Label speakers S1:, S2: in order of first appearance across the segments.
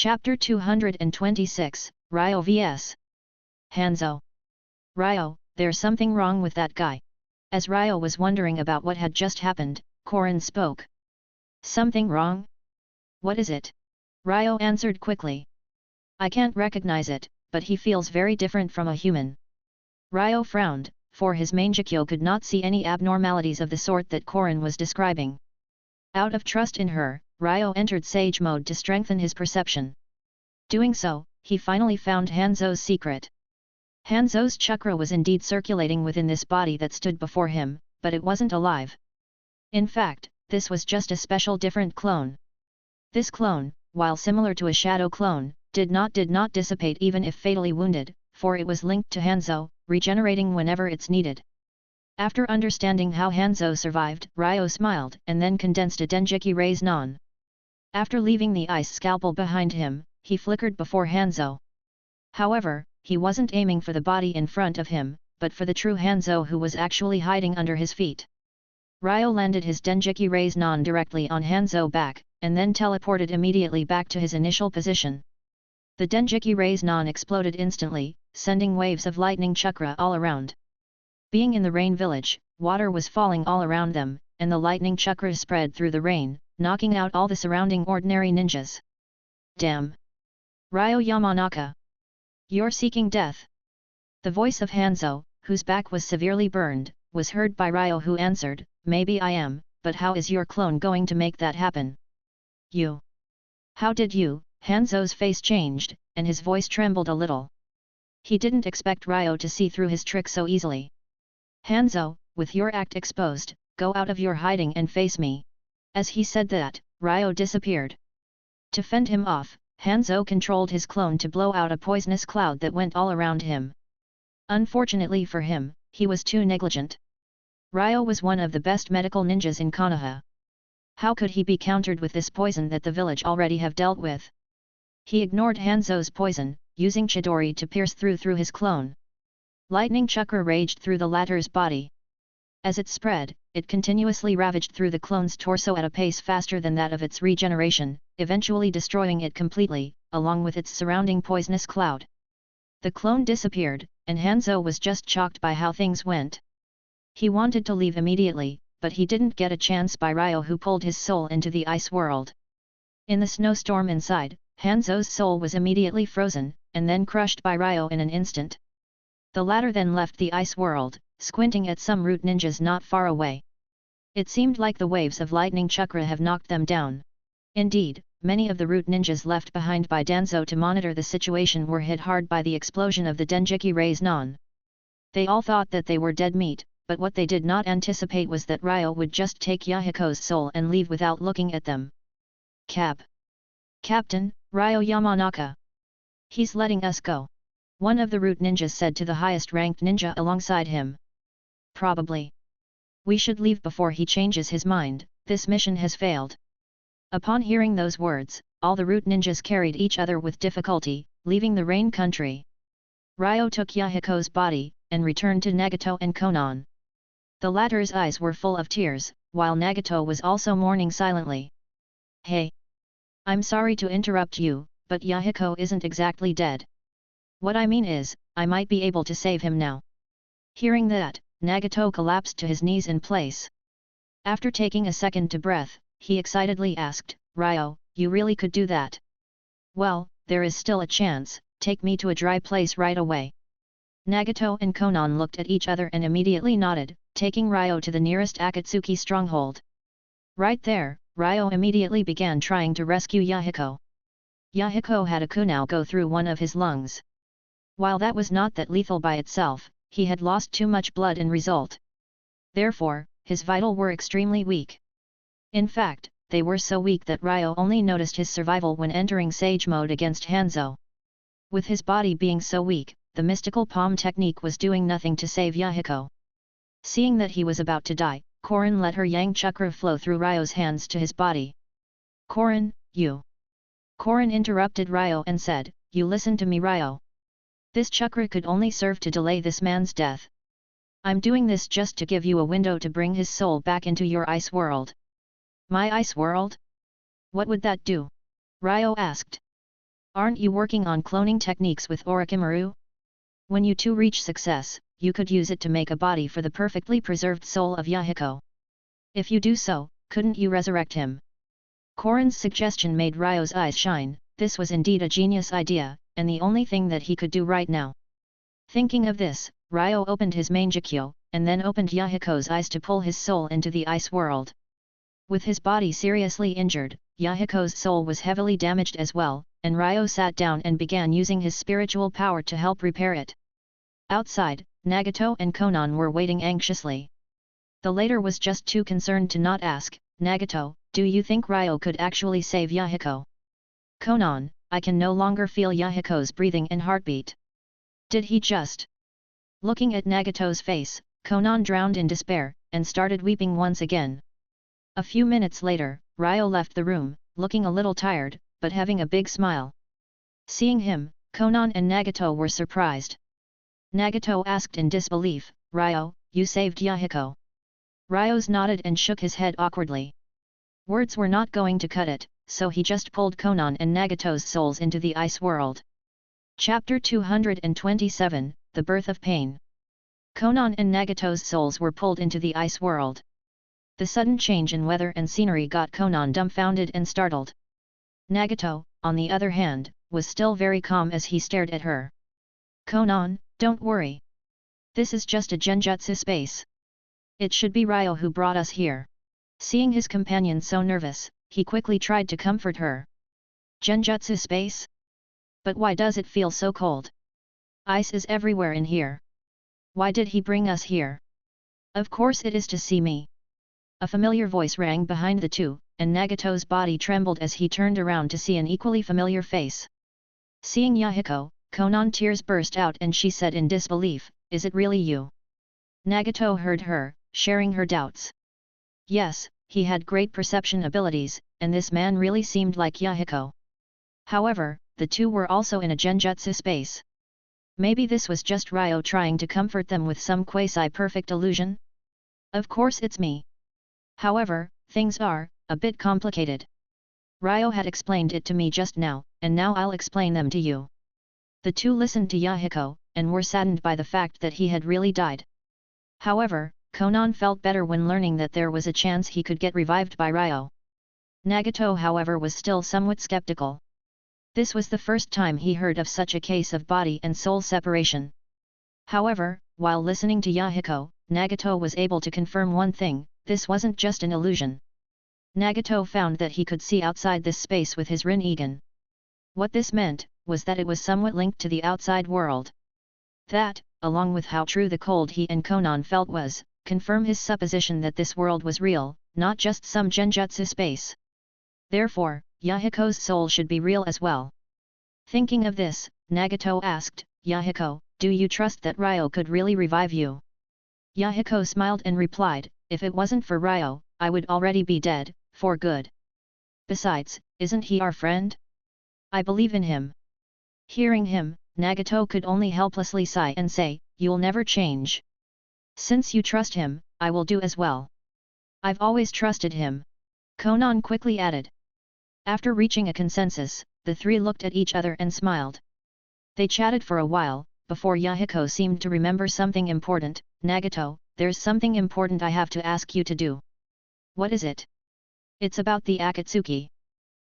S1: Chapter 226, Ryo vs. Hanzo. Ryo, there's something wrong with that guy. As Ryo was wondering about what had just happened, Korin spoke. Something wrong? What is it? Ryo answered quickly. I can't recognize it, but he feels very different from a human. Ryo frowned, for his Mangekyo could not see any abnormalities of the sort that Korin was describing. Out of trust in her, Ryo entered Sage mode to strengthen his perception. Doing so, he finally found Hanzo's secret. Hanzo's chakra was indeed circulating within this body that stood before him, but it wasn't alive. In fact, this was just a special different clone. This clone, while similar to a shadow clone, did not dissipate even if fatally wounded, for it was linked to Hanzo, regenerating whenever it's needed. After understanding how Hanzo survived, Ryo smiled and then condensed a Dengeki Raise Non. After leaving the ice scalpel behind him, he flickered before Hanzo. However, he wasn't aiming for the body in front of him, but for the true Hanzo who was actually hiding under his feet. Ryo landed his Dengeki Raise Non directly on Hanzo back, and then teleported immediately back to his initial position. The Dengeki Raise Non exploded instantly, sending waves of lightning chakra all around. Being in the rain village, water was falling all around them, and the lightning chakra spread through the rain, knocking out all the surrounding ordinary ninjas. Damn! Ryo Yamanaka! You're seeking death! The voice of Hanzo, whose back was severely burned, was heard by Ryo, who answered, Maybe I am, but how is your clone going to make that happen? You! How did you? Hanzo's face changed, and his voice trembled a little. He didn't expect Ryo to see through his trick so easily. Hanzo, with your act exposed, go out of your hiding and face me. As he said that, Ryo disappeared. To fend him off, Hanzo controlled his clone to blow out a poisonous cloud that went all around him. Unfortunately for him, he was too negligent. Ryo was one of the best medical ninjas in Konoha. How could he be countered with this poison that the village already have dealt with? He ignored Hanzo's poison, using Chidori to pierce through his clone. Lightning chakra raged through the latter's body. As it spread, it continuously ravaged through the clone's torso at a pace faster than that of its regeneration, eventually destroying it completely, along with its surrounding poisonous cloud. The clone disappeared, and Hanzo was just shocked by how things went. He wanted to leave immediately, but he didn't get a chance by Ryo, who pulled his soul into the ice world. In the snowstorm inside, Hanzo's soul was immediately frozen, and then crushed by Ryo in an instant. The latter then left the ice world, squinting at some root ninjas not far away. It seemed like the waves of lightning chakra have knocked them down. Indeed, many of the root ninjas left behind by Danzo to monitor the situation were hit hard by the explosion of the Dengeki Raise Non. They all thought that they were dead meat, but what they did not anticipate was that Ryo would just take Yahiko's soul and leave without looking at them. Captain, Ryo Yamanaka. He's letting us go. One of the root ninjas said to the highest ranked ninja alongside him. Probably. We should leave before he changes his mind, this mission has failed. Upon hearing those words, all the root ninjas carried each other with difficulty, leaving the rain country. Ryo took Yahiko's body, and returned to Nagato and Konan. The latter's eyes were full of tears, while Nagato was also mourning silently. Hey! I'm sorry to interrupt you, but Yahiko isn't exactly dead. What I mean is, I might be able to save him now. Hearing that, Nagato collapsed to his knees in place. After taking a second to breath, he excitedly asked, Ryo, you really could do that? Well, there is still a chance, take me to a dry place right away. Nagato and Konan looked at each other and immediately nodded, taking Ryo to the nearest Akatsuki stronghold. Right there, Ryo immediately began trying to rescue Yahiko. Yahiko had a kunai go through one of his lungs. While that was not that lethal by itself, he had lost too much blood in result. Therefore, his vital were extremely weak. In fact, they were so weak that Ryo only noticed his survival when entering Sage mode against Hanzo. With his body being so weak, the mystical palm technique was doing nothing to save Yahiko. Seeing that he was about to die, Korin let her yang chakra flow through Ryo's hands to his body. Korin, you! Korin interrupted Ryo and said, You listen to me, Ryo. This chakra could only serve to delay this man's death. I'm doing this just to give you a window to bring his soul back into your ice world. My ice world? What would that do? Ryo asked. Aren't you working on cloning techniques with Orochimaru? When you two reach success, you could use it to make a body for the perfectly preserved soul of Yahiko. If you do so, couldn't you resurrect him? Korin's suggestion made Ryo's eyes shine. This was indeed a genius idea, and the only thing that he could do right now. Thinking of this, Ryo opened his Mangekyo, and then opened Yahiko's eyes to pull his soul into the ice world. With his body seriously injured, Yahiko's soul was heavily damaged as well, and Ryo sat down and began using his spiritual power to help repair it. Outside, Nagato and Konan were waiting anxiously. The latter was just too concerned to not ask, "Nagato, do you think Ryo could actually save Yahiko?" "Konan, I can no longer feel Yahiko's breathing and heartbeat. Did he just?" Looking at Nagato's face, Konan drowned in despair, and started weeping once again. A few minutes later, Ryo left the room, looking a little tired, but having a big smile. Seeing him, Konan and Nagato were surprised. Nagato asked in disbelief, "Ryo, you saved Yahiko?" Ryo's nodded and shook his head awkwardly. Words were not going to cut it, so he just pulled Konan and Nagato's souls into the ice world. Chapter 227, The Birth of Pain. Konan and Nagato's souls were pulled into the ice world. The sudden change in weather and scenery got Konan dumbfounded and startled. Nagato, on the other hand, was still very calm as he stared at her. "Konan, don't worry. This is just a genjutsu space. It should be Ryo who brought us here." Seeing his companion so nervous, he quickly tried to comfort her. "Genjutsu space? But why does it feel so cold? Ice is everywhere in here. Why did he bring us here?" "Of course it is to see me." A familiar voice rang behind the two, and Nagato's body trembled as he turned around to see an equally familiar face. Seeing Yahiko, Konan tears burst out and she said in disbelief, "Is it really you?" Nagato heard her, sharing her doubts. Yes, he had great perception abilities, and this man really seemed like Yahiko. However, the two were also in a genjutsu space. Maybe this was just Ryo trying to comfort them with some quasi-perfect illusion? "Of course it's me. However, things are a bit complicated. Ryo had explained it to me just now, and now I'll explain them to you." The two listened to Yahiko, and were saddened by the fact that he had really died. However, Konan felt better when learning that there was a chance he could get revived by Ryo. Nagato however was still somewhat skeptical. This was the first time he heard of such a case of body and soul separation. However, while listening to Yahiko, Nagato was able to confirm one thing: this wasn't just an illusion. Nagato found that he could see outside this space with his Rinnegan. What this meant, was that it was somewhat linked to the outside world. That, along with how true the cold he and Konan felt was, confirmed his supposition that this world was real, not just some genjutsu space. Therefore, Yahiko's soul should be real as well. Thinking of this, Nagato asked, "Yahiko, do you trust that Ryo could really revive you?" Yahiko smiled and replied, "If it wasn't for Ryo, I would already be dead, for good. Besides, isn't he our friend? I believe in him." Hearing him, Nagato could only helplessly sigh and say, "You'll never change. Since you trust him, I will do as well. I've always trusted him." Konan quickly added. After reaching a consensus, the three looked at each other and smiled. They chatted for a while, before Yahiko seemed to remember something important. "Nagato, there's something important I have to ask you to do." "What is it?" "It's about the Akatsuki.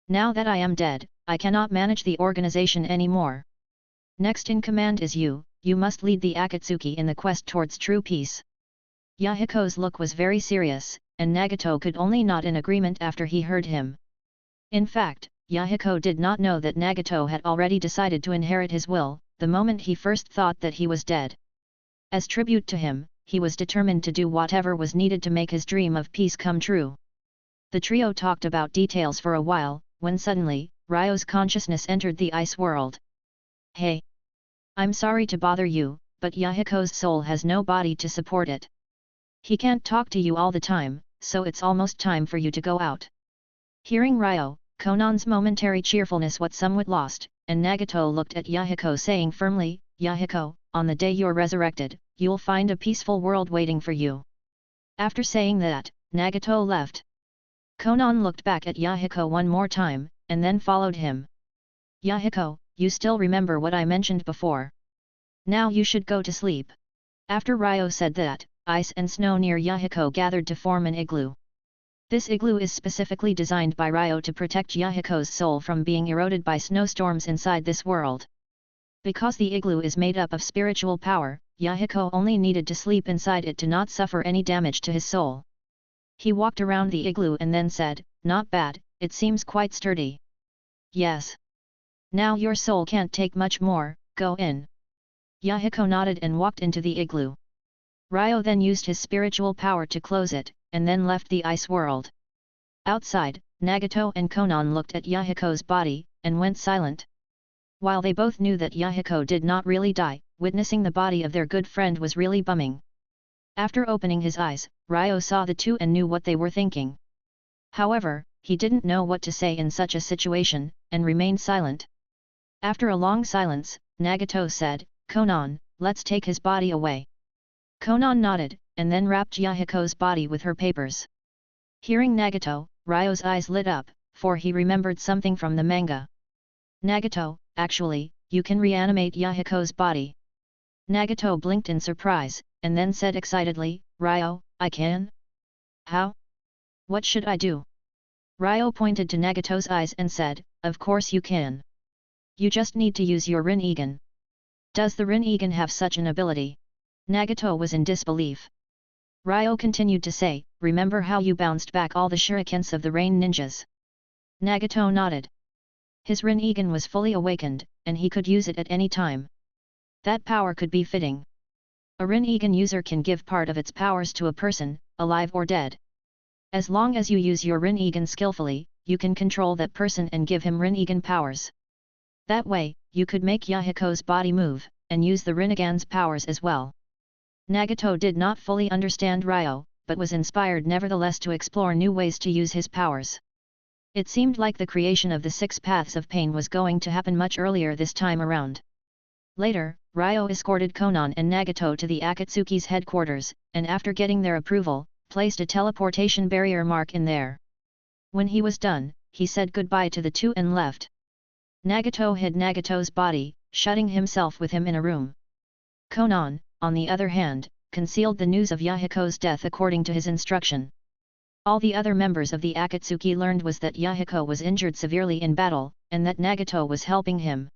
S1: Now that I am dead, I cannot manage the organization anymore. Next in command is you. You must lead the Akatsuki in the quest towards true peace." Yahiko's look was very serious, and Nagato could only nod in agreement after he heard him. In fact, Yahiko did not know that Nagato had already decided to inherit his will, the moment he first thought that he was dead. As tribute to him, he was determined to do whatever was needed to make his dream of peace come true. The trio talked about details for a while, when suddenly, Ryo's consciousness entered the ice world. "Hey! I'm sorry to bother you, but Yahiko's soul has no body to support it. He can't talk to you all the time, so it's almost time for you to go out." Hearing Ryo, Konan's momentary cheerfulness was somewhat lost, and Nagato looked at Yahiko saying firmly, "Yahiko, on the day you're resurrected, you'll find a peaceful world waiting for you." After saying that, Nagato left. Konan looked back at Yahiko one more time, and then followed him. Yahiko, you still remember what I mentioned before. Now you should go to sleep. After Ryo said that, ice and snow near Yahiko gathered to form an igloo. This igloo is specifically designed by Ryo to protect Yahiko's soul from being eroded by snowstorms inside this world. Because the igloo is made up of spiritual power, Yahiko only needed to sleep inside it to not suffer any damage to his soul. He walked around the igloo and then said, "Not bad, it seems quite sturdy." "Yes. Now your soul can't take much more, go in." Yahiko nodded and walked into the igloo. Ryo then used his spiritual power to close it, and then left the ice world. Outside, Nagato and Konan looked at Yahiko's body, and went silent. While they both knew that Yahiko did not really die, witnessing the body of their good friend was really bumming. After opening his eyes, Ryo saw the two and knew what they were thinking. However, he didn't know what to say in such a situation, and remained silent. After a long silence, Nagato said, "Konan, let's take his body away." Konan nodded, and then wrapped Yahiko's body with her papers. Hearing Nagato, Ryo's eyes lit up, for he remembered something from the manga. "Nagato, actually, you can reanimate Yahiko's body." Nagato blinked in surprise, and then said excitedly, "Ryo, I can? How? What should I do?" Ryo pointed to Nagato's eyes and said, "Of course you can. You just need to use your Rinnegan." "Does the Rinnegan have such an ability?" Nagato was in disbelief. Ryo continued to say, "Remember how you bounced back all the shurikens of the rain ninjas?" Nagato nodded. His Rinnegan was fully awakened, and he could use it at any time. That power could be fitting. A Rinnegan user can give part of its powers to a person, alive or dead. As long as you use your Rinnegan skillfully, you can control that person and give him Rinnegan powers. That way, you could make Yahiko's body move, and use the Rinnegan's powers as well. Nagato did not fully understand Ryo, but was inspired nevertheless to explore new ways to use his powers. It seemed like the creation of the 6 paths of pain was going to happen much earlier this time around. Later, Ryo escorted Konan and Nagato to the Akatsuki's headquarters, and after getting their approval, placed a teleportation barrier mark in there. When he was done, he said goodbye to the two and left. Nagato hid Nagato's body, shutting himself with him in a room. Konan, on the other hand, concealed the news of Yahiko's death according to his instruction. All the other members of the Akatsuki learned was that Yahiko was injured severely in battle, and that Nagato was helping him.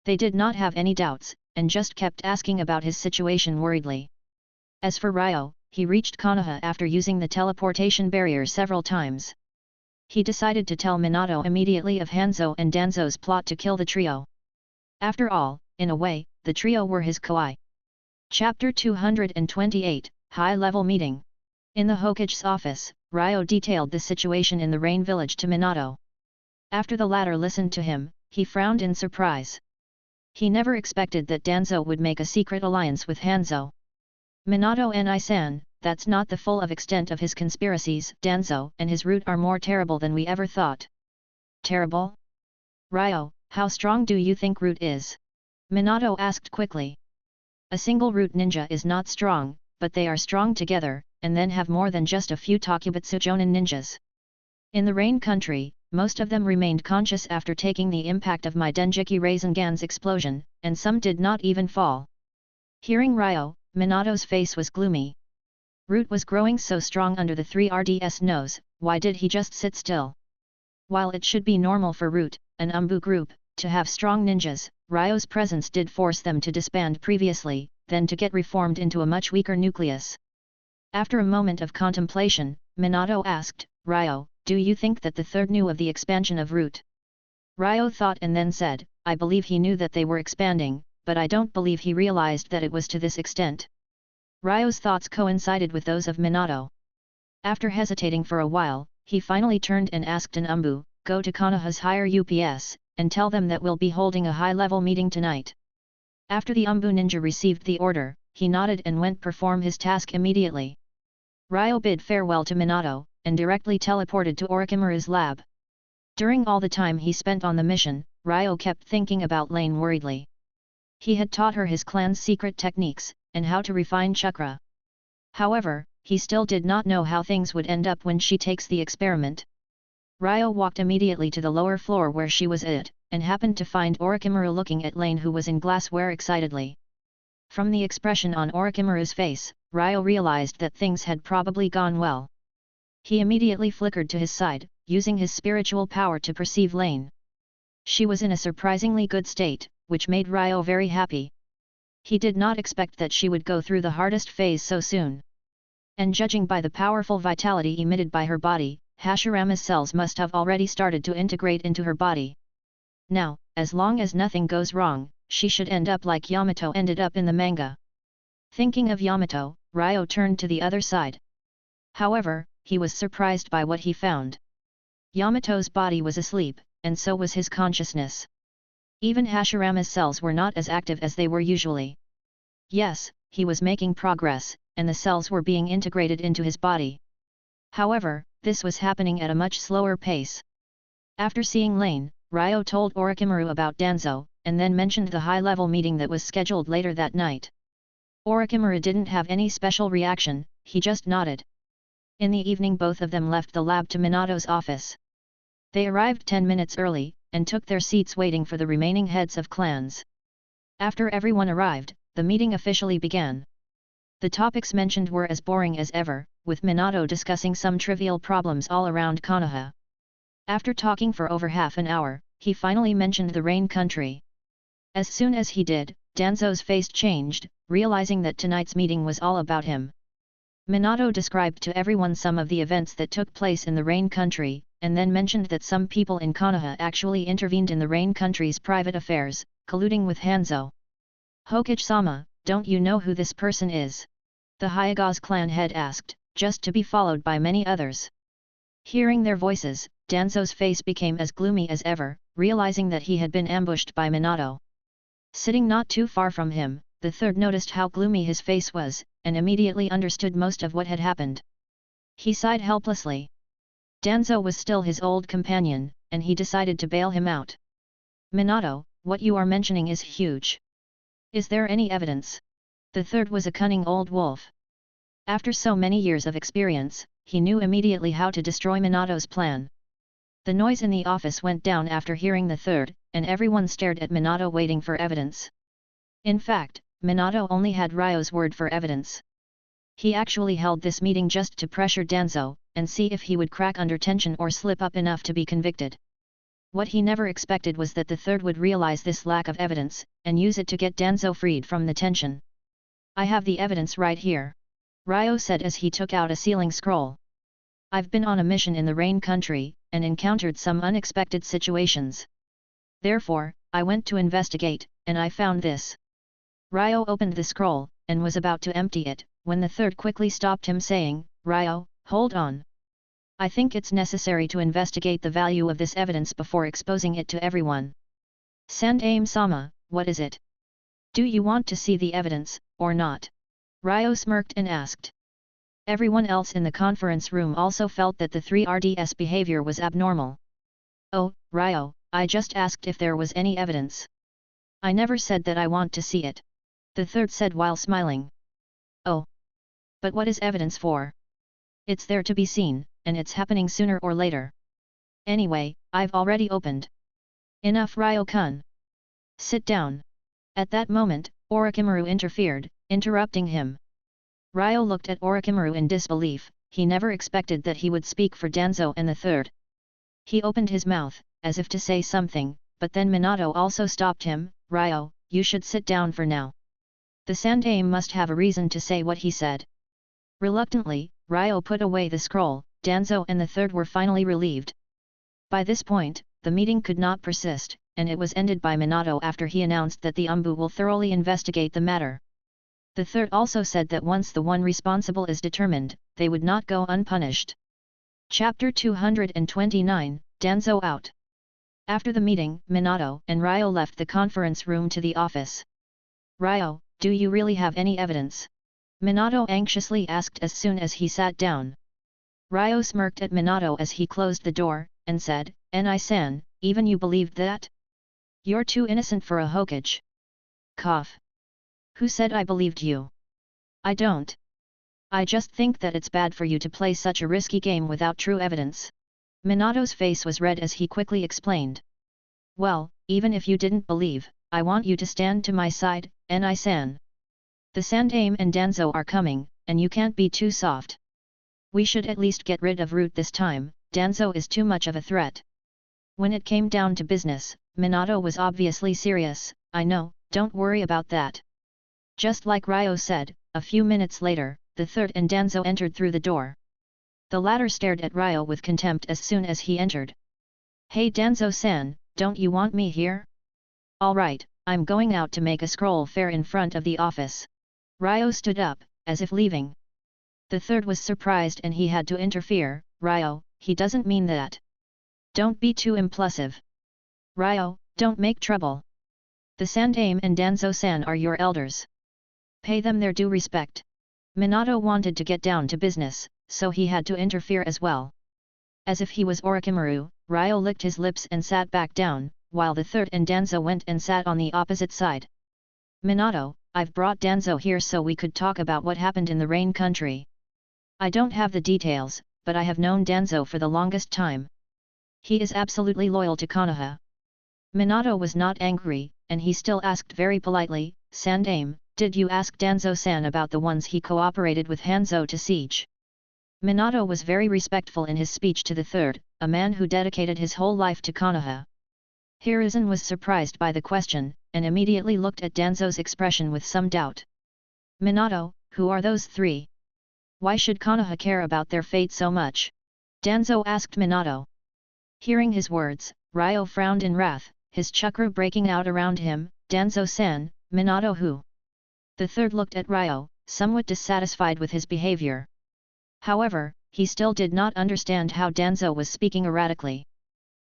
S1: They did not have any doubts, and just kept asking about his situation worriedly. As for Ryo, he reached Konoha after using the teleportation barrier several times. He decided to tell Minato immediately of Hanzo and Danzo's plot to kill the trio. After all, in a way, the trio were his koi. Chapter 228, High-Level Meeting. In the Hokage's office, Ryo detailed the situation in the Rain Village to Minato. After the latter listened to him, he frowned in surprise. He never expected that Danzo would make a secret alliance with Hanzo. Minato Ni-san, that's not the full of extent of his conspiracies. Danzo and his root are more terrible than we ever thought. Terrible? Ryo, how strong do you think root is? Minato asked quickly. A single root ninja is not strong, but they are strong together, and then have more than just a few Takubutsu Jonin ninjas. In the Rain Country, most of them remained conscious after taking the impact of my Denjiki Rasengan's explosion, and some did not even fall. Hearing Ryo, Minato's face was gloomy. Root was growing so strong under the 3RDS nose, why did he just sit still? While it should be normal for Root, an Umbu group, to have strong ninjas, Ryo's presence did force them to disband previously, then to get reformed into a much weaker nucleus. After a moment of contemplation, Minato asked, Ryo, do you think that the third knew of the expansion of Root? Ryo thought and then said, I believe he knew that they were expanding, but I don't believe he realized that it was to this extent. Ryo's thoughts coincided with those of Minato. After hesitating for a while, he finally turned and asked an Umbu, go to Konoha's higher UPS, and tell them that we'll be holding a high-level meeting tonight. After the Umbu ninja received the order, he nodded and went perform his task immediately. Ryo bid farewell to Minato, and directly teleported to Orochimaru's lab. During all the time he spent on the mission, Ryo kept thinking about Lane worriedly. He had taught her his clan's secret techniques, and how to refine chakra. However, he still did not know how things would end up when she takes the experiment. Ryo walked immediately to the lower floor where she was at, and happened to find Orochimaru looking at Lane, who was in glassware excitedly. From the expression on Orochimaru's face, Ryo realized that things had probably gone well. He immediately flickered to his side, using his spiritual power to perceive Lane. She was in a surprisingly good state, which made Ryo very happy. He did not expect that she would go through the hardest phase so soon. And judging by the powerful vitality emitted by her body, Hashirama's cells must have already started to integrate into her body. Now, as long as nothing goes wrong, she should end up like Yamato ended up in the manga. Thinking of Yamato, Ryo turned to the other side. However, he was surprised by what he found. Yamato's body was asleep, and so was his consciousness. Even Hashirama's cells were not as active as they were usually. Yes, he was making progress, and the cells were being integrated into his body. However, this was happening at a much slower pace. After seeing Lane, Ryo told Orochimaru about Danzo, and then mentioned the high-level meeting that was scheduled later that night. Orochimaru didn't have any special reaction, he just nodded. In the evening both of them left the lab to Minato's office. They arrived 10 minutes early, and took their seats waiting for the remaining heads of clans. After everyone arrived, the meeting officially began. The topics mentioned were as boring as ever, with Minato discussing some trivial problems all around Konoha. After talking for over half an hour, he finally mentioned the Rain Country. As soon as he did, Danzo's face changed, realizing that tonight's meeting was all about him. Minato described to everyone some of the events that took place in the Rain Country, and then mentioned that some people in Konoha actually intervened in the Rain Country's private affairs, colluding with Hanzo. Hokage-sama, don't you know who this person is? The Hyaga's clan head asked, just to be followed by many others. Hearing their voices, Danzo's face became as gloomy as ever, realizing that he had been ambushed by Minato. Sitting not too far from him, the third noticed how gloomy his face was, and immediately understood most of what had happened. He sighed helplessly. Danzo was still his old companion, and he decided to bail him out. Minato, what you are mentioning is huge. Is there any evidence? The third was a cunning old wolf. After so many years of experience, he knew immediately how to destroy Minato's plan. The noise in the office went down after hearing the third, and everyone stared at Minato waiting for evidence. In fact, Minato only had Ryo's word for evidence. He actually held this meeting just to pressure Danzo, and see if he would crack under tension or slip up enough to be convicted. What he never expected was that the third would realize this lack of evidence, and use it to get Danzo freed from the tension. I have the evidence right here, Ryo said as he took out a sealing scroll. I've been on a mission in the Rain Country, and encountered some unexpected situations. Therefore, I went to investigate, and I found this. Ryo opened the scroll, and was about to empty it, when the third quickly stopped him saying, Ryo, hold on. I think it's necessary to investigate the value of this evidence before exposing it to everyone. Sandaime-sama, what is it? Do you want to see the evidence, or not? Ryo smirked and asked. Everyone else in the conference room also felt that the 3RD's behavior was abnormal. Oh, Ryo, I just asked if there was any evidence. I never said that I want to see it. The third said while smiling. Oh. But what is evidence for? It's there to be seen, and it's happening sooner or later. Anyway, I've already opened. Enough, Ryo-kun. Sit down. At that moment, Orochimaru interfered, interrupting him. Ryo looked at Orochimaru in disbelief. He never expected that he would speak for Danzo and the third. He opened his mouth, as if to say something, but then Minato also stopped him. Ryo, you should sit down for now. The Sandaime must have a reason to say what he said. Reluctantly, Ryo put away the scroll. Danzo and the third were finally relieved. By this point, the meeting could not persist, and it was ended by Minato after he announced that the Umbu will thoroughly investigate the matter. The third also said that once the one responsible is determined, they would not go unpunished. Chapter 229, Danzo out. After the meeting, Minato and Ryo left the conference room to the office. Ryo, do you really have any evidence? Minato anxiously asked as soon as he sat down. Ryo smirked at Minato as he closed the door, and said, Ni-san, even you believed that? You're too innocent for a Hokage. Cough. Who said I believed you? I don't. I just think that it's bad for you to play such a risky game without true evidence. Minato's face was red as he quickly explained. Well, even if you didn't believe, I want you to stand to my side, Ni-san. The Sandaime and Danzo are coming, and you can't be too soft. We should at least get rid of Root this time, Danzo is too much of a threat. When it came down to business, Minato was obviously serious. I know, don't worry about that. Just like Ryo said, a few minutes later, the third and Danzo entered through the door. The latter stared at Ryo with contempt as soon as he entered. Hey Danzo-san, don't you want me here? Alright, I'm going out to make a scroll fair in front of the office. Ryo stood up, as if leaving. The third was surprised and he had to interfere. Ryo, he doesn't mean that. Don't be too impulsive. Ryo, don't make trouble. The Sandaime and Danzo-san are your elders. Pay them their due respect. Minato wanted to get down to business, so he had to interfere as well. As if he was Orochimaru, Ryo licked his lips and sat back down, while the third and Danzo went and sat on the opposite side. Minato, I've brought Danzo here so we could talk about what happened in the Rain Country. I don't have the details, but I have known Danzo for the longest time. He is absolutely loyal to Konoha. Minato was not angry, and he still asked very politely, Sandaime, did you ask Danzo-san about the ones he cooperated with Hanzo to siege? Minato was very respectful in his speech to the third, a man who dedicated his whole life to Konoha. Hiruzen was surprised by the question, and immediately looked at Danzo's expression with some doubt. Minato, who are those three? Why should Konoha care about their fate so much? Danzo asked Minato. Hearing his words, Ryo frowned in wrath, his chakra breaking out around him. Danzo-san, Minato who? The third looked at Ryo, somewhat dissatisfied with his behavior. However, he still did not understand how Danzo was speaking erratically.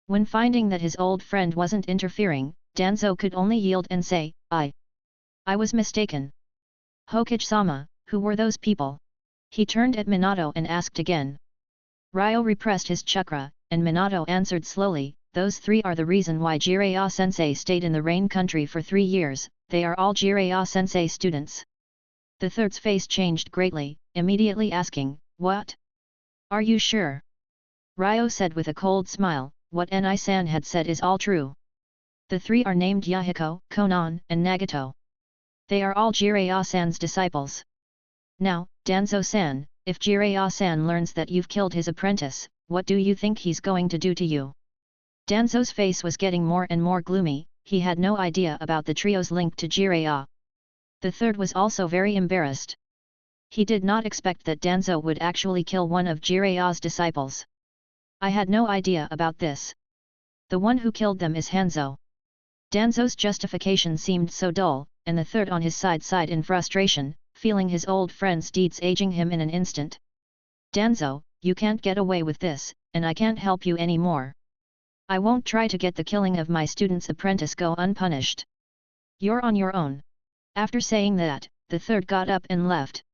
S1: When finding that his old friend wasn't interfering, Danzo could only yield and say, I was mistaken. Hokage-sama, who were those people? He turned at Minato and asked again. Ryo repressed his chakra, and Minato answered slowly, those three are the reason why Jiraiya-sensei stayed in the Rain Country for 3 years, they are all Jiraiya-sensei students. The third's face changed greatly, immediately asking, what? Are you sure? Ryo said with a cold smile, what Ni-san had said is all true. The three are named Yahiko, Konan, and Nagato. They are all Jiraiya-san's disciples. Now, Danzo-san, if Jiraiya-san learns that you've killed his apprentice, what do you think he's going to do to you? Danzo's face was getting more and more gloomy, he had no idea about the trio's link to Jiraiya. The third was also very embarrassed. He did not expect that Danzo would actually kill one of Jiraiya's disciples. I had no idea about this. The one who killed them is Hanzo. Danzo's justification seemed so dull, and the third on his side sighed in frustration, feeling his old friend's deeds aging him in an instant. Danzo, you can't get away with this, and I can't help you anymore. I won't try to get the killing of my student's apprentice go unpunished. You're on your own. After saying that, the third got up and left.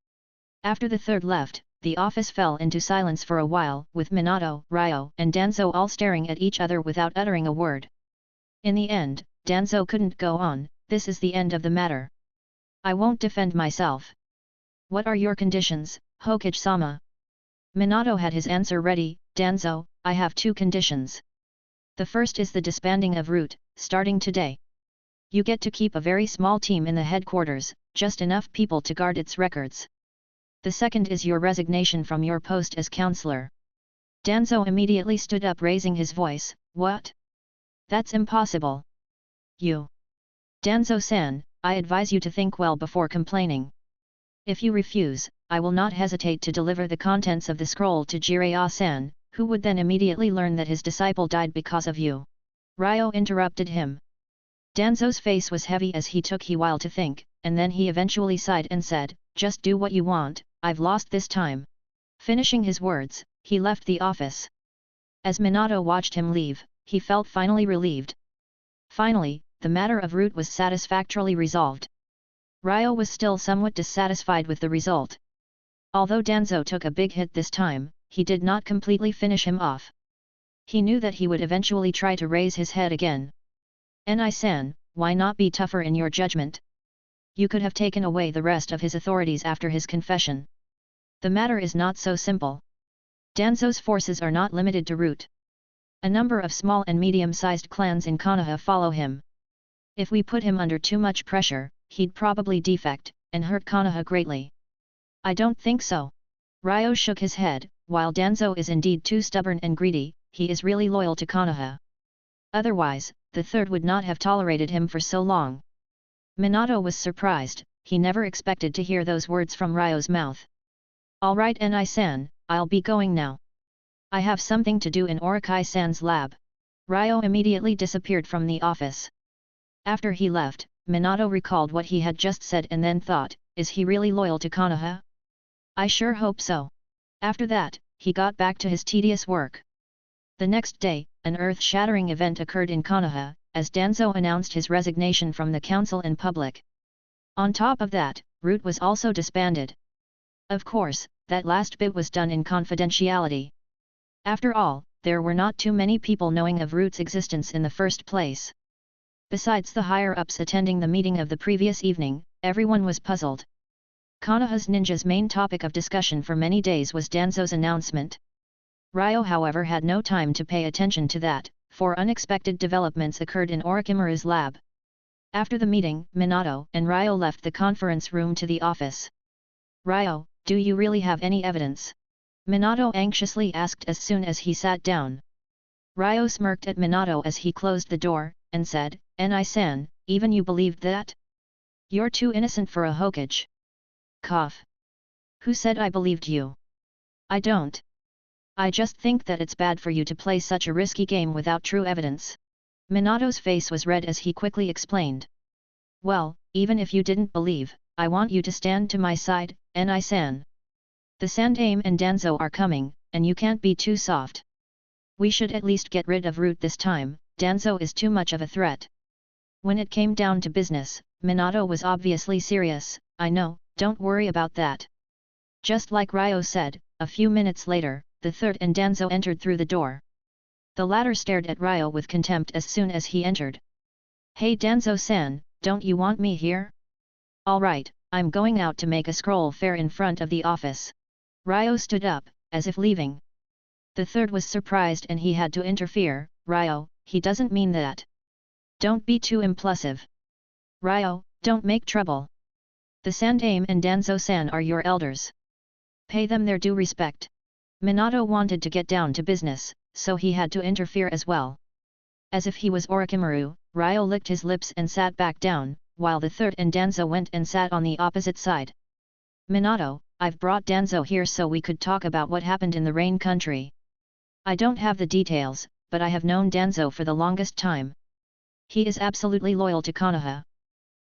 S1: After the third left, the office fell into silence for a while, with Minato, Ryo, and Danzo all staring at each other without uttering a word. In the end, Danzo couldn't go on, this is the end of the matter. I won't defend myself. What are your conditions, Hokage-sama? Minato had his answer ready, Danzo, I have 2 conditions. The first is the disbanding of Root, starting today. You get to keep a very small team in the headquarters, just enough people to guard its records. The second is your resignation from your post as counselor. Danzo immediately stood up raising his voice, what? That's impossible. You. Danzo-san, I advise you to think well before complaining. If you refuse, I will not hesitate to deliver the contents of the scroll to Jiraiya-san, who would then immediately learn that his disciple died because of you. Ryo interrupted him. Danzo's face was heavy as he took a while to think, and then he eventually sighed and said, just do what you want, I've lost this time. Finishing his words, he left the office. As Minato watched him leave, he felt finally relieved. Finally, the matter of Root was satisfactorily resolved. Ryo was still somewhat dissatisfied with the result. Although Danzo took a big hit this time, he did not completely finish him off. He knew that he would eventually try to raise his head again. Ni-san, why not be tougher in your judgment? You could have taken away the rest of his authorities after his confession. The matter is not so simple. Danzo's forces are not limited to Root. A number of small and medium-sized clans in Konoha follow him. If we put him under too much pressure, he'd probably defect, and hurt Konoha greatly. I don't think so. Ryo shook his head. While Danzo is indeed too stubborn and greedy, he is really loyal to Konoha. Otherwise, the third would not have tolerated him for so long. Minato was surprised, he never expected to hear those words from Ryo's mouth. Alright Ni-san, I'll be going now. I have something to do in Orokai-san's lab. Ryo immediately disappeared from the office. After he left, Minato recalled what he had just said and then thought, is he really loyal to Konoha? I sure hope so. After that, he got back to his tedious work. The next day, an earth-shattering event occurred in Konoha, as Danzo announced his resignation from the council in public. On top of that, Root was also disbanded. Of course, that last bit was done in confidentiality. After all, there were not too many people knowing of Root's existence in the first place. Besides the higher-ups attending the meeting of the previous evening, everyone was puzzled. Konoha's ninja's main topic of discussion for many days was Danzo's announcement. Ryo however had no time to pay attention to that, for unexpected developments occurred in Orochimaru's lab. After the meeting, Minato and Ryo left the conference room to the office. Ryo, do you really have any evidence? Minato anxiously asked as soon as he sat down. Ryo smirked at Minato as he closed the door, and said, Ni-san, even you believed that? You're too innocent for a Hokage. Cough. Who said I believed you? I don't. I just think that it's bad for you to play such a risky game without true evidence. Minato's face was red as he quickly explained. Well, even if you didn't believe, I want you to stand to my side, Ni-san. The Sandaime and Danzo are coming, and you can't be too soft. We should at least get rid of Root this time, Danzo is too much of a threat. When it came down to business, Minato was obviously serious. I know, don't worry about that. Just like Ryo said, a few minutes later, the third and Danzo entered through the door. The latter stared at Ryo with contempt as soon as he entered. Hey Danzo-san, don't you want me here? Alright, I'm going out to make a scroll fair in front of the office. Ryo stood up, as if leaving. The third was surprised and he had to interfere. Ryo, he doesn't mean that. Don't be too impulsive. Ryo, don't make trouble. The Sandaime and Danzo-san are your elders. Pay them their due respect. Minato wanted to get down to business, so he had to interfere as well. As if he was Orochimaru, Ryo licked his lips and sat back down, while the third and Danzo went and sat on the opposite side. Minato, I've brought Danzo here so we could talk about what happened in the Rain Country. I don't have the details, but I have known Danzo for the longest time. He is absolutely loyal to Konoha.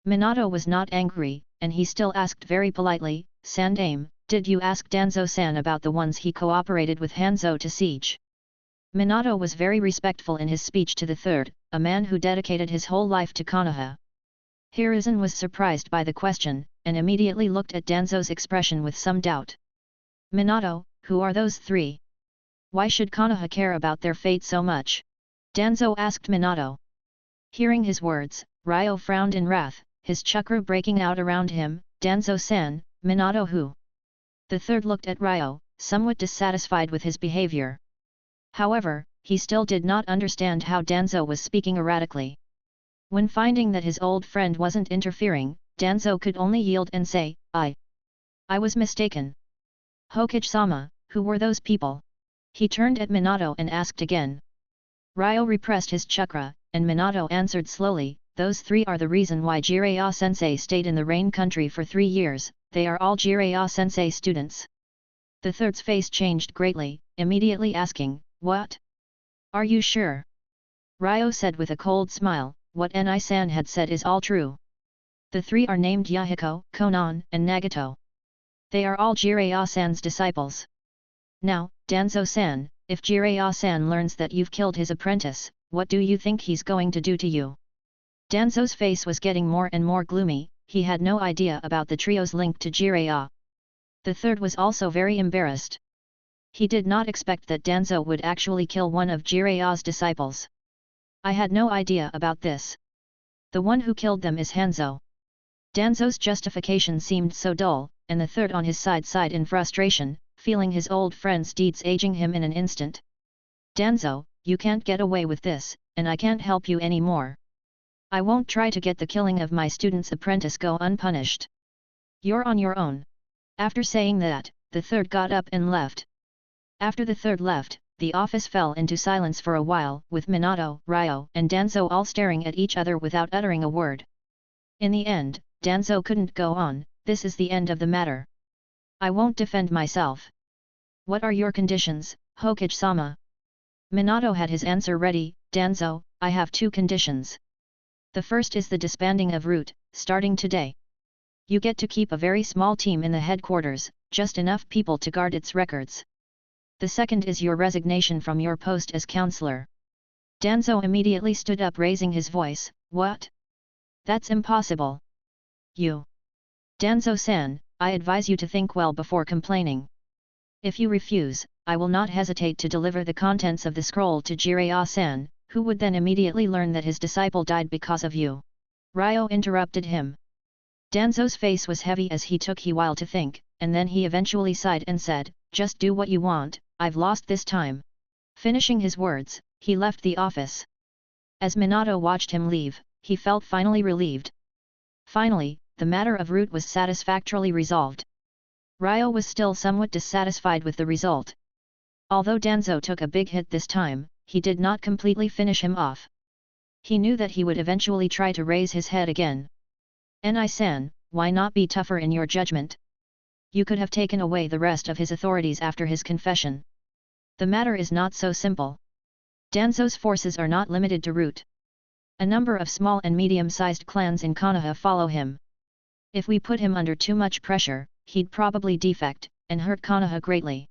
S1: Minato was not angry, and he still asked very politely, Sandaime, did you ask Danzo-san about the ones he cooperated with Hanzo to siege? Minato was very respectful in his speech to the third, a man who dedicated his whole life to Konoha. Hiruzen was surprised by the question, and immediately looked at Danzo's expression with some doubt. Minato, who are those three? Why should Konoha care about their fate so much? Danzo asked Minato. Hearing his words, Ryo frowned in wrath, his chakra breaking out around him. Danzo-san, Minato who? The third looked at Ryo, somewhat dissatisfied with his behavior. However, he still did not understand how Danzo was speaking erratically. When finding that his old friend wasn't interfering, Danzo could only yield and say, I was mistaken. Hokage-sama, who were those people? He turned at Minato and asked again. Ryo repressed his chakra, and Minato answered slowly, those three are the reason why Jiraiya-sensei stayed in the Rain Country for 3 years, they are all Jiraiya-sensei students. The third's face changed greatly, immediately asking, what? Are you sure? Ryo said with a cold smile, what Ni-san had said is all true. The three are named Yahiko, Konan, and Nagato. They are all Jiraiya-san's disciples. Now, Danzo-san, if Jiraiya-san learns that you've killed his apprentice, what do you think he's going to do to you? Danzo's face was getting more and more gloomy, he had no idea about the trio's link to Jiraiya. The third was also very embarrassed. He did not expect that Danzo would actually kill one of Jiraiya's disciples. I had no idea about this. The one who killed them is Hanzo. Danzo's justification seemed so dull, and the third on his side sighed in frustration, feeling his old friend's deeds aging him in an instant. Danzo, you can't get away with this, and I can't help you anymore. I won't try to get the killing of my student's apprentice go unpunished. You're on your own." After saying that, the third got up and left. After the third left, the office fell into silence for a while, with Minato, Ryo, and Danzo all staring at each other without uttering a word. In the end, Danzo couldn't go on. "This is the end of the matter. I won't defend myself." "What are your conditions, Hokage-sama?" Minato had his answer ready. "Danzo, I have two conditions. The first is the disbanding of Root, starting today. You get to keep a very small team in the headquarters, just enough people to guard its records. The second is your resignation from your post as counselor." Danzo immediately stood up, raising his voice. "What? That's impossible. You. Danzo-san, I advise you to think well before complaining. If you refuse, I will not hesitate to deliver the contents of the scroll to Jiraiya-san, who would then immediately learn that his disciple died because of you." Ryo interrupted him. Danzo's face was heavy as he took a while to think, and then he eventually sighed and said, "Just do what you want, I've lost this time." Finishing his words, he left the office. As Minato watched him leave, he felt finally relieved. Finally, the matter of Root was satisfactorily resolved. Ryo was still somewhat dissatisfied with the result. Although Danzo took a big hit this time, he did not completely finish him off. He knew that he would eventually try to raise his head again. "Ni-san, why not be tougher in your judgment? You could have taken away the rest of his authorities after his confession. The matter is not so simple. Danzo's forces are not limited to Root. A number of small and medium-sized clans in Konoha follow him. If we put him under too much pressure, he'd probably defect, and hurt Konoha greatly."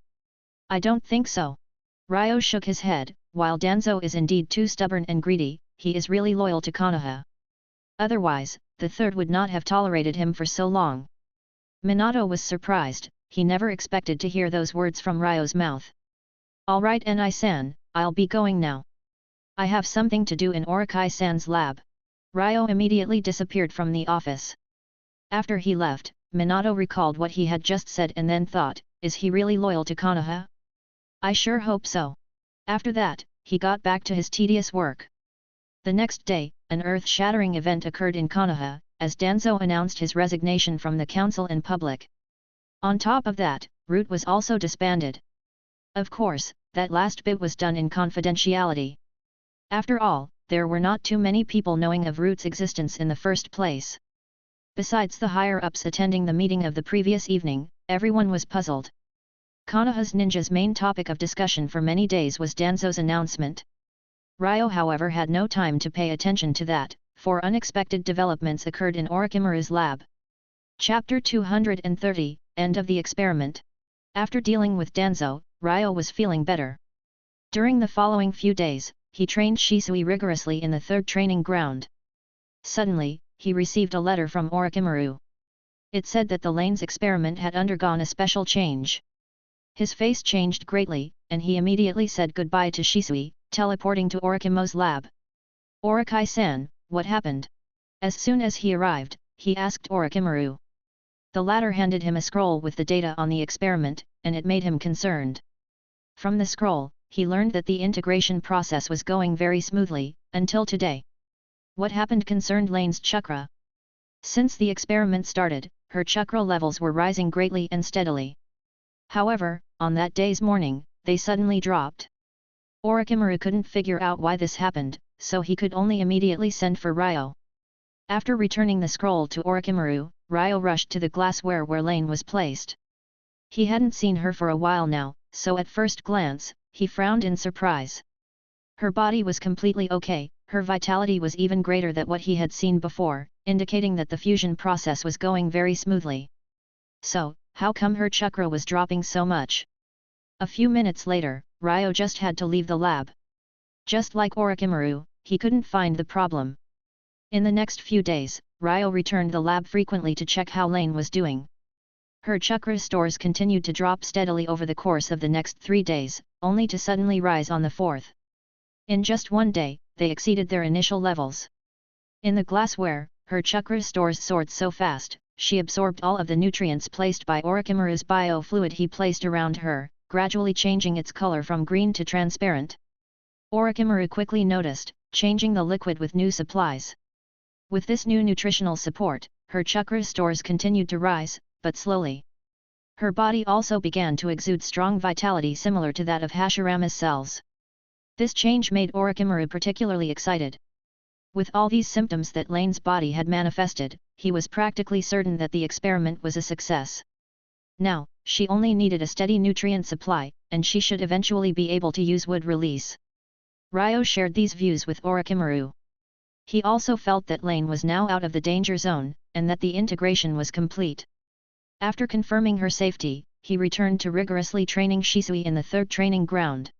S1: "I don't think so." Ryo shook his head. "While Danzo is indeed too stubborn and greedy, he is really loyal to Konoha. Otherwise, the third would not have tolerated him for so long." Minato was surprised. He never expected to hear those words from Ryo's mouth. "All right, Ni-san, I'll be going now. I have something to do in Orokai-san's lab." Ryo immediately disappeared from the office. After he left, Minato recalled what he had just said and then thought, "Is he really loyal to Konoha? I sure hope so." After that, he got back to his tedious work. The next day, an earth-shattering event occurred in Konoha, as Danzo announced his resignation from the council in public. On top of that, Root was also disbanded. Of course, that last bit was done in confidentiality. After all, there were not too many people knowing of Root's existence in the first place. Besides the higher-ups attending the meeting of the previous evening, everyone was puzzled. Konoha's ninja's main topic of discussion for many days was Danzo's announcement. Ryo however had no time to pay attention to that, for unexpected developments occurred in Orochimaru's lab. Chapter 230, End of the Experiment. After dealing with Danzo, Ryo was feeling better. During the following few days, he trained Shisui rigorously in the third training ground. Suddenly, he received a letter from Orochimaru. It said that the lane's experiment had undergone a special change. His face changed greatly, and he immediately said goodbye to Shisui, teleporting to Orochimaru's lab. "Orokai-san, what happened?" As soon as he arrived, he asked Orochimaru. The latter handed him a scroll with the data on the experiment, and it made him concerned. From the scroll, he learned that the integration process was going very smoothly, until today. What happened concerned Lane's chakra. Since the experiment started, her chakra levels were rising greatly and steadily. However, on that day's morning, they suddenly dropped. Orochimaru couldn't figure out why this happened, so he could only immediately send for Ryo. After returning the scroll to Orochimaru, Ryo rushed to the glassware where Lane was placed. He hadn't seen her for a while now, so at first glance, he frowned in surprise. Her body was completely okay, her vitality was even greater than what he had seen before, indicating that the fusion process was going very smoothly. So, how come her chakra was dropping so much? A few minutes later, Ryo just had to leave the lab. Just like Orochimaru, he couldn't find the problem. In the next few days, Ryo returned the lab frequently to check how Lane was doing. Her chakra stores continued to drop steadily over the course of the next 3 days, only to suddenly rise on the 4th. In just one day, they exceeded their initial levels. In the glassware, her chakra stores soared so fast, she absorbed all of the nutrients placed by Orochimaru's biofluid he placed around her, gradually changing its color from green to transparent. Orochimaru quickly noticed, changing the liquid with new supplies. With this new nutritional support, her chakra stores continued to rise, but slowly. Her body also began to exude strong vitality similar to that of Hashirama's cells. This change made Orochimaru particularly excited. With all these symptoms that Lane's body had manifested, he was practically certain that the experiment was a success. Now, she only needed a steady nutrient supply, and she should eventually be able to use wood release. Ryo shared these views with Orochimaru. He also felt that Lane was now out of the danger zone, and that the integration was complete. After confirming her safety, he returned to rigorously training Shisui in the third training ground.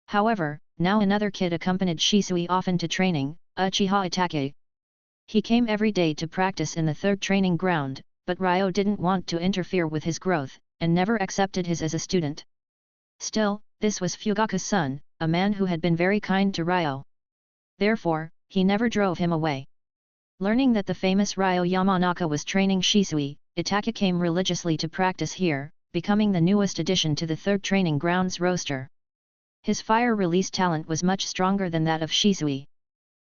S1: However, now another kid accompanied Shisui often to training, Uchiha Itachi. He came every day to practice in the third training ground, but Ryo didn't want to interfere with his growth, and never accepted his as a student. Still, this was Fugaku's son, a man who had been very kind to Ryo. Therefore, he never drove him away. Learning that the famous Ryo Yamanaka was training Shisui, Itachi came religiously to practice here, becoming the newest addition to the third training ground's roster. His fire release talent was much stronger than that of Shisui.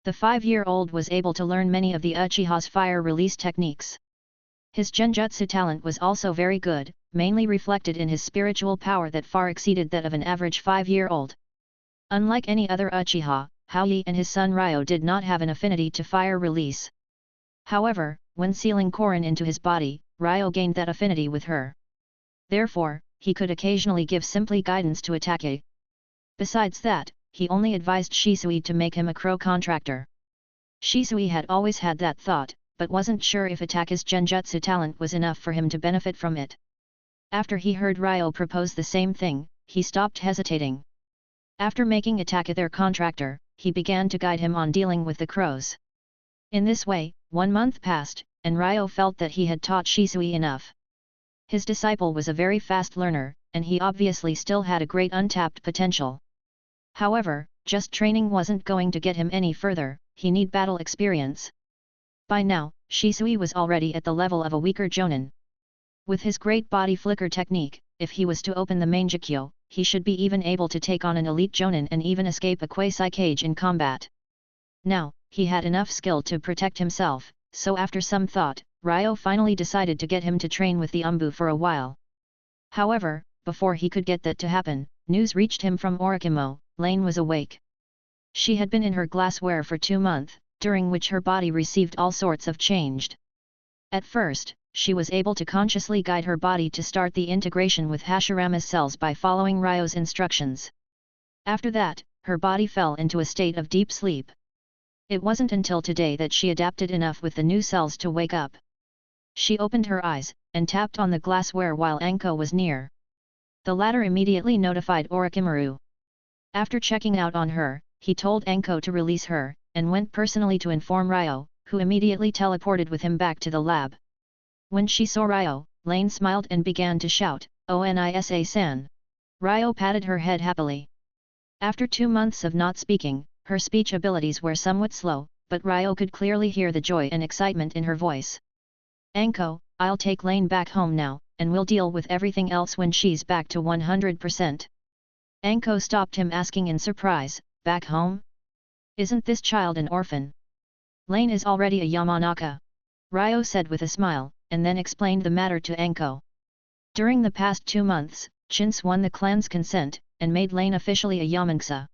S1: The 5-year-old was able to learn many of the Uchiha's fire release techniques. His genjutsu talent was also very good, mainly reflected in his spiritual power that far exceeded that of an average 5-year-old. Unlike any other Uchiha, Haoyi and his son Ryo did not have an affinity to fire release. However, when sealing Korin into his body, Ryo gained that affinity with her. Therefore, he could occasionally give simply guidance to Itachi. Besides that, he only advised Shisui to make him a crow contractor. Shisui had always had that thought, but wasn't sure if Itachi's genjutsu talent was enough for him to benefit from it. After he heard Ryo propose the same thing, he stopped hesitating. After making Itachi their contractor, he began to guide him on dealing with the crows. In this way, 1 month passed, and Ryo felt that he had taught Shisui enough. His disciple was a very fast learner, and he obviously still had a great untapped potential. However, just training wasn't going to get him any further, he needed battle experience. By now, Shisui was already at the level of a weaker jonin. With his great body flicker technique, if he was to open the Mangekyo, he should be even able to take on an elite jonin and even escape a Quasi-Kage in combat. Now, he had enough skill to protect himself, so after some thought, Ryo finally decided to get him to train with the Umbu for a while. However, before he could get that to happen, news reached him from Orochimaru. Lane was awake. She had been in her glassware for 2 months, during which her body received all sorts of change. At first, she was able to consciously guide her body to start the integration with Hashirama's cells by following Ryo's instructions. After that, her body fell into a state of deep sleep. It wasn't until today that she adapted enough with the new cells to wake up. She opened her eyes, and tapped on the glassware while Anko was near. The latter immediately notified Orochimaru. After checking out on her, he told Anko to release her, and went personally to inform Ryo, who immediately teleported with him back to the lab. When she saw Ryo, Lane smiled and began to shout, "Onisa-san!" Ryo patted her head happily. After 2 months of not speaking, her speech abilities were somewhat slow, but Ryo could clearly hear the joy and excitement in her voice. "Anko, I'll take Lane back home now, and we'll deal with everything else when she's back to 100%. Anko stopped him asking in surprise, "Back home? Isn't this child an orphan?" "Lane is already a Yamanaka," Ryo said with a smile, and then explained the matter to Anko. During the past 2 months, Chintz won the clan's consent, and made Lane officially a Yamanaka.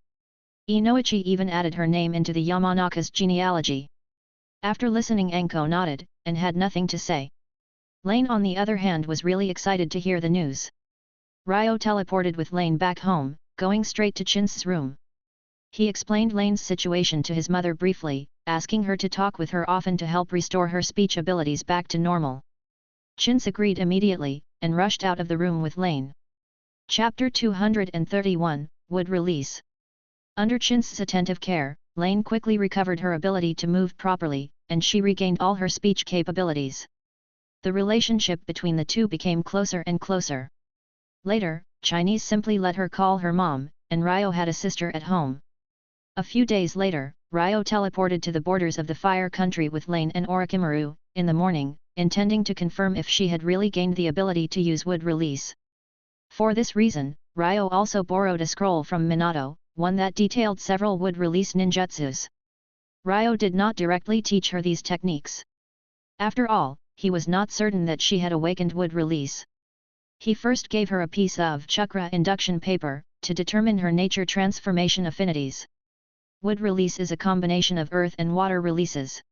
S1: Inoichi even added her name into the Yamanaka's genealogy. After listening, Anko nodded, and had nothing to say. Lane on the other hand was really excited to hear the news. Ryo teleported with Lane back home, going straight to Chintz's room. He explained Lane's situation to his mother briefly, asking her to talk with her often to help restore her speech abilities back to normal. Chintz agreed immediately, and rushed out of the room with Lane. Chapter 231, Wood Release. Under Chintz's attentive care, Lane quickly recovered her ability to move properly, and she regained all her speech capabilities. The relationship between the two became closer and closer. Later, Chinese simply let her call her mom, and Ryo had a sister at home. A few days later, Ryo teleported to the borders of the Fire Country with Lane and Orochimaru, in the morning, intending to confirm if she had really gained the ability to use wood release. For this reason, Ryo also borrowed a scroll from Minato, one that detailed several wood release ninjutsus. Ryo did not directly teach her these techniques. After all, he was not certain that she had awakened wood release. He first gave her a piece of chakra induction paper, to determine her nature transformation affinities. Wood release is a combination of earth and water releases.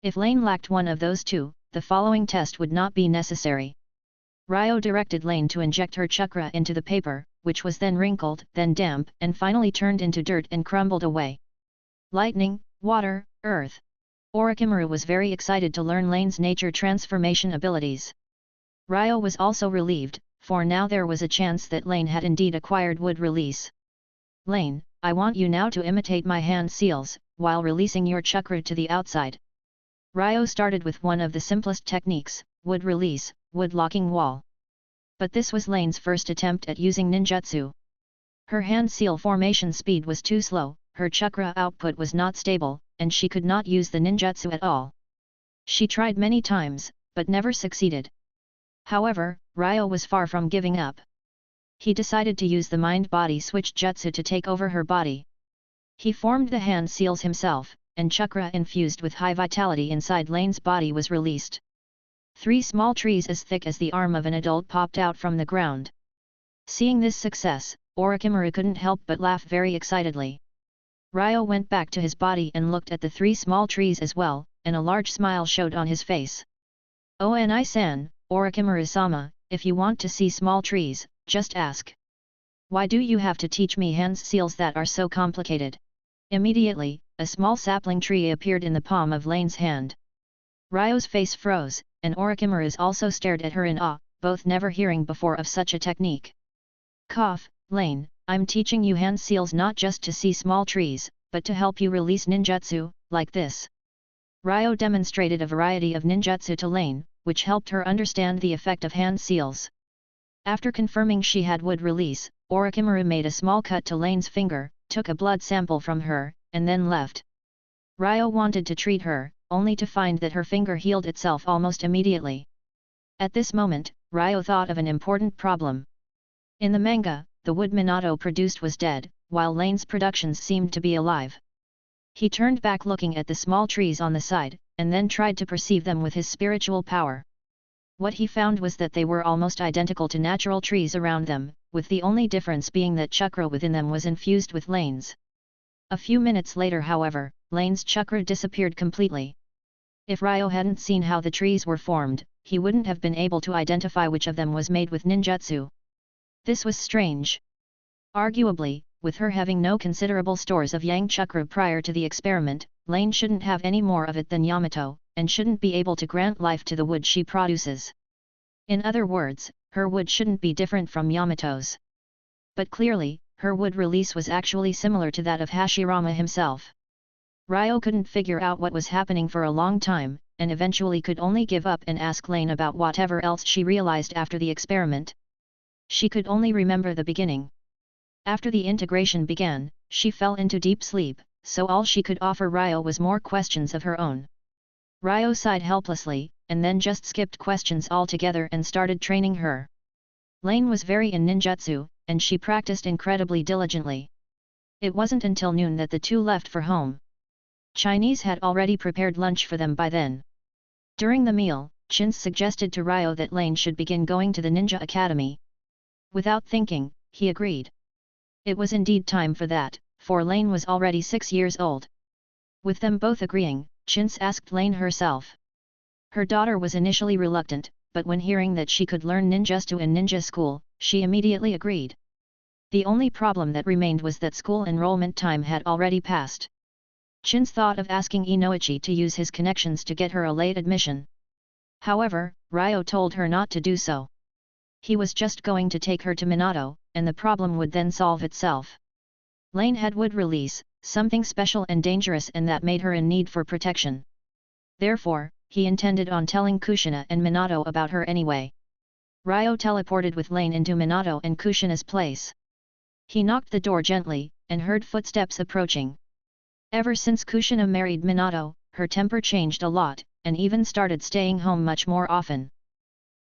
S1: If Lane lacked one of those two, the following test would not be necessary. Ryo directed Lane to inject her chakra into the paper, which was then wrinkled, then damp, and finally turned into dirt and crumbled away. Lightning, water, earth. Orochimaru was very excited to learn Lane's nature transformation abilities. Ryo was also relieved, for now there was a chance that Lane had indeed acquired wood release. Lane, I want you now to imitate my hand seals, while releasing your chakra to the outside. Ryo started with one of the simplest techniques, wood release, wood locking wall. But this was Lane's first attempt at using ninjutsu. Her hand seal formation speed was too slow, her chakra output was not stable, and she could not use the ninjutsu at all. She tried many times, but never succeeded. However, Ryo was far from giving up. He decided to use the mind-body switch jutsu to take over her body. He formed the hand seals himself, and chakra infused with high vitality inside Lane's body was released. 3 small trees as thick as the arm of an adult popped out from the ground. Seeing this success, Orochimaru couldn't help but laugh very excitedly. Ryo went back to his body and looked at the 3 small trees as well, and a large smile showed on his face. "Oni-san, Orochimaru-sama, if you want to see small trees, just ask. Why do you have to teach me hand seals that are so complicated?" Immediately, a small sapling tree appeared in the palm of Lane's hand. Ryo's face froze, and Orochimaru's also stared at her in awe, both never hearing before of such a technique. "Cough, Lane, I'm teaching you hand seals not just to see small trees, but to help you release ninjutsu, like this." Ryo demonstrated a variety of ninjutsu to Lane, which helped her understand the effect of hand seals. After confirming she had wood release, Orochimaru made a small cut to Lane's finger, took a blood sample from her, and then left. Ryo wanted to treat her, only to find that her finger healed itself almost immediately. At this moment, Ryo thought of an important problem. In the manga, the wood Minato produced was dead, while Lane's productions seemed to be alive. He turned back looking at the small trees on the side, and then tried to perceive them with his spiritual power. What he found was that they were almost identical to natural trees around them, with the only difference being that chakra within them was infused with Lane's. A few minutes later, however, Lane's chakra disappeared completely. If Ryo hadn't seen how the trees were formed, he wouldn't have been able to identify which of them was made with ninjutsu. This was strange. Arguably, with her having no considerable stores of yang chakra prior to the experiment, Lane shouldn't have any more of it than Yamato, and shouldn't be able to grant life to the wood she produces. In other words, her wood shouldn't be different from Yamato's. But clearly, her wood release was actually similar to that of Hashirama himself. Ryo couldn't figure out what was happening for a long time, and eventually could only give up and ask Lane about whatever else she realized after the experiment. She could only remember the beginning. After the integration began, she fell into deep sleep, so all she could offer Ryo was more questions of her own. Ryo sighed helplessly, and then just skipped questions altogether and started training her. Lane was very in ninjutsu, and she practiced incredibly diligently. It wasn't until noon that the two left for home. Chinese had already prepared lunch for them by then. During the meal, Chins suggested to Ryo that Lane should begin going to the ninja academy. Without thinking, he agreed. It was indeed time for that, for Lane was already 6 years old. With them both agreeing, Chins asked Lane herself. Her daughter was initially reluctant, but when hearing that she could learn ninjutsu in ninja school, she immediately agreed. The only problem that remained was that school enrollment time had already passed. Chins thought of asking Inoichi to use his connections to get her a late admission. However, Ryo told her not to do so. He was just going to take her to Minato, and the problem would then solve itself. Lane had wood release, something special and dangerous, and that made her in need for protection. Therefore, he intended on telling Kushina and Minato about her anyway. Ryo teleported with Lane into Minato and Kushina's place. He knocked the door gently, and heard footsteps approaching. Ever since Kushina married Minato, her temper changed a lot, and even started staying home much more often.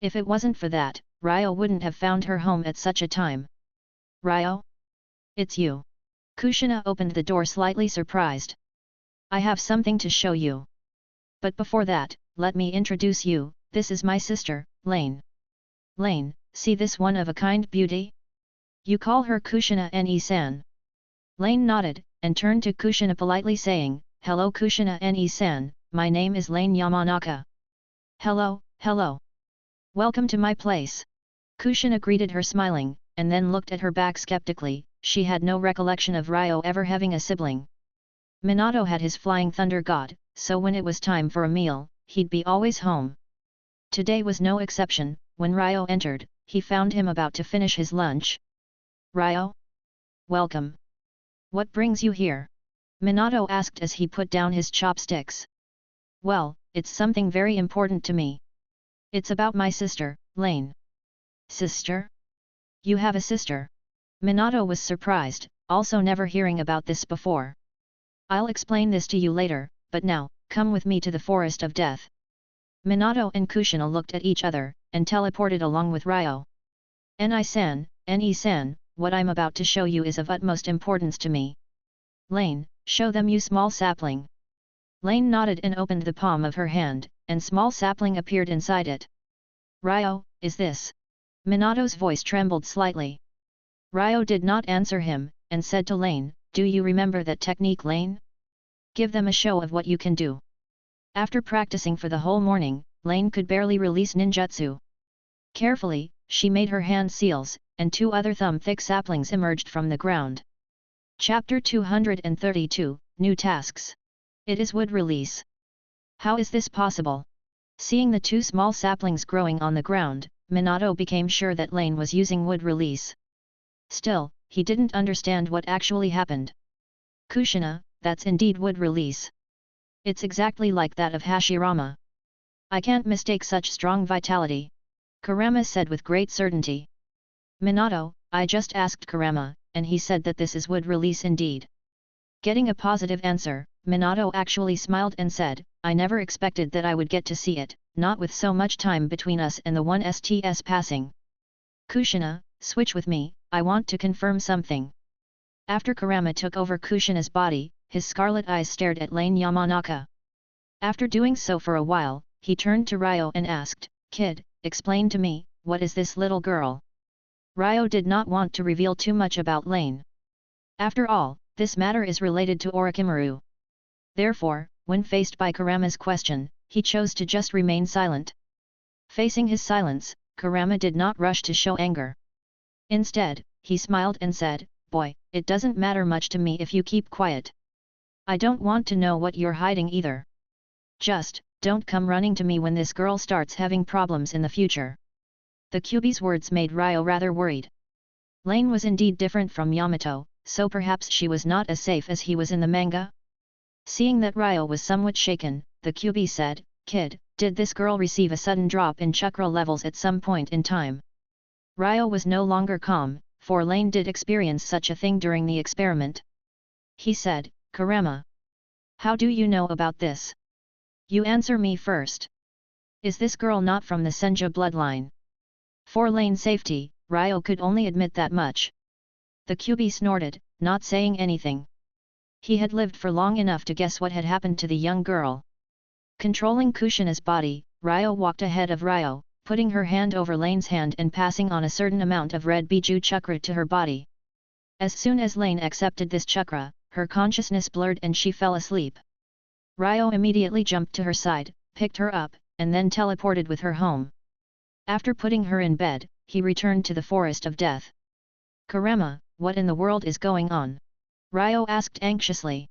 S1: If it wasn't for that, Ryo wouldn't have found her home at such a time. "Ryo? It's you. Kushina opened the door slightly surprised. I have something to show you. But before that, let me introduce you, this is my sister, Lane. Lane, see this one-of-a-kind beauty? You call her Kushina Ne-san. Lane nodded, and turned to Kushina politely saying, Hello Kushina Ne-san, my name is Lane Yamanaka. Hello, hello. Welcome to my place. Kushina greeted her smiling, and then looked at her back skeptically. She had no recollection of Ryo ever having a sibling. Minato had his flying thunder god, so when it was time for a meal, he'd be always home. Today was no exception. When Ryo entered, he found him about to finish his lunch. Ryo? Welcome. What brings you here? Minato asked as he put down his chopsticks. Well, it's something very important to me. It's about my sister, Lane. Sister? You have a sister? Minato was surprised, also never hearing about this before. I'll explain this to you later, but now, come with me to the Forest of Death. Minato and Kushina looked at each other, and teleported along with Ryo. Ne-san, Ne-san, what I'm about to show you is of utmost importance to me. Lane, show them you small sapling. Lane nodded and opened the palm of her hand, and small sapling appeared inside it. Ryo, is this? Minato's voice trembled slightly. Ryo did not answer him, and said to Lane, do you remember that technique Lane? Give them a show of what you can do. After practicing for the whole morning, Lane could barely release ninjutsu. Carefully, she made her hand seals, and 2 other thumb-thick saplings emerged from the ground. Chapter 232, New Tasks. It is wood release. How is this possible? Seeing the 2 small saplings growing on the ground, Minato became sure that Lane was using wood release. Still, he didn't understand what actually happened. Kushina, that's indeed wood release. It's exactly like that of Hashirama. I can't mistake such strong vitality. Kurama said with great certainty. Minato, I just asked Kurama, and he said that this is wood release indeed. Getting a positive answer, Minato actually smiled and said, I never expected that I would get to see it, not with so much time between us and the 1sts passing. Kushina, switch with me, I want to confirm something. After Kurama took over Kushina's body, his scarlet eyes stared at Lane Yamanaka. After doing so for a while, he turned to Ryo and asked, Kid, explain to me, what is this little girl? Ryo did not want to reveal too much about Lane. After all, this matter is related to Orochimaru. Therefore, when faced by Kurama's question, he chose to just remain silent. Facing his silence, Kurama did not rush to show anger. Instead, he smiled and said, Boy, it doesn't matter much to me if you keep quiet. I don't want to know what you're hiding either. Just, don't come running to me when this girl starts having problems in the future. The Kyuubi's words made Ryo rather worried. Lane was indeed different from Yamato, so perhaps she was not as safe as he was in the manga? Seeing that Ryo was somewhat shaken, the Kyuubi said, Kid, did this girl receive a sudden drop in chakra levels at some point in time? Ryo was no longer calm, for Lane did experience such a thing during the experiment. He said, Kurama. How do you know about this? You answer me first. Is this girl not from the Senja bloodline? For Lane's safety, Ryo could only admit that much. The Kyuubi snorted, not saying anything. He had lived for long enough to guess what had happened to the young girl. Controlling Kushina's body, Ryo walked ahead of Ryo, putting her hand over Lane's hand and passing on a certain amount of red Biju chakra to her body. As soon as Lane accepted this chakra, her consciousness blurred and she fell asleep. Ryo immediately jumped to her side, picked her up, and then teleported with her home. After putting her in bed, he returned to the Forest of Death. Kurama, what in the world is going on? Ryo asked anxiously.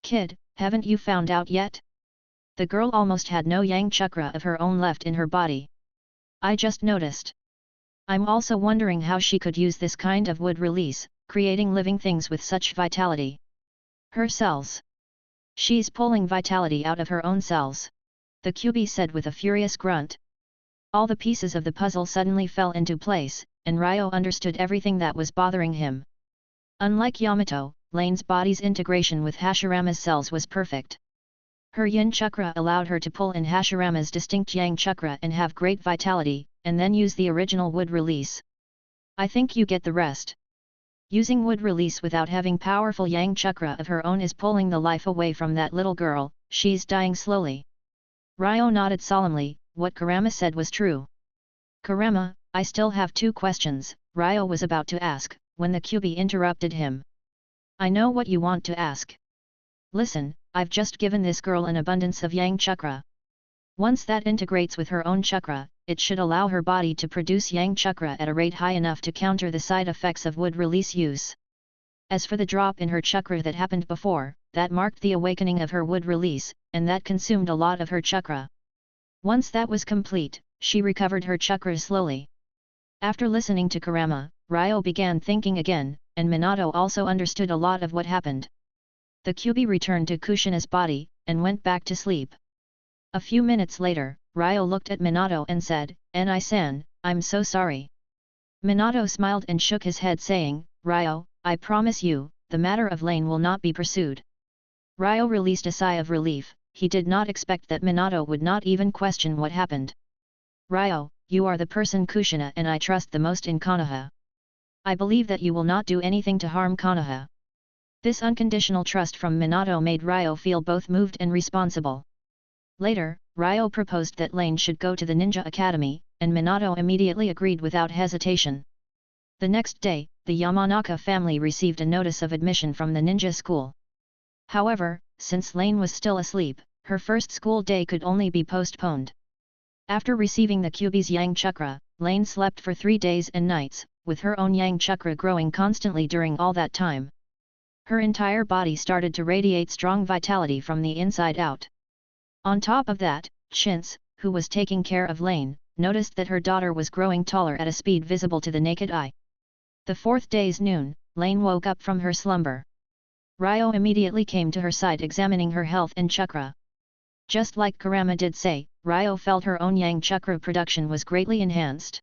S1: Kid, haven't you found out yet? The girl almost had no yang chakra of her own left in her body. I just noticed. I'm also wondering how she could use this kind of wood release, creating living things with such vitality. Her cells. She's pulling vitality out of her own cells. The Kyuubi said with a furious grunt. All the pieces of the puzzle suddenly fell into place, and Ryo understood everything that was bothering him. Unlike Yamato, Lane's body's integration with Hashirama's cells was perfect. Her yin chakra allowed her to pull in Hashirama's distinct yang chakra and have great vitality, and then use the original wood release. I think you get the rest. Using wood release without having powerful yang chakra of her own is pulling the life away from that little girl, she's dying slowly. Ryo nodded solemnly, what Kurama said was true. Kurama, I still have 2 questions, Ryo was about to ask, when the Kyuubi interrupted him. I know what you want to ask. Listen, I've just given this girl an abundance of yang chakra. Once that integrates with her own chakra, it should allow her body to produce yang chakra at a rate high enough to counter the side effects of wood release use. As for the drop in her chakra that happened before, that marked the awakening of her wood release, and that consumed a lot of her chakra. Once that was complete, she recovered her chakra slowly. After listening to Kurama, Ryo began thinking again, and Minato also understood a lot of what happened. The Kyuubi returned to Kushina's body, and went back to sleep. A few minutes later, Ryo looked at Minato and said, "Ni-san, I'm so sorry." Minato smiled and shook his head saying, "Ryo, I promise you, the matter of Lane will not be pursued." Ryo released a sigh of relief, he did not expect that Minato would not even question what happened. "Ryo, you are the person Kushina and I trust the most in Konoha. I believe that you will not do anything to harm Konoha." This unconditional trust from Minato made Ryo feel both moved and responsible. Later, Ryo proposed that Lane should go to the Ninja Academy, and Minato immediately agreed without hesitation. The next day, the Yamanaka family received a notice of admission from the ninja school. However, since Lane was still asleep, her first school day could only be postponed. After receiving the Kyuubi's yang chakra, Lane slept for 3 days and nights, with her own yang chakra growing constantly during all that time. Her entire body started to radiate strong vitality from the inside out. On top of that, Chintz, who was taking care of Lane, noticed that her daughter was growing taller at a speed visible to the naked eye. The 4th day's noon, Lane woke up from her slumber. Ryo immediately came to her side examining her health and chakra. Just like Kurama did say, Ryo felt her own yang chakra production was greatly enhanced.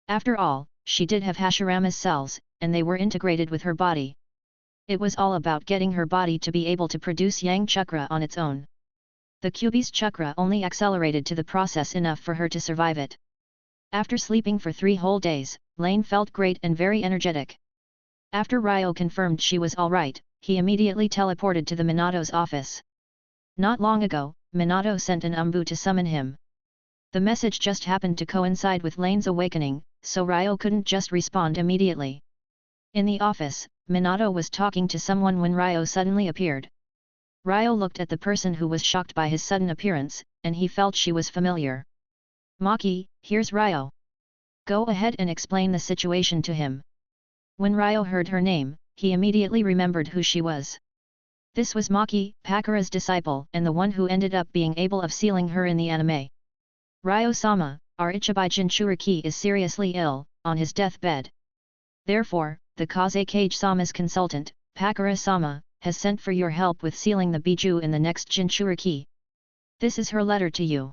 S1: After all, she did have Hashirama's cells, and they were integrated with her body. It was all about getting her body to be able to produce yang chakra on its own. The Kyuubi's chakra only accelerated to the process enough for her to survive it. After sleeping for 3 whole days, Lane felt great and very energetic. After Ryo confirmed she was alright, he immediately teleported to the Minato's office. Not long ago, Minato sent an umbu to summon him. The message just happened to coincide with Lane's awakening, so Ryo couldn't just respond immediately. In the office, Minato was talking to someone when Ryo suddenly appeared. Ryo looked at the person who was shocked by his sudden appearance, and he felt she was familiar. "Maki, here's Ryo. Go ahead and explain the situation to him." When Ryo heard her name, he immediately remembered who she was. This was Maki, Pakura's disciple and the one who ended up being able of sealing her in the anime. "Ryo-sama, our Ichibai Jinchuriki is seriously ill, on his deathbed. Therefore, the Kazekage-sama's consultant, Pakura-sama, has sent for your help with sealing the Biju in the next Jinchuriki. This is her letter to you."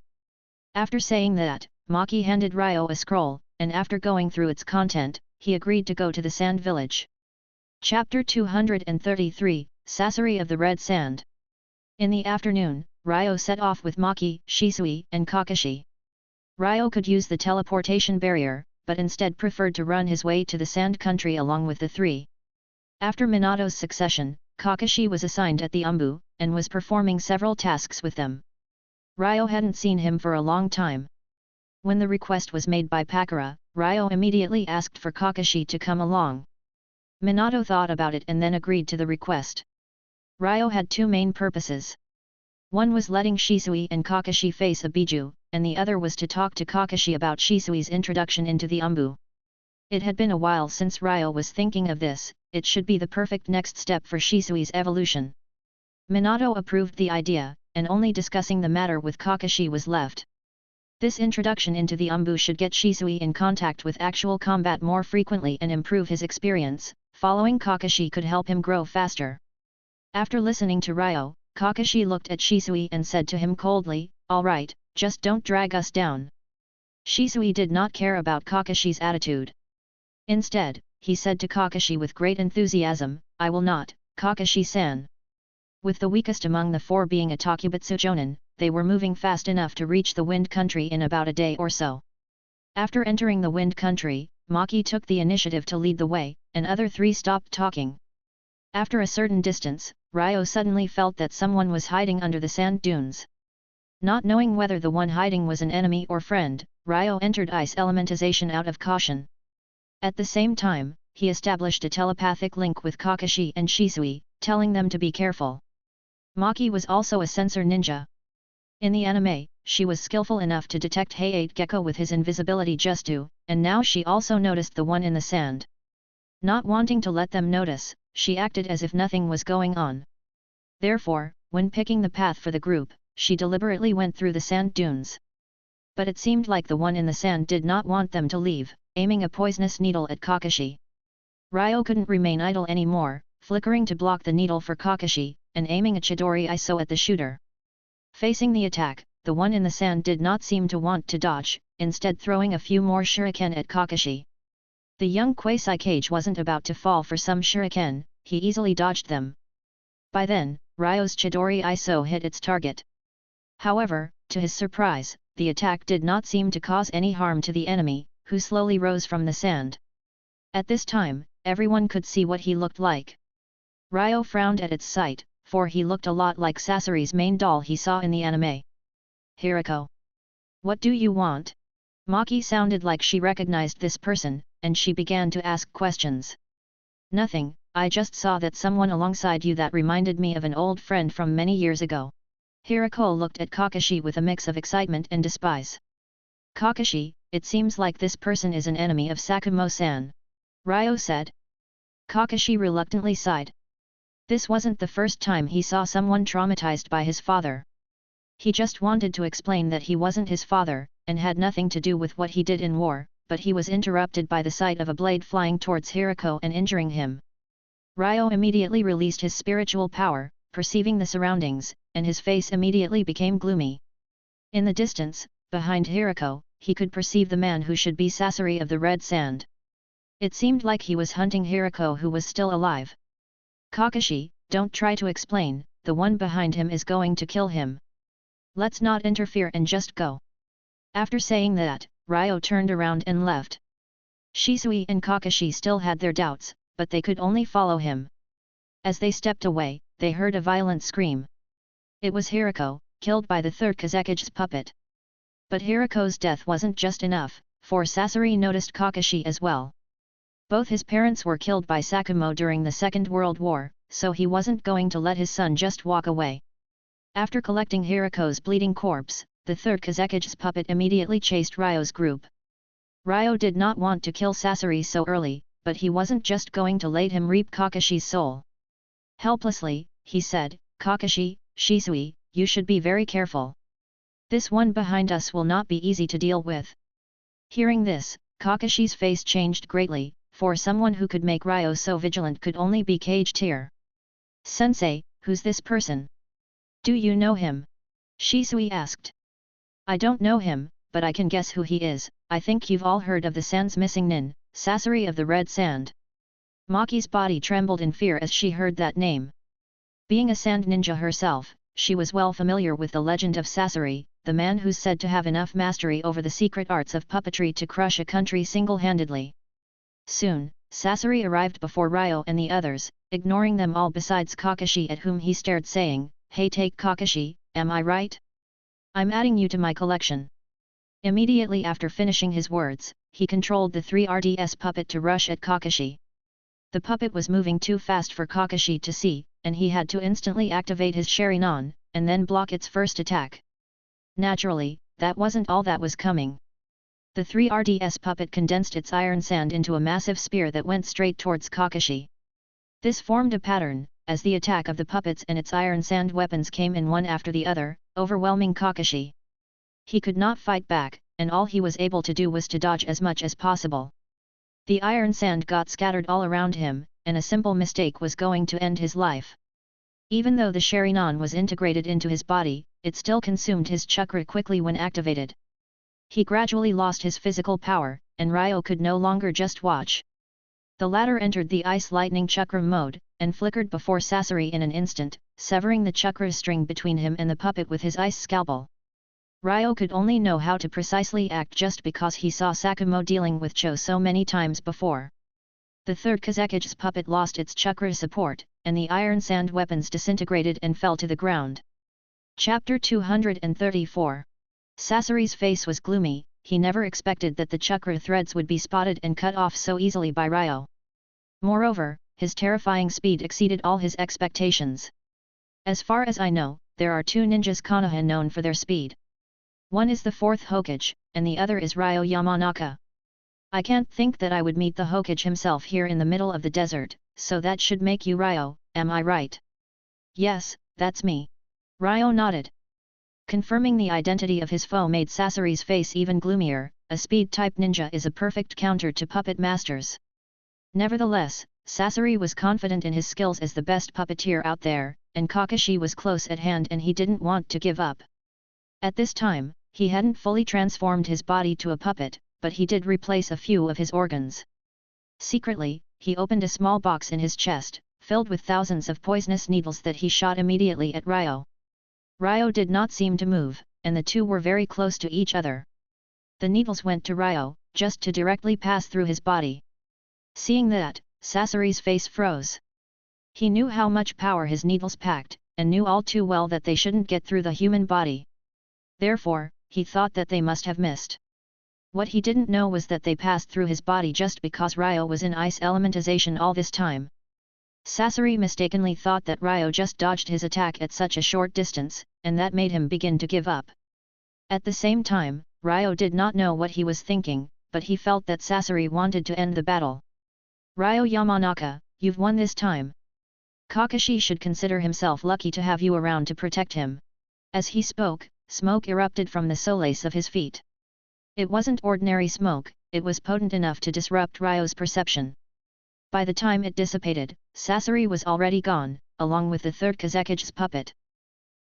S1: After saying that, Maki handed Ryo a scroll, and after going through its content, he agreed to go to the Sand Village. Chapter 233, Sasori of the Red Sand. In the afternoon, Ryo set off with Maki, Shisui, and Kakashi. Ryo could use the teleportation barrier, but instead preferred to run his way to the Sand Country along with the 3. After Minato's succession, Kakashi was assigned at the umbu, and was performing several tasks with them. Ryo hadn't seen him for a long time. When the request was made by Pakura, Ryo immediately asked for Kakashi to come along. Minato thought about it and then agreed to the request. Ryo had 2 main purposes. One was letting Shisui and Kakashi face a Biju, and the other was to talk to Kakashi about Shisui's introduction into the umbu. It had been a while since Ryo was thinking of this, it should be the perfect next step for Shisui's evolution. Minato approved the idea, and only discussing the matter with Kakashi was left. This introduction into the umbu should get Shisui in contact with actual combat more frequently and improve his experience. Following Kakashi could help him grow faster. After listening to Ryo, Kakashi looked at Shisui and said to him coldly, "Alright, just don't drag us down." Shisui did not care about Kakashi's attitude. Instead, he said to Kakashi with great enthusiasm, "I will not, Kakashi-san." With the weakest among the 4 being a Takubutsu Jonin, they were moving fast enough to reach the Wind Country in about a day or so. After entering the Wind Country, Maki took the initiative to lead the way, and other three stopped talking. After a certain distance, Ryo suddenly felt that someone was hiding under the sand dunes. Not knowing whether the one hiding was an enemy or friend, Ryo entered ice elementization out of caution. At the same time, he established a telepathic link with Kakashi and Shisui, telling them to be careful. Maki was also a sensor ninja. In the anime, she was skillful enough to detect Hay-8 Gecko with his invisibility Justu, and now she also noticed the one in the sand. Not wanting to let them notice, she acted as if nothing was going on. Therefore, when picking the path for the group, she deliberately went through the sand dunes. But it seemed like the one in the sand did not want them to leave, aiming a poisonous needle at Kakashi. Ryo couldn't remain idle anymore, flickering to block the needle for Kakashi, and aiming a Chidori Iso at the shooter. Facing the attack, the one in the sand did not seem to want to dodge, instead throwing a few more shuriken at Kakashi. The young Quasi-Kage wasn't about to fall for some shuriken, he easily dodged them. By then, Ryo's Chidori Iso hit its target. However, to his surprise, the attack did not seem to cause any harm to the enemy, who slowly rose from the sand. At this time, everyone could see what he looked like. Ryo frowned at its sight, for he looked a lot like Sasori's main doll he saw in the anime. Hirako. What do you want? Maki sounded like she recognized this person, and she began to ask questions. Nothing, I just saw that someone alongside you that reminded me of an old friend from many years ago. Hirako looked at Kakashi with a mix of excitement and despise. Kakashi, it seems like this person is an enemy of Sakumo-san. Ryo said. Kakashi reluctantly sighed. This wasn't the first time he saw someone traumatized by his father. He just wanted to explain that he wasn't his father, and had nothing to do with what he did in war, but he was interrupted by the sight of a blade flying towards Hirako and injuring him. Ryo immediately released his spiritual power, perceiving the surroundings, and his face immediately became gloomy. In the distance, behind Hirako, he could perceive the man who should be Sasori of the Red Sand. It seemed like he was hunting Hirako who was still alive. Kakashi, don't try to explain, the one behind him is going to kill him. Let's not interfere and just go. After saying that, Ryo turned around and left. Shisui and Kakashi still had their doubts, but they could only follow him. As they stepped away, they heard a violent scream. It was Hirako, killed by the third Kazekige's puppet. But Hirako's death wasn't just enough, for Sasori noticed Kakashi as well. Both his parents were killed by Sakumo during the Second World War, so he wasn't going to let his son just walk away. After collecting Hirako's bleeding corpse, the third Kazekige's puppet immediately chased Ryo's group. Ryo did not want to kill Sasori so early, but he wasn't just going to let him reap Kakashi's soul. Helplessly, he said, Kakashi, Shisui, you should be very careful. This one behind us will not be easy to deal with. Hearing this, Kakashi's face changed greatly, for someone who could make Ryo so vigilant could only be caged here. Sensei, who's this person? Do you know him? Shisui asked. I don't know him, but I can guess who he is. I think you've all heard of the Sand's missing nin, Sasori of the Red Sand. Maki's body trembled in fear as she heard that name. Being a sand ninja herself, she was well familiar with the legend of Sasori, the man who's said to have enough mastery over the secret arts of puppetry to crush a country single-handedly. Soon, Sasori arrived before Ryo and the others, ignoring them all besides Kakashi at whom he stared saying, Hey, take Kakashi, am I right? I'm adding you to my collection. Immediately after finishing his words, he controlled the 3RDS puppet to rush at Kakashi. The puppet was moving too fast for Kakashi to see, and he had to instantly activate his Sharingan, and then block its first attack. Naturally, that wasn't all that was coming. The 3RDS puppet condensed its iron sand into a massive spear that went straight towards Kakashi. This formed a pattern, as the attack of the puppets and its iron sand weapons came in one after the other, overwhelming Kakashi. He could not fight back, and all he was able to do was to dodge as much as possible. The iron sand got scattered all around him, and a simple mistake was going to end his life. Even though the Sharingan was integrated into his body, it still consumed his chakra quickly when activated. He gradually lost his physical power, and Ryo could no longer just watch. The latter entered the Ice Lightning Chakra mode, and flickered before Sasori in an instant, severing the chakra string between him and the puppet with his ice scalpel. Ryo could only know how to precisely act just because he saw Sakumo dealing with Cho so many times before. The third Kazaki's puppet lost its chakra support, and the iron sand weapons disintegrated and fell to the ground. Chapter 234. Sasori's face was gloomy. He never expected that the chakra threads would be spotted and cut off so easily by Ryo. Moreover, his terrifying speed exceeded all his expectations. As far as I know, there are two ninjas Konoha known for their speed. One is the fourth Hokage, and the other is Ryo Yamanaka. I can't think that I would meet the Hokage himself here in the middle of the desert, so that should make you Ryo, am I right? Yes, that's me. Ryo nodded. Confirming the identity of his foe made Sasori's face even gloomier. A speed-type ninja is a perfect counter to puppet masters. Nevertheless, Sasori was confident in his skills as the best puppeteer out there, and Kakashi was close at hand and he didn't want to give up. At this time, he hadn't fully transformed his body to a puppet, but he did replace a few of his organs. Secretly, he opened a small box in his chest, filled with thousands of poisonous needles that he shot immediately at Ryo. Ryo did not seem to move, and the two were very close to each other. The needles went to Ryo, just to directly pass through his body. Seeing that, Sasori's face froze. He knew how much power his needles packed, and knew all too well that they shouldn't get through the human body. Therefore, he thought that they must have missed. What he didn't know was that they passed through his body just because Ryo was in ice elementization all this time. Sasori mistakenly thought that Ryo just dodged his attack at such a short distance, and that made him begin to give up. At the same time, Ryo did not know what he was thinking, but he felt that Sasori wanted to end the battle. Ryo Yamanaka, you've won this time. Kakashi should consider himself lucky to have you around to protect him. As he spoke, smoke erupted from the soles of his feet. It wasn't ordinary smoke, it was potent enough to disrupt Ryo's perception. By the time it dissipated, Sasori was already gone, along with the third Kazaki's puppet.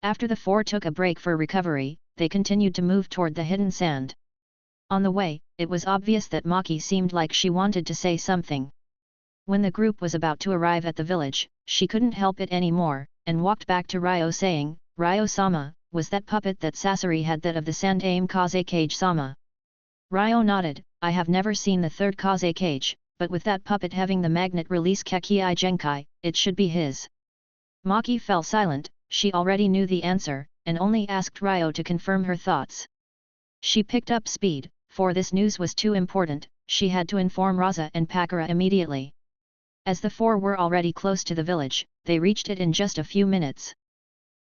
S1: After the four took a break for recovery, they continued to move toward the hidden sand. On the way, it was obvious that Maki seemed like she wanted to say something. When the group was about to arrive at the village, she couldn't help it anymore, and walked back to Ryo saying, "Ryo-sama, was that puppet that Sasori had that of the Sandaime Kazekage-sama?" Ryo nodded, "I have never seen the third Kazekage, but with that puppet having the magnet release Kekii Genkai, it should be his." Maki fell silent. She already knew the answer, and only asked Ryo to confirm her thoughts. She picked up speed, for this news was too important. She had to inform Raza and Pakura immediately. As the four were already close to the village, they reached it in just a few minutes.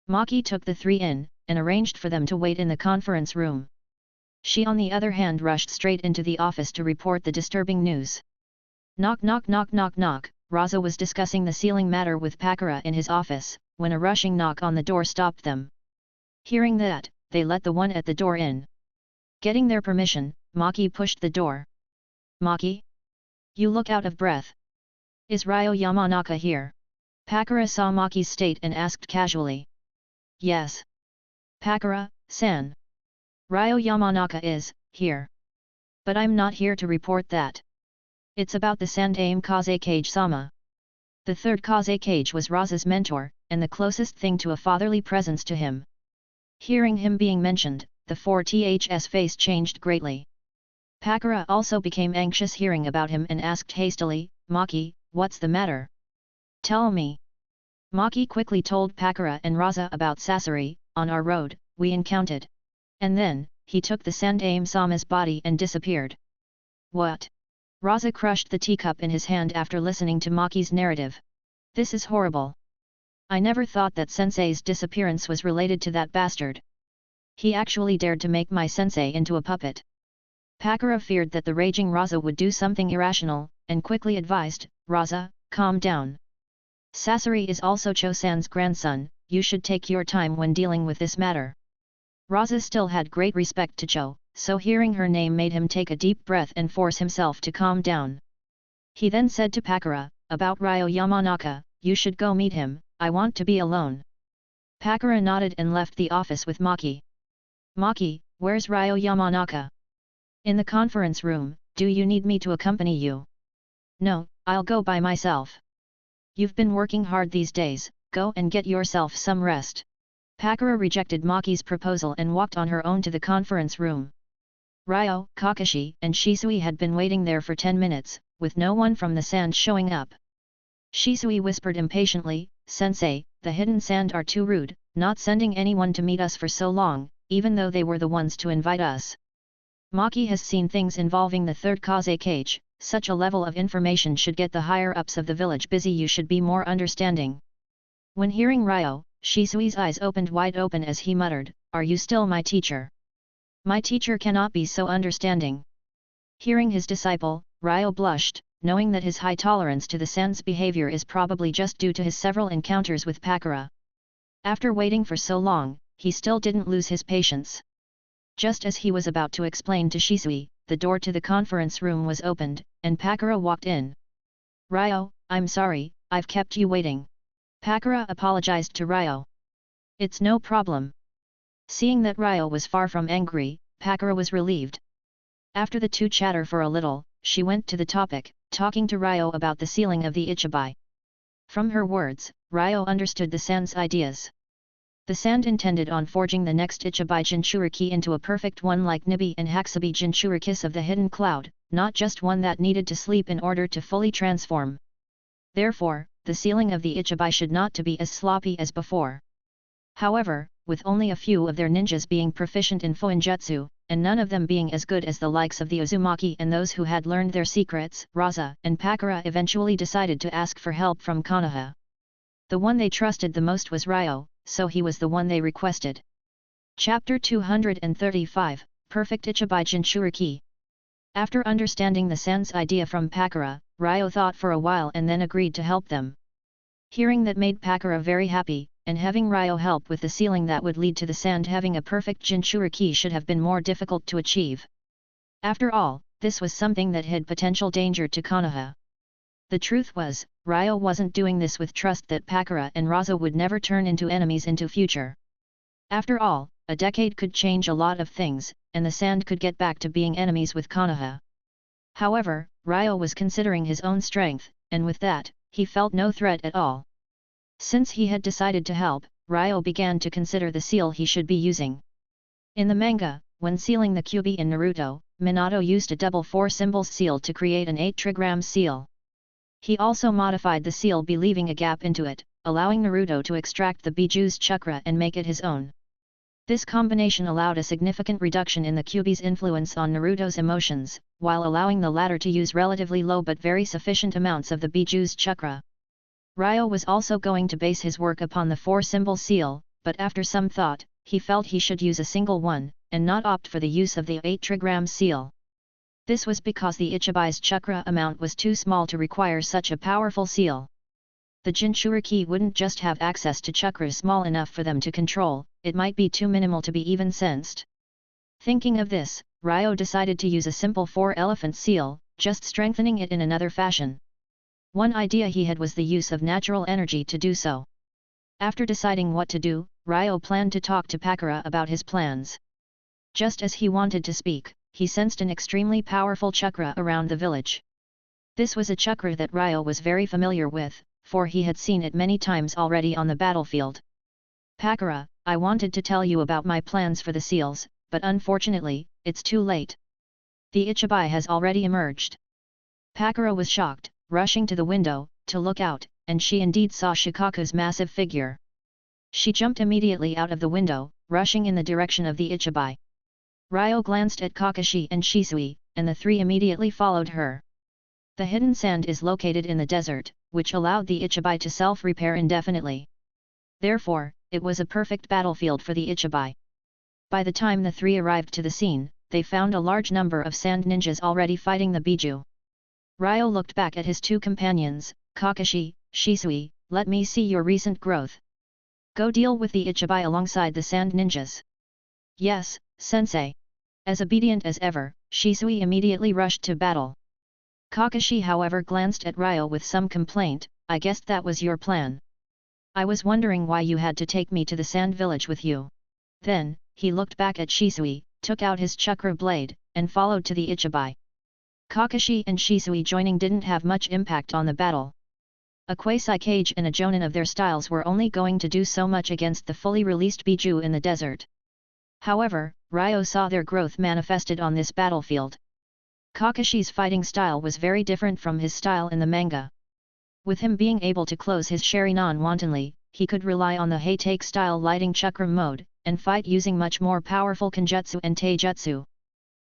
S1: Maki took the three in, and arranged for them to wait in the conference room. She on the other hand rushed straight into the office to report the disturbing news. Knock knock knock knock knock. Raza was discussing the ceiling matter with Pakura in his office, when a rushing knock on the door stopped them. Hearing that, they let the one at the door in. Getting their permission, Maki pushed the door. "Maki? You look out of breath. Is Ryo Yamanaka here?" Pakura saw Maki's state and asked casually. "Yes. Pakura-san. Ryo Yamanaka is here. But I'm not here to report that. It's about the Sandaime Kazekage-sama." The third Kazekage was Raza's mentor, and the closest thing to a fatherly presence to him. Hearing him being mentioned, the 4th's face changed greatly. Pakura also became anxious hearing about him and asked hastily, "Maki, what's the matter? Tell me." Maki quickly told Pakura and Raza about Sasori. "On our road, we encountered." And then, he took the Sandaime-sama's body and disappeared. "What?" Raza crushed the teacup in his hand after listening to Maki's narrative. "This is horrible. I never thought that sensei's disappearance was related to that bastard. He actually dared to make my sensei into a puppet." Pakura feared that the raging Raza would do something irrational, and quickly advised, "Raza, calm down. Sasori is also Cho-san's grandson, you should take your time when dealing with this matter." Raza still had great respect to Cho, so hearing her name made him take a deep breath and force himself to calm down. He then said to Pakura, "About Ryo Yamanaka, you should go meet him, I want to be alone." Pakura nodded and left the office with Maki. "Maki, where's Ryo Yamanaka?" "In the conference room. Do you need me to accompany you?" "No, I'll go by myself. You've been working hard these days, go and get yourself some rest." Pakura rejected Maki's proposal and walked on her own to the conference room. Ryo, Kakashi and Shisui had been waiting there for 10 minutes, with no one from the sand showing up. Shisui whispered impatiently, "Sensei, the hidden sand are too rude, not sending anyone to meet us for so long, even though they were the ones to invite us. Maki has seen things involving the third Hokage, such a level of information should get the higher-ups of the village busy. You should be more understanding." When hearing Ryo, Shisui's eyes opened wide open as he muttered, "Are you still my teacher? My teacher cannot be so understanding." Hearing his disciple, Ryo blushed, knowing that his high tolerance to the sand's behavior is probably just due to his several encounters with Pakura. After waiting for so long, he still didn't lose his patience. Just as he was about to explain to Shisui, the door to the conference room was opened, and Pakura walked in. "Ryo, I'm sorry, I've kept you waiting." Pakura apologized to Ryo. "It's no problem." Seeing that Ryo was far from angry, Pakura was relieved. After the two chatter for a little, she went to the topic, talking to Ryo about the sealing of the Ichibai. From her words, Ryo understood the sand's ideas. The sand intended on forging the next Ichibai Jinchuriki into a perfect one like Nibi and Hakubi Jinchurikis of the hidden cloud, not just one that needed to sleep in order to fully transform. Therefore, the sealing of the Ichibai should not to be as sloppy as before. However, with only a few of their ninjas being proficient in Fuinjutsu, and none of them being as good as the likes of the Uzumaki and those who had learned their secrets, Raza and Pakura eventually decided to ask for help from Konoha. The one they trusted the most was Ryo, so he was the one they requested. Chapter 235, Perfect Ichibai Jinchuriki. After understanding the sand's idea from Pakura, Ryo thought for a while and then agreed to help them. Hearing that made Pakura very happy, and having Ryo help with the sealing that would lead to the sand having a perfect Jinchuriki should have been more difficult to achieve. After all, this was something that had potential danger to Konoha. The truth was, Ryo wasn't doing this with trust that Pakura and Raza would never turn into enemies into future. After all, a decade could change a lot of things, and the sand could get back to being enemies with Konoha. However, Ryo was considering his own strength, and with that, he felt no threat at all. Since he had decided to help, Ryo began to consider the seal he should be using. In the manga, when sealing the Kyuubi in Naruto, Minato used a double 4 symbols seal to create an 8 trigram seal. He also modified the seal by leaving a gap into it, allowing Naruto to extract the Bijuu's chakra and make it his own. This combination allowed a significant reduction in the Kyuubi's influence on Naruto's emotions, while allowing the latter to use relatively low but very sufficient amounts of the Bijuu's chakra. Ryo was also going to base his work upon the 4-symbol seal, but after some thought, he felt he should use a single one, and not opt for the use of the 8 trigram seal. This was because the Ichibai's chakra amount was too small to require such a powerful seal. The Jinchuriki wouldn't just have access to chakras small enough for them to control, it might be too minimal to be even sensed. Thinking of this, Ryo decided to use a simple 4-elephant seal, just strengthening it in another fashion. One idea he had was the use of natural energy to do so. After deciding what to do, Ryo planned to talk to Pakura about his plans. Just as he wanted to speak, he sensed an extremely powerful chakra around the village. This was a chakra that Ryo was very familiar with, for he had seen it many times already on the battlefield. "Pakura, I wanted to tell you about my plans for the seals, but unfortunately, it's too late. The Ichibai has already emerged." Pakura was shocked, rushing to the window, to look out, and she indeed saw Shikaku's massive figure. She jumped immediately out of the window, rushing in the direction of the Ichibai. Ryo glanced at Kakashi and Shisui, and the three immediately followed her. The hidden sand is located in the desert, which allowed the Ichibai to self-repair indefinitely. Therefore, it was a perfect battlefield for the Ichibai. By the time the three arrived to the scene, they found a large number of sand ninjas already fighting the Biju. Ryo looked back at his two companions, Kakashi, Shisui, "Let me see your recent growth. Go deal with the Ichibai alongside the sand ninjas." "Yes, sensei." As obedient as ever, Shisui immediately rushed to battle. Kakashi however glanced at Ryo with some complaint, "I guessed that was your plan. I was wondering why you had to take me to the sand village with you." Then, he looked back at Shisui, took out his chakra blade, and followed to the Ichibai. Kakashi and Shisui joining didn't have much impact on the battle. A quasi-kage and a jonin of their styles were only going to do so much against the fully released Biju in the desert. However, Ryo saw their growth manifested on this battlefield. Kakashi's fighting style was very different from his style in the manga. With him being able to close his Sharingan wantonly, he could rely on the Hatake style lighting chakram mode, and fight using much more powerful Kenjutsu and Taijutsu.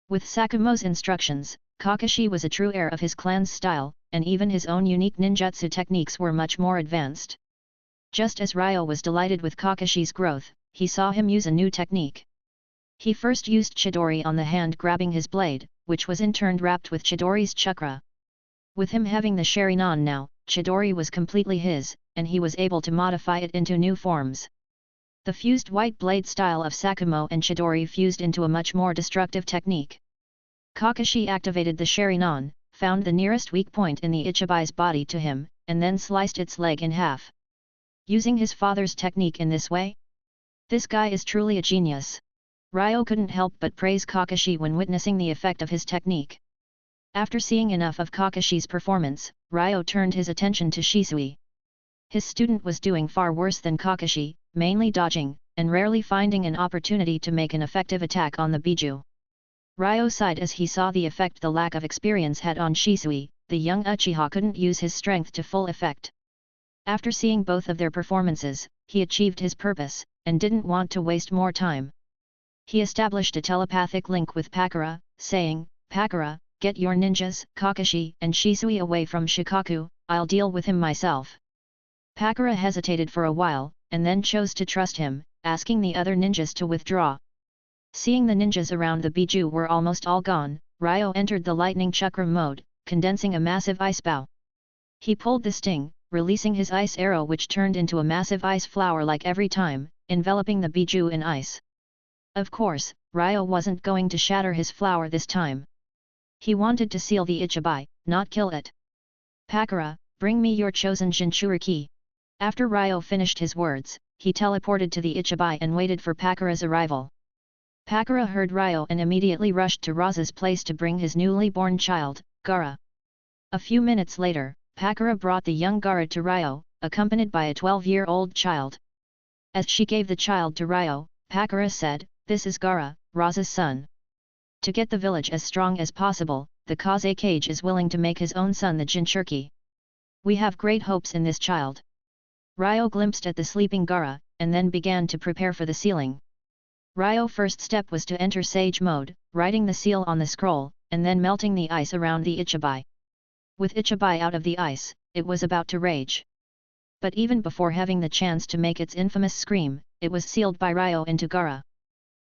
S1: With Sakumo's instructions, Kakashi was a true heir of his clan's style, and even his own unique ninjutsu techniques were much more advanced. Just as Ryo was delighted with Kakashi's growth, he saw him use a new technique. He first used Chidori on the hand grabbing his blade, which was in turn wrapped with Chidori's chakra. With him having the Sharingan now, Chidori was completely his, and he was able to modify it into new forms. The fused white blade style of Sakumo and Chidori fused into a much more destructive technique. Kakashi activated the Sharingan, found the nearest weak point in the Ichibai's body to him, and then sliced its leg in half. Using his father's technique in this way? This guy is truly a genius. Ryo couldn't help but praise Kakashi when witnessing the effect of his technique. After seeing enough of Kakashi's performance, Ryo turned his attention to Shisui. His student was doing far worse than Kakashi, mainly dodging, and rarely finding an opportunity to make an effective attack on the Biju. Ryo sighed as he saw the effect the lack of experience had on Shisui. The young Uchiha couldn't use his strength to full effect. After seeing both of their performances, he achieved his purpose, and didn't want to waste more time. He established a telepathic link with Pakura, saying, "Pakura, get your ninjas, Kakashi and Shisui away from Shikaku, I'll deal with him myself." Pakura hesitated for a while, and then chose to trust him, asking the other ninjas to withdraw. Seeing the ninjas around the Biju were almost all gone, Ryo entered the lightning chakra mode, condensing a massive ice bow. He pulled the sting, releasing his ice arrow which turned into a massive ice flower like every time, enveloping the Biju in ice. Of course, Ryo wasn't going to shatter his flower this time. He wanted to seal the Ichibai, not kill it. "Pakura, bring me your chosen Jinchuriki." After Ryo finished his words, he teleported to the Ichibai and waited for Pakura's arrival. Pakura heard Ryo and immediately rushed to Raza's place to bring his newly born child, Gaara. A few minutes later, Pakura brought the young Gaara to Ryo, accompanied by a 12-year-old child. As she gave the child to Ryo, Pakura said, "This is Gaara, Raza's son. To get the village as strong as possible, the Hokage is willing to make his own son the Jinchuriki. We have great hopes in this child." Ryo glimpsed at the sleeping Gaara, and then began to prepare for the sealing. Ryo's first step was to enter Sage mode, writing the seal on the scroll, and then melting the ice around the Ichibai. With Ichibai out of the ice, it was about to rage. But even before having the chance to make its infamous scream, it was sealed by Ryo into Gaara.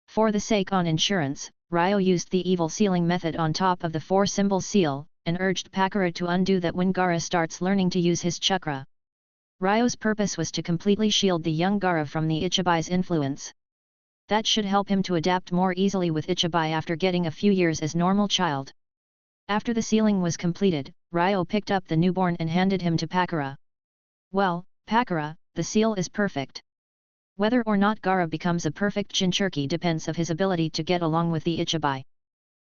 S1: For the sake on insurance, Ryo used the evil sealing method on top of the 4-symbol seal, and urged Pakura to undo that when Gaara starts learning to use his chakra. Ryo's purpose was to completely shield the young Gaara from the Ichibai's influence. That should help him to adapt more easily with Ichibai after getting a few years as normal child. After the sealing was completed, Ryo picked up the newborn and handed him to Pakura. "Well, Pakura, the seal is perfect. Whether or not Gaara becomes a perfect Jinchuriki depends on his ability to get along with the Ichibai."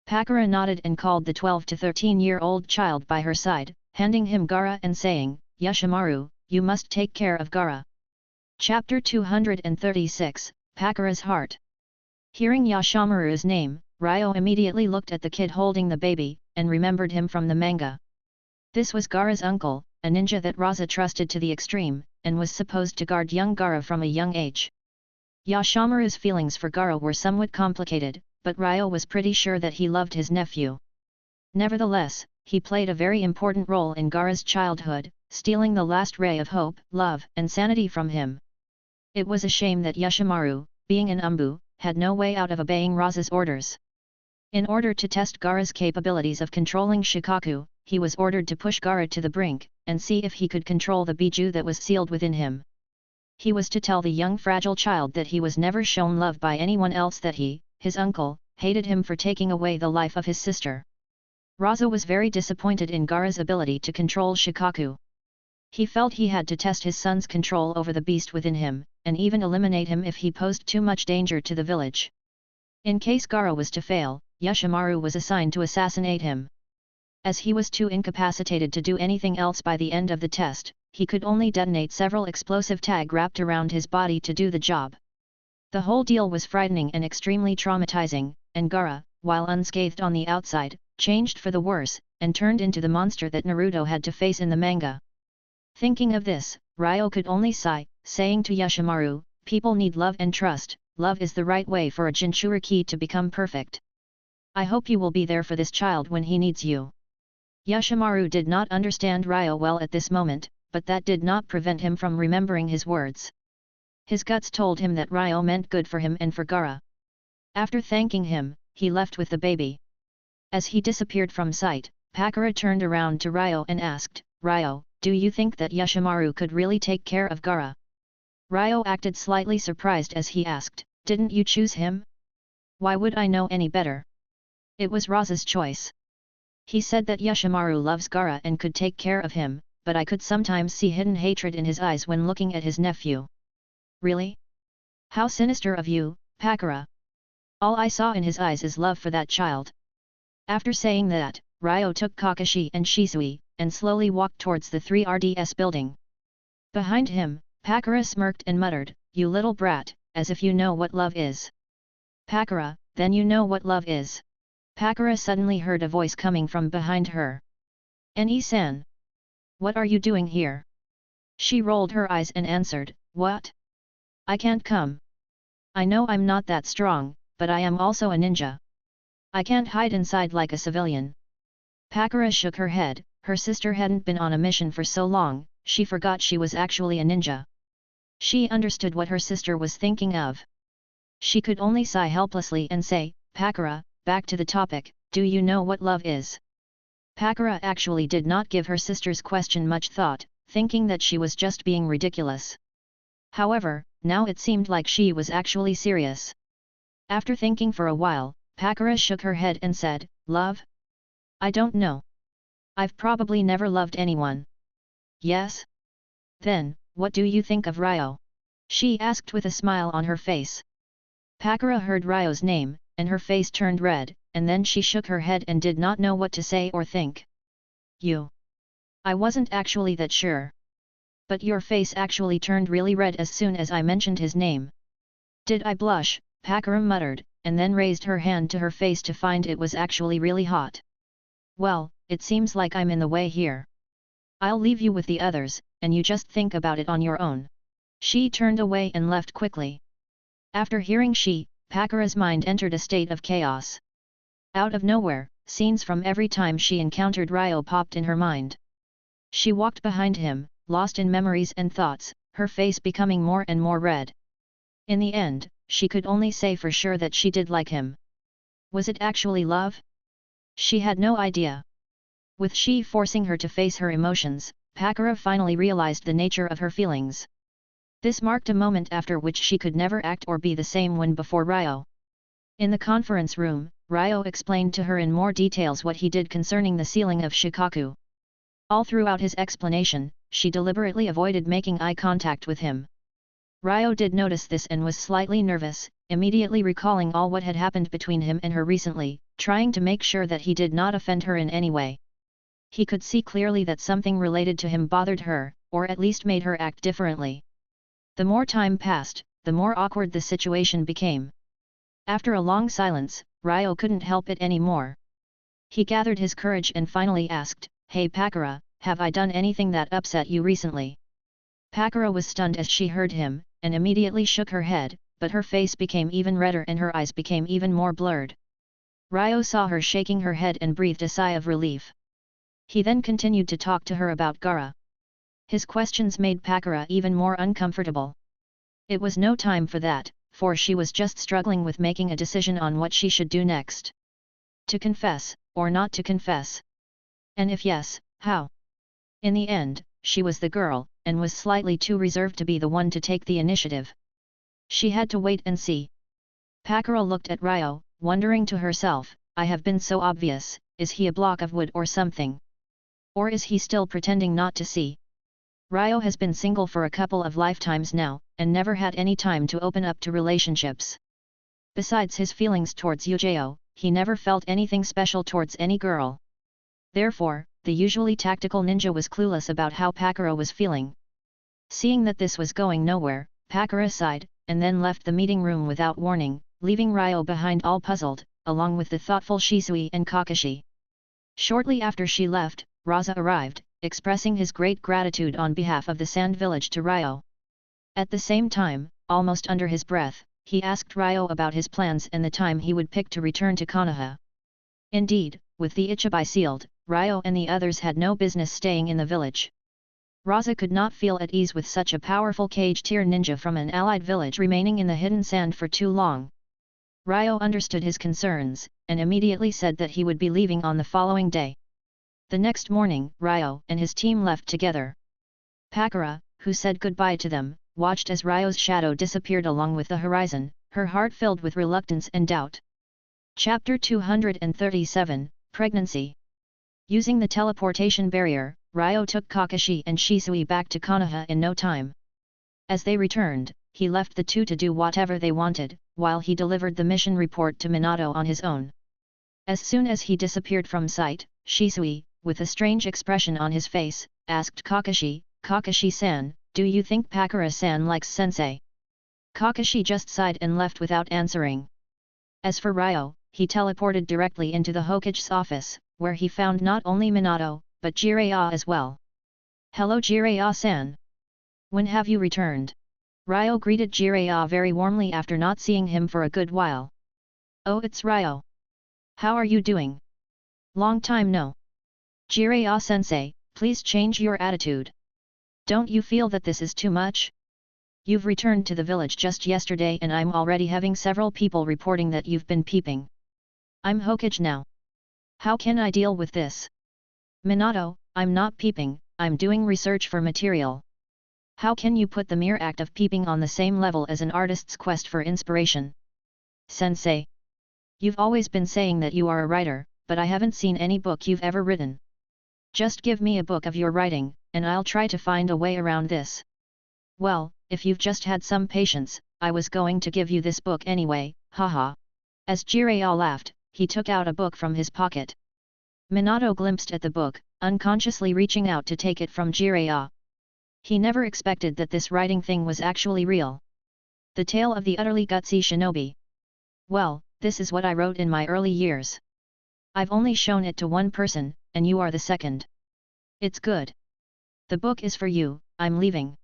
S1: Pakura nodded and called the 12 to 13-year-old child by her side, handing him Gaara and saying, "Yoshimaru, you must take care of Gaara." Chapter 236, Pakura's Heart. Hearing Yoshimaru's name, Ryo immediately looked at the kid holding the baby, and remembered him from the manga. This was Gaara's uncle, a ninja that Raza trusted to the extreme, and was supposed to guard young Gaara from a young age. Yoshimaru's feelings for Gaara were somewhat complicated, but Ryo was pretty sure that he loved his nephew. Nevertheless, he played a very important role in Gaara's childhood, stealing the last ray of hope, love, and sanity from him. It was a shame that Yoshimaru, being an Umbu, had no way out of obeying Raza's orders. In order to test Gaara's capabilities of controlling Shikaku, he was ordered to push Gaara to the brink, and see if he could control the Biju that was sealed within him. He was to tell the young fragile child that he was never shown love by anyone else, that he, his uncle, hated him for taking away the life of his sister. Raza was very disappointed in Gaara's ability to control Shikaku. He felt he had to test his son's control over the beast within him, and even eliminate him if he posed too much danger to the village. In case Gaara was to fail, Yoshimaru was assigned to assassinate him. As he was too incapacitated to do anything else by the end of the test, he could only detonate several explosive tags wrapped around his body to do the job. The whole deal was frightening and extremely traumatizing, and Gaara, while unscathed on the outside, changed for the worse, and turned into the monster that Naruto had to face in the manga. Thinking of this, Ryo could only sigh, saying to Yoshimaru, "People need love and trust, love is the right way for a Jinchuriki to become perfect. I hope you will be there for this child when he needs you." Yoshimaru did not understand Ryo well at this moment, but that did not prevent him from remembering his words. His guts told him that Ryo meant good for him and for Gaara. After thanking him, he left with the baby. As he disappeared from sight, Pakura turned around to Ryo and asked, "Ryo, do you think that Yoshimaru could really take care of Gaara?" Ryo acted slightly surprised as he asked, "Didn't you choose him? Why would I know any better? It was Raza's choice. He said that Yoshimaru loves Gaara and could take care of him, but I could sometimes see hidden hatred in his eyes when looking at his nephew." "Really? How sinister of you, Pakura. All I saw in his eyes is love for that child." After saying that, Ryo took Kakashi and Shisui, and slowly walked towards the 3RDS building. Behind him, Pakura smirked and muttered, "You little brat, as if you know what love is." "Pakura, then you know what love is." Pakura suddenly heard a voice coming from behind her. "Ne-san. What are you doing here?" She rolled her eyes and answered, "What? I can't come. I know I'm not that strong, but I am also a ninja. I can't hide inside like a civilian." Pakura shook her head. Her sister hadn't been on a mission for so long, she forgot she was actually a ninja. She understood what her sister was thinking of. She could only sigh helplessly and say, "Pakura, back to the topic, do you know what love is?" Pakura actually did not give her sister's question much thought, thinking that she was just being ridiculous. However, now it seemed like she was actually serious. After thinking for a while, Pakura shook her head and said, "Love? I don't know. I've probably never loved anyone." "Yes? Then, what do you think of Ryo?" she asked with a smile on her face. Pakura heard Ryo's name, and her face turned red, and then she shook her head and did not know what to say or think. "You? I wasn't actually that sure. But your face actually turned really red as soon as I mentioned his name." "Did I blush?" Pakura muttered, and then raised her hand to her face to find it was actually really hot. "Well, it seems like I'm in the way here. I'll leave you with the others, and you just think about it on your own." She turned away and left quickly. After hearing Pakura's mind entered a state of chaos. Out of nowhere, scenes from every time she encountered Ryo popped in her mind. She walked behind him, lost in memories and thoughts, her face becoming more and more red. In the end, she could only say for sure that she did like him. Was it actually love? She had no idea. With she forcing her to face her emotions, Pakura finally realized the nature of her feelings. This marked a moment after which she could never act or be the same when before Ryo. In the conference room, Ryo explained to her in more details what he did concerning the sealing of Shikaku. All throughout his explanation, she deliberately avoided making eye contact with him. Ryo did notice this and was slightly nervous, immediately recalling all what had happened between him and her recently, trying to make sure that he did not offend her in any way. He could see clearly that something related to him bothered her, or at least made her act differently. The more time passed, the more awkward the situation became. After a long silence, Ryo couldn't help it anymore. He gathered his courage and finally asked, "Hey Pakura, have I done anything that upset you recently?" Pakura was stunned as she heard him, and immediately shook her head, but her face became even redder and her eyes became even more blurred. Ryo saw her shaking her head and breathed a sigh of relief. He then continued to talk to her about Gaara. His questions made Pakura even more uncomfortable. It was no time for that, for she was just struggling with making a decision on what she should do next. To confess, or not to confess? And if yes, how? In the end, she was the girl, and was slightly too reserved to be the one to take the initiative. She had to wait and see. Pakura looked at Ryo, wondering to herself, "I have been so obvious, is he a block of wood or something? Or is he still pretending not to see?" Ryo has been single for a couple of lifetimes now, and never had any time to open up to relationships. Besides his feelings towards Yujao, he never felt anything special towards any girl. Therefore, the usually tactical ninja was clueless about how Pakura was feeling. Seeing that this was going nowhere, Pakura sighed, and then left the meeting room without warning, leaving Ryo behind all puzzled, along with the thoughtful Shisui and Kakashi. Shortly after she left, Raza arrived, expressing his great gratitude on behalf of the Sand Village to Ryo. At the same time, almost under his breath, he asked Ryo about his plans and the time he would pick to return to Konoha. Indeed, with the Ichibai sealed, Ryo and the others had no business staying in the village. Raza could not feel at ease with such a powerful cage-tier ninja from an allied village remaining in the hidden sand for too long. Ryo understood his concerns, and immediately said that he would be leaving on the following day. The next morning, Ryo and his team left together. Pakura, who said goodbye to them, watched as Ryo's shadow disappeared along with the horizon, her heart filled with reluctance and doubt. Chapter 237, Pregnancy. Using the teleportation barrier, Ryo took Kakashi and Shisui back to Konoha in no time. As they returned, he left the two to do whatever they wanted, while he delivered the mission report to Minato on his own. As soon as he disappeared from sight, Shisui, with a strange expression on his face, asked Kakashi, "Kakashi-san, do you think Pakura-san likes sensei?" Kakashi just sighed and left without answering. As for Ryo, he teleported directly into the Hokage's office, where he found not only Minato, but Jiraiya as well. "Hello Jiraiya-san. When have you returned?" Ryo greeted Jiraiya very warmly after not seeing him for a good while. "Oh, it's Ryo. How are you doing? Long time no." "Jiraiya-sensei, please change your attitude. Don't you feel that this is too much? You've returned to the village just yesterday and I'm already having several people reporting that you've been peeping. I'm Hokage now. How can I deal with this?" "Minato, I'm not peeping, I'm doing research for material. How can you put the mere act of peeping on the same level as an artist's quest for inspiration?" "Sensei. You've always been saying that you are a writer, but I haven't seen any book you've ever written. Just give me a book of your writing, and I'll try to find a way around this." "Well, if you've just had some patience, I was going to give you this book anyway, haha." As Jiraiya laughed, he took out a book from his pocket. Minato glimpsed at the book, unconsciously reaching out to take it from Jiraiya. He never expected that this writing thing was actually real. The Tale of the Utterly Gutsy Shinobi. "Well, this is what I wrote in my early years. I've only shown it to one person, and you are the second. It's good. The book is for you, I'm leaving."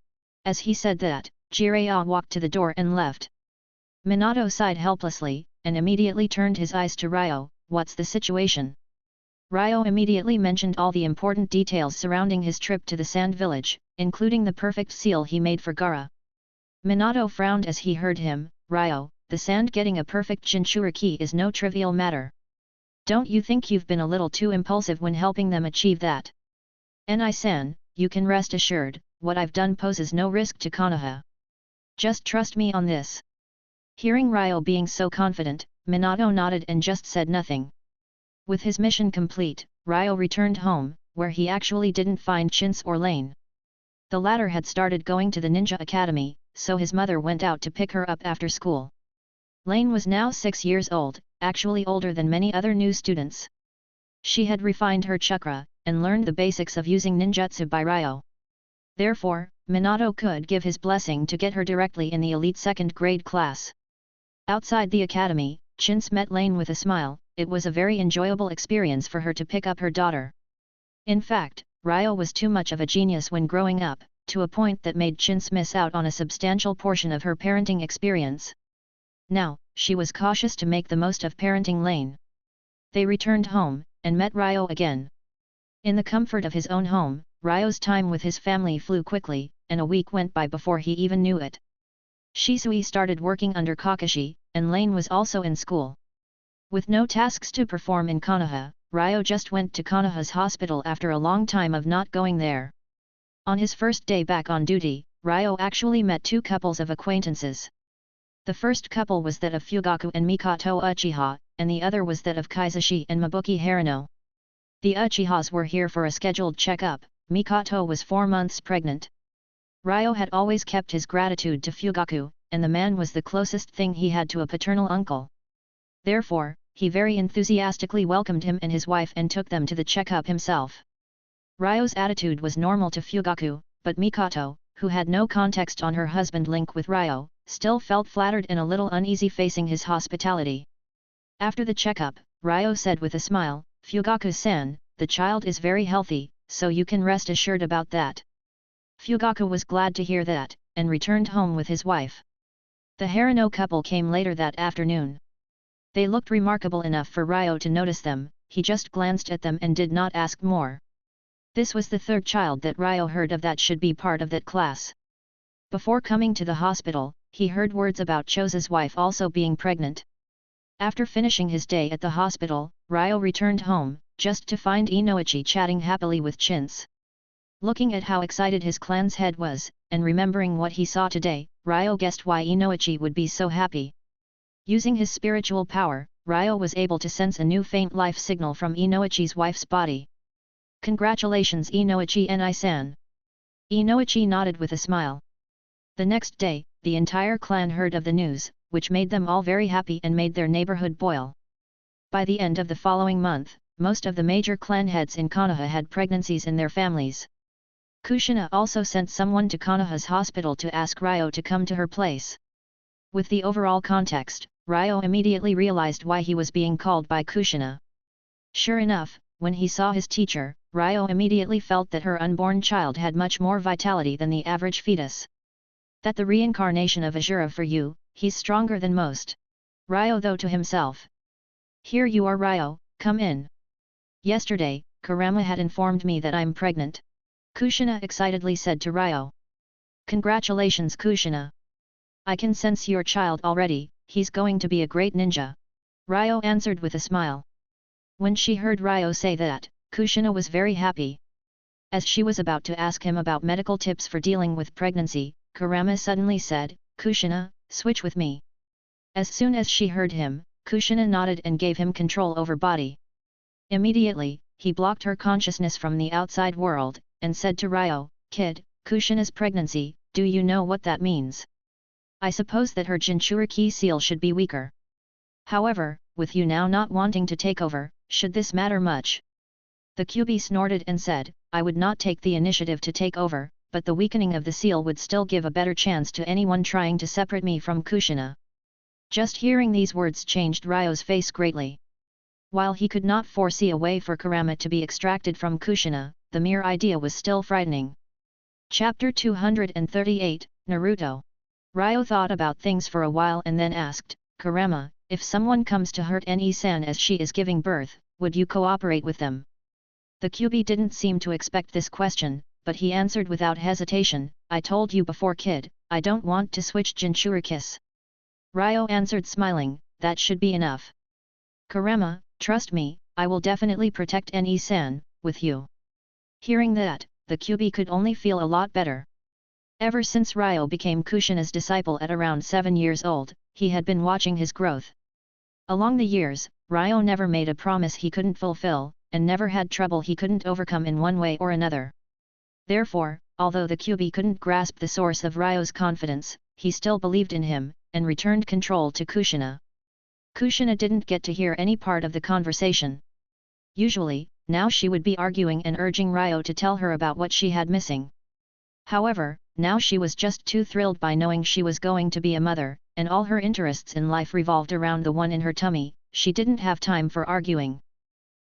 S1: As he said that, Jiraiya walked to the door and left. Minato sighed helplessly, and immediately turned his eyes to Ryo. "What's the situation?" Ryo immediately mentioned all the important details surrounding his trip to the Sand Village, including the perfect seal he made for Gaara. Minato frowned as he heard him. "Ryo, the sand getting a perfect Jinchuriki is no trivial matter. Don't you think you've been a little too impulsive when helping them achieve that?" "Ni-san, you can rest assured, what I've done poses no risk to Konoha. Just trust me on this." Hearing Ryo being so confident, Minato nodded and just said nothing. With his mission complete, Ryo returned home, where he actually didn't find Chintz or Lane. The latter had started going to the ninja academy, so his mother went out to pick her up after school. Lane was now 6 years old, actually older than many other new students. She had refined her chakra, and learned the basics of using ninjutsu by Ryo. Therefore, Minato could give his blessing to get her directly in the elite second grade class. Outside the academy, Chintz met Lane with a smile. It was a very enjoyable experience for her to pick up her daughter. In fact, Ryo was too much of a genius when growing up, to a point that made Chintz miss out on a substantial portion of her parenting experience. Now, she was cautious to make the most of parenting Lane. They returned home, and met Ryo again. In the comfort of his own home, Ryo's time with his family flew quickly, and a week went by before he even knew it. Shisui started working under Kakashi, and Lane was also in school. With no tasks to perform in Konoha, Ryo just went to Konoha's hospital after a long time of not going there. On his first day back on duty, Ryo actually met two couples of acquaintances. The first couple was that of Fugaku and Mikoto Uchiha, and the other was that of Kaizashi and Mabuki Harano. The Uchihas were here for a scheduled checkup. Mikoto was 4 months pregnant. Ryo had always kept his gratitude to Fugaku, and the man was the closest thing he had to a paternal uncle. Therefore, he very enthusiastically welcomed him and his wife and took them to the checkup himself. Ryo's attitude was normal to Fugaku, but Mikoto, who had no context on her husband link with Ryo, still felt flattered and a little uneasy facing his hospitality. After the checkup, Ryo said with a smile, "Fugaku-san, the child is very healthy, so you can rest assured about that." Fugaku was glad to hear that, and returned home with his wife. The Harano couple came later that afternoon. They looked remarkable enough for Ryo to notice them, he just glanced at them and did not ask more. This was the third child that Ryo heard of that should be part of that class. Before coming to the hospital, he heard words about Chosa's wife also being pregnant. After finishing his day at the hospital, Ryo returned home, just to find Inoichi chatting happily with Chintz. Looking at how excited his clan's head was, and remembering what he saw today, Ryo guessed why Inoichi would be so happy. Using his spiritual power, Ryo was able to sense a new faint life signal from Inoichi's wife's body. "Congratulations Inoichi Ni-san." Inoichi nodded with a smile. The next day, the entire clan heard of the news, which made them all very happy and made their neighborhood boil. By the end of the following month, most of the major clan heads in Konoha had pregnancies in their families. Kushina also sent someone to Konoha's hospital to ask Ryo to come to her place. With the overall context, Ryo immediately realized why he was being called by Kushina. Sure enough, when he saw his teacher, Ryo immediately felt that her unborn child had much more vitality than the average fetus. That the reincarnation of Azura for you, he's stronger than most. Ryo thought to himself. "Here you are Ryo, come in. Yesterday, Kurama had informed me that I'm pregnant." Kushina excitedly said to Ryo. "Congratulations Kushina. I can sense your child already, he's going to be a great ninja." Ryo answered with a smile. When she heard Ryo say that, Kushina was very happy. As she was about to ask him about medical tips for dealing with pregnancy, Kurama suddenly said, "Kushina, switch with me." As soon as she heard him, Kushina nodded and gave him control over body. Immediately, he blocked her consciousness from the outside world, and said to Ryo, "Kid, Kushina's pregnancy, do you know what that means? I suppose that her Jinchuriki seal should be weaker. However, with you now not wanting to take over, should this matter much?" The QB snorted and said, "I would not take the initiative to take over, but the weakening of the seal would still give a better chance to anyone trying to separate me from Kushina." Just hearing these words changed Ryo's face greatly. While he could not foresee a way for Kurama to be extracted from Kushina, the mere idea was still frightening. Chapter 238, Naruto. Ryo thought about things for a while and then asked, "Kurama, if someone comes to hurt Ni-san as she is giving birth, would you cooperate with them?" The QB didn't seem to expect this question, but he answered without hesitation, "I told you before kid, I don't want to switch Jinchurikis." Ryo answered smiling, "That should be enough. Kurama, trust me, I will definitely protect Ni-san, with you." Hearing that, the QB could only feel a lot better. Ever since Ryo became Kushina's disciple at around 7 years old, he had been watching his growth. Along the years, Ryo never made a promise he couldn't fulfill, and never had trouble he couldn't overcome in one way or another. Therefore, although the QB couldn't grasp the source of Ryo's confidence, he still believed in him, and returned control to Kushina. Kushina didn't get to hear any part of the conversation. Usually, now she would be arguing and urging Ryo to tell her about what she had missing. However, now she was just too thrilled by knowing she was going to be a mother, and all her interests in life revolved around the one in her tummy. She didn't have time for arguing.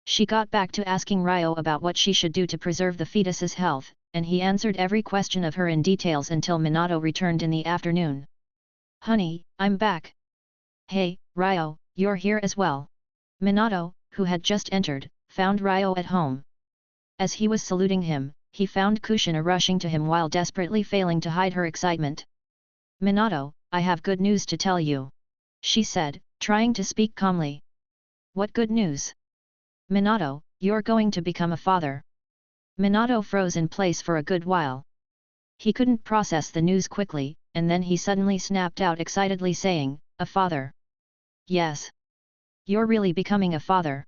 S1: She got back to asking Ryo about what she should do to preserve the fetus's health, and he answered every question of her in details until Minato returned in the afternoon. "Honey, I'm back." "Hey, Ryo, you're here as well." Minato, who had just entered, found Ryo at home. As he was saluting him, he found Kushina rushing to him while desperately failing to hide her excitement. "Minato, I have good news to tell you," she said, trying to speak calmly. "What good news?" "Minato, you're going to become a father." Minato froze in place for a good while. He couldn't process the news quickly, and then he suddenly snapped out excitedly saying, "A father?" "Yes. You're really becoming a father."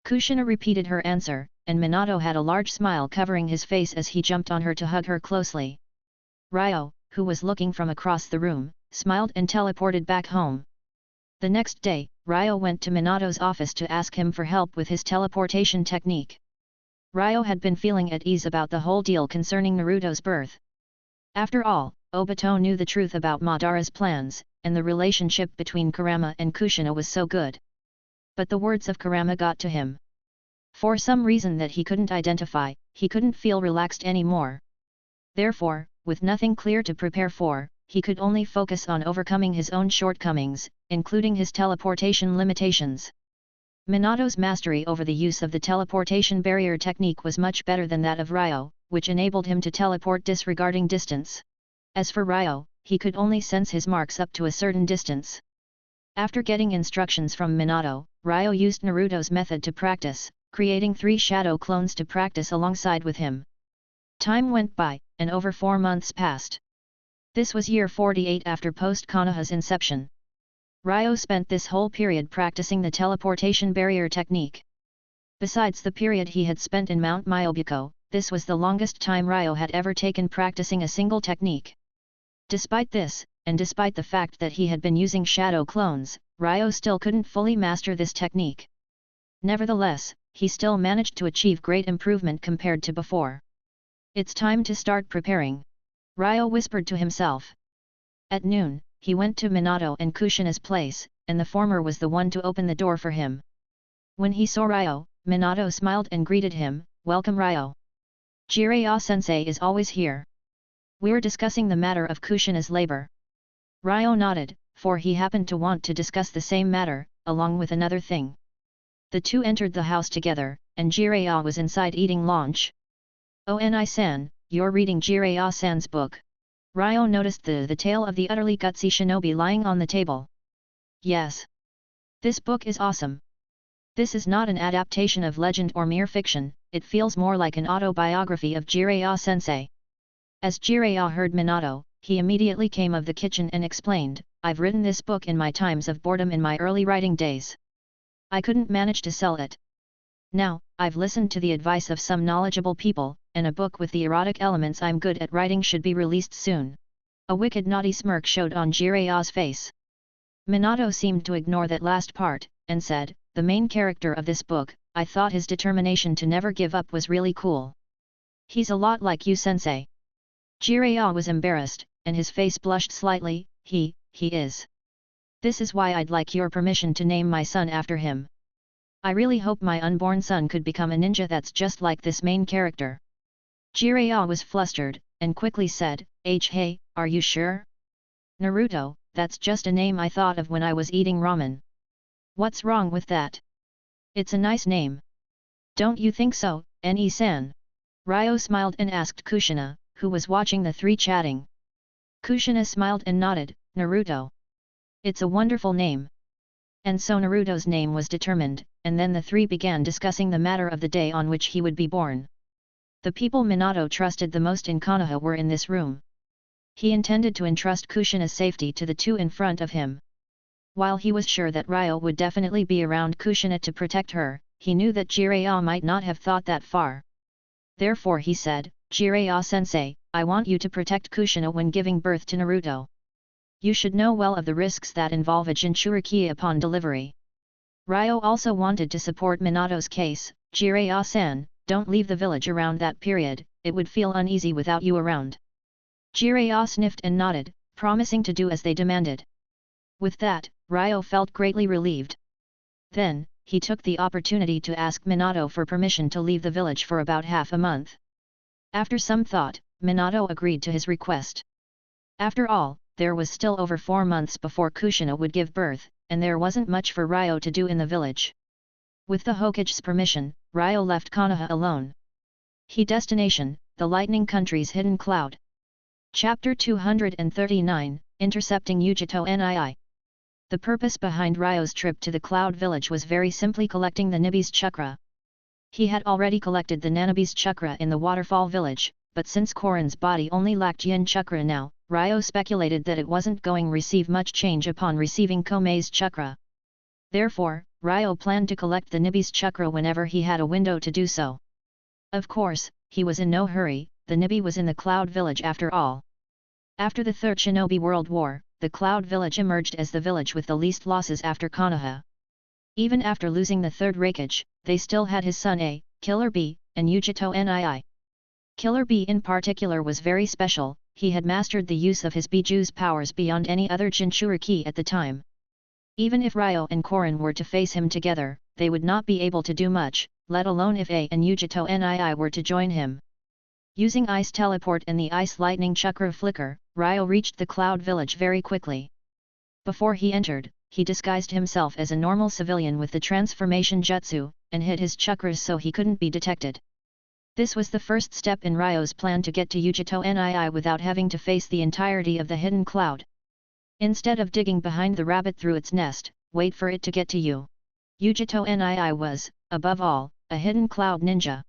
S1: Kushina repeated her answer, and Minato had a large smile covering his face as he jumped on her to hug her closely. Ryo, who was looking from across the room, smiled and teleported back home. The next day, Ryo went to Minato's office to ask him for help with his teleportation technique. Ryo had been feeling at ease about the whole deal concerning Naruto's birth. After all, Obito knew the truth about Madara's plans, and the relationship between Kurama and Kushina was so good. But the words of Kurama got to him. For some reason that he couldn't identify, he couldn't feel relaxed anymore. Therefore, with nothing clear to prepare for, he could only focus on overcoming his own shortcomings, including his teleportation limitations. Minato's mastery over the use of the teleportation barrier technique was much better than that of Ryo, which enabled him to teleport disregarding distance. As for Ryo, he could only sense his marks up to a certain distance. After getting instructions from Minato, Ryo used Naruto's method to practice, creating 3 shadow clones to practice alongside with him. Time went by, and over 4 months passed. This was year 48 after post-Konoha's inception. Ryo spent this whole period practicing the teleportation barrier technique. Besides the period he had spent in Mount Myobuko, this was the longest time Ryo had ever taken practicing a single technique. Despite this, and despite the fact that he had been using shadow clones, Ryo still couldn't fully master this technique. Nevertheless, he still managed to achieve great improvement compared to before. It's time to start preparing, Ryo whispered to himself. At noon, he went to Minato and Kushina's place, and the former was the one to open the door for him. When he saw Ryo, Minato smiled and greeted him, "Welcome Ryo. Jiraiya-sensei is always here. We're discussing the matter of Kushina's labor." Ryo nodded, for he happened to want to discuss the same matter, along with another thing. The two entered the house together, and Jiraiya was inside eating lunch. "Oni-san, you're reading Jiraiya-san's book." Ryo noticed the tale of the utterly gutsy shinobi lying on the table. "Yes. This book is awesome. This is not an adaptation of legend or mere fiction, it feels more like an autobiography of Jiraiya-sensei." As Jiraiya heard Minato, he immediately came of the kitchen and explained, "I've written this book in my times of boredom in my early writing days. I couldn't manage to sell it. Now, I've listened to the advice of some knowledgeable people, and a book with the erotic elements I'm good at writing should be released soon." A wicked naughty smirk showed on Jiraiya's face. Minato seemed to ignore that last part, and said, "The main character of this book, I thought his determination to never give up was really cool. He's a lot like you sensei." Jiraiya was embarrassed, and his face blushed slightly. He is. This is why I'd like your permission to name my son after him. I really hope my unborn son could become a ninja that's just like this main character." Jiraiya was flustered, and quickly said, "Hey, are you sure? Naruto, that's just a name I thought of when I was eating ramen. What's wrong with that? It's a nice name. Don't you think so, Ne-san?" Ryo smiled and asked Kushina, who was watching the three chatting. Kushina smiled and nodded, "Naruto. It's a wonderful name." And so Naruto's name was determined, and then the three began discussing the matter of the day on which he would be born. The people Minato trusted the most in Konoha were in this room. He intended to entrust Kushina's safety to the two in front of him. While he was sure that Ryo would definitely be around Kushina to protect her, he knew that Jiraiya might not have thought that far. Therefore he said, "Jiraiya-sensei, I want you to protect Kushina when giving birth to Naruto. You should know well of the risks that involve a Jinchuriki upon delivery." Ryo also wanted to support Minato's case. "Jiraiya-san, don't leave the village around that period, it would feel uneasy without you around." Jiraiya sniffed and nodded, promising to do as they demanded. With that, Ryo felt greatly relieved. Then, he took the opportunity to ask Minato for permission to leave the village for about half a month. After some thought, Minato agreed to his request. After all, there was still over 4 months before Kushina would give birth, and there wasn't much for Ryo to do in the village. With the Hokage's permission, Ryo left Konoha alone. Destination, the Lightning Country's Hidden Cloud. Chapter 239, Intercepting Yujito Nii. The purpose behind Ryo's trip to the Cloud Village was very simply collecting the Nibi's chakra. He had already collected the Nanabi's chakra in the Waterfall Village, but since Korin's body only lacked yin chakra now, Ryo speculated that it wasn't going to receive much change upon receiving Komei's chakra. Therefore, Ryo planned to collect the Nibi's chakra whenever he had a window to do so. Of course, he was in no hurry, the Nibi was in the Cloud Village after all. After the Third Shinobi World War, the Cloud Village emerged as the village with the least losses after Konoha. Even after losing the third Raikage, they still had his son A, Killer B, and Yujito Nii. Killer B in particular was very special, he had mastered the use of his Biju's powers beyond any other Jinchuriki at the time. Even if Ryo and Korin were to face him together, they would not be able to do much, let alone if A and Yujito Nii were to join him. Using Ice Teleport and the Ice Lightning Chakra Flicker, Ryo reached the Cloud Village very quickly. Before he entered, he disguised himself as a normal civilian with the transformation jutsu, and hid his chakras so he couldn't be detected. This was the first step in Ryo's plan to get to Yujito Nii without having to face the entirety of the hidden cloud. Instead of digging behind the rabbit through its nest, wait for it to get to you. Yujito Nii was, above all, a hidden cloud ninja.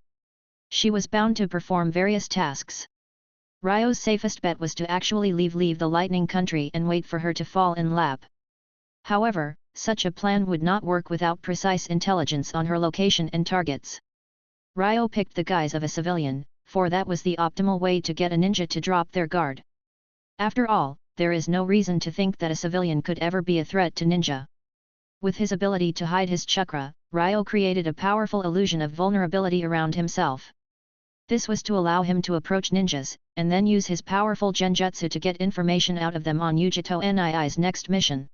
S1: She was bound to perform various tasks. Ryo's safest bet was to actually leave the lightning country and wait for her to fall in lap. However, such a plan would not work without precise intelligence on her location and targets. Ryo picked the guise of a civilian, for that was the optimal way to get a ninja to drop their guard. After all, there is no reason to think that a civilian could ever be a threat to ninja. With his ability to hide his chakra, Ryo created a powerful illusion of vulnerability around himself. This was to allow him to approach ninjas, and then use his powerful genjutsu to get information out of them on Yujito Nii's next mission.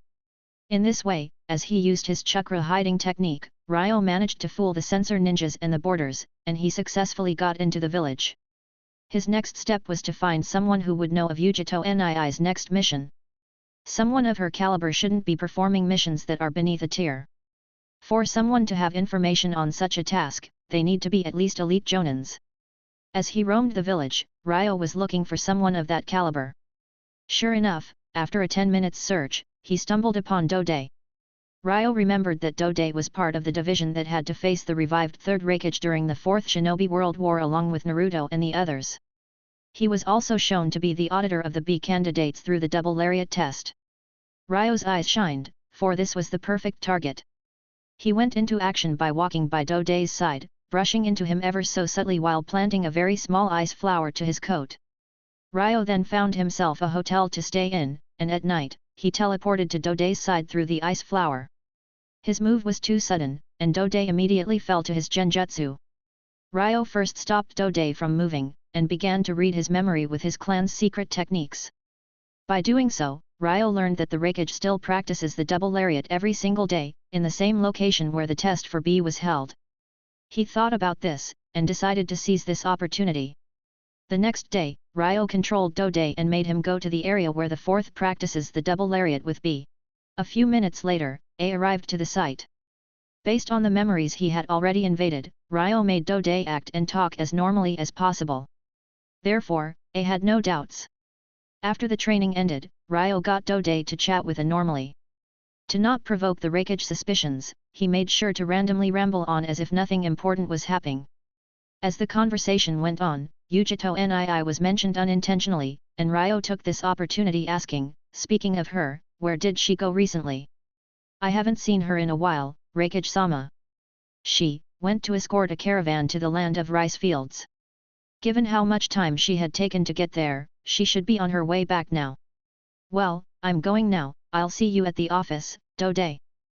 S1: In this way, as he used his chakra hiding technique, Ryo managed to fool the censor ninjas and the boarders, and he successfully got into the village. His next step was to find someone who would know of Yujito Nii's next mission. Someone of her caliber shouldn't be performing missions that are beneath a tier. For someone to have information on such a task, they need to be at least elite jonins. As he roamed the village, Ryo was looking for someone of that caliber. Sure enough, after a 10-minute search, he stumbled upon Dode. Ryo remembered that Dode was part of the division that had to face the revived Third Hokage during the Fourth Shinobi World War along with Naruto and the others. He was also shown to be the auditor of the B candidates through the double lariat test. Ryo's eyes shined, for this was the perfect target. He went into action by walking by Dode's side, brushing into him ever so subtly while planting a very small ice flower to his coat. Ryo then found himself a hotel to stay in, and at night, he teleported to Dode's side through the ice flower. His move was too sudden, and Dode immediately fell to his genjutsu. Ryo first stopped Dode from moving, and began to read his memory with his clan's secret techniques. By doing so, Ryo learned that the Hokage still practices the double lariat every single day, in the same location where the test for B was held. He thought about this, and decided to seize this opportunity. The next day, Ryo controlled Dode and made him go to the area where the fourth practices the double lariat with B. A few minutes later, A arrived to the site. Based on the memories he had already invaded, Ryo made Dode act and talk as normally as possible. Therefore, A had no doubts. After the training ended, Ryo got Dode to chat with A normally. To not provoke the Hokage suspicions, he made sure to randomly ramble on as if nothing important was happening. As the conversation went on, Yujito Nii was mentioned unintentionally, and Ryo took this opportunity asking, "Speaking of her, where did she go recently? I haven't seen her in a while, Hokage-sama." "She went to escort a caravan to the land of rice fields. Given how much time she had taken to get there, she should be on her way back now." "Well, I'm going now, I'll see you at the office, Dode."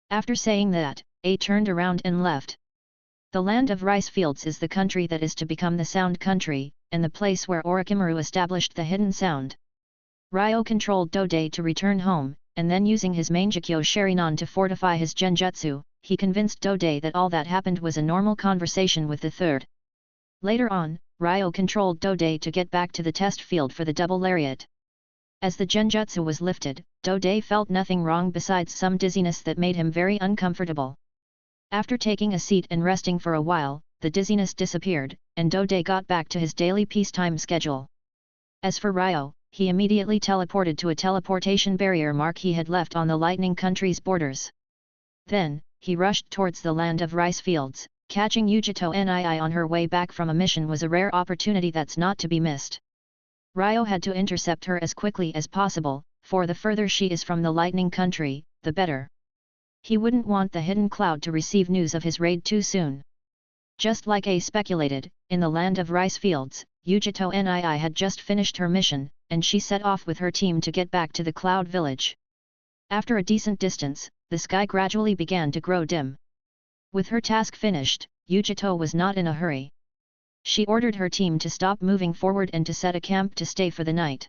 S1: After saying that, A turned around and left. The land of rice fields is the country that is to become the Sound Country, and the place where Orochimaru established the hidden sound. Ryo controlled Dode to return home, and then using his Mangekyo Sharingan to fortify his genjutsu, he convinced Dode that all that happened was a normal conversation with the third. Later on, Ryo controlled Dode to get back to the test field for the double lariat. As the genjutsu was lifted, Dode felt nothing wrong besides some dizziness that made him very uncomfortable. After taking a seat and resting for a while, the dizziness disappeared, and Dode got back to his daily peacetime schedule. As for Ryo, he immediately teleported to a teleportation barrier mark he had left on the Lightning Country's borders. Then, he rushed towards the land of rice fields. Catching Yujito Nii on her way back from a mission was a rare opportunity that's not to be missed. Ryo had to intercept her as quickly as possible, for the further she is from the Lightning Country, the better. He wouldn't want the hidden cloud to receive news of his raid too soon. Just like A speculated, in the land of rice fields, Yujito Nii had just finished her mission, and she set off with her team to get back to the Cloud Village. After a decent distance, the sky gradually began to grow dim. With her task finished, Yujito was not in a hurry. She ordered her team to stop moving forward and to set a camp to stay for the night.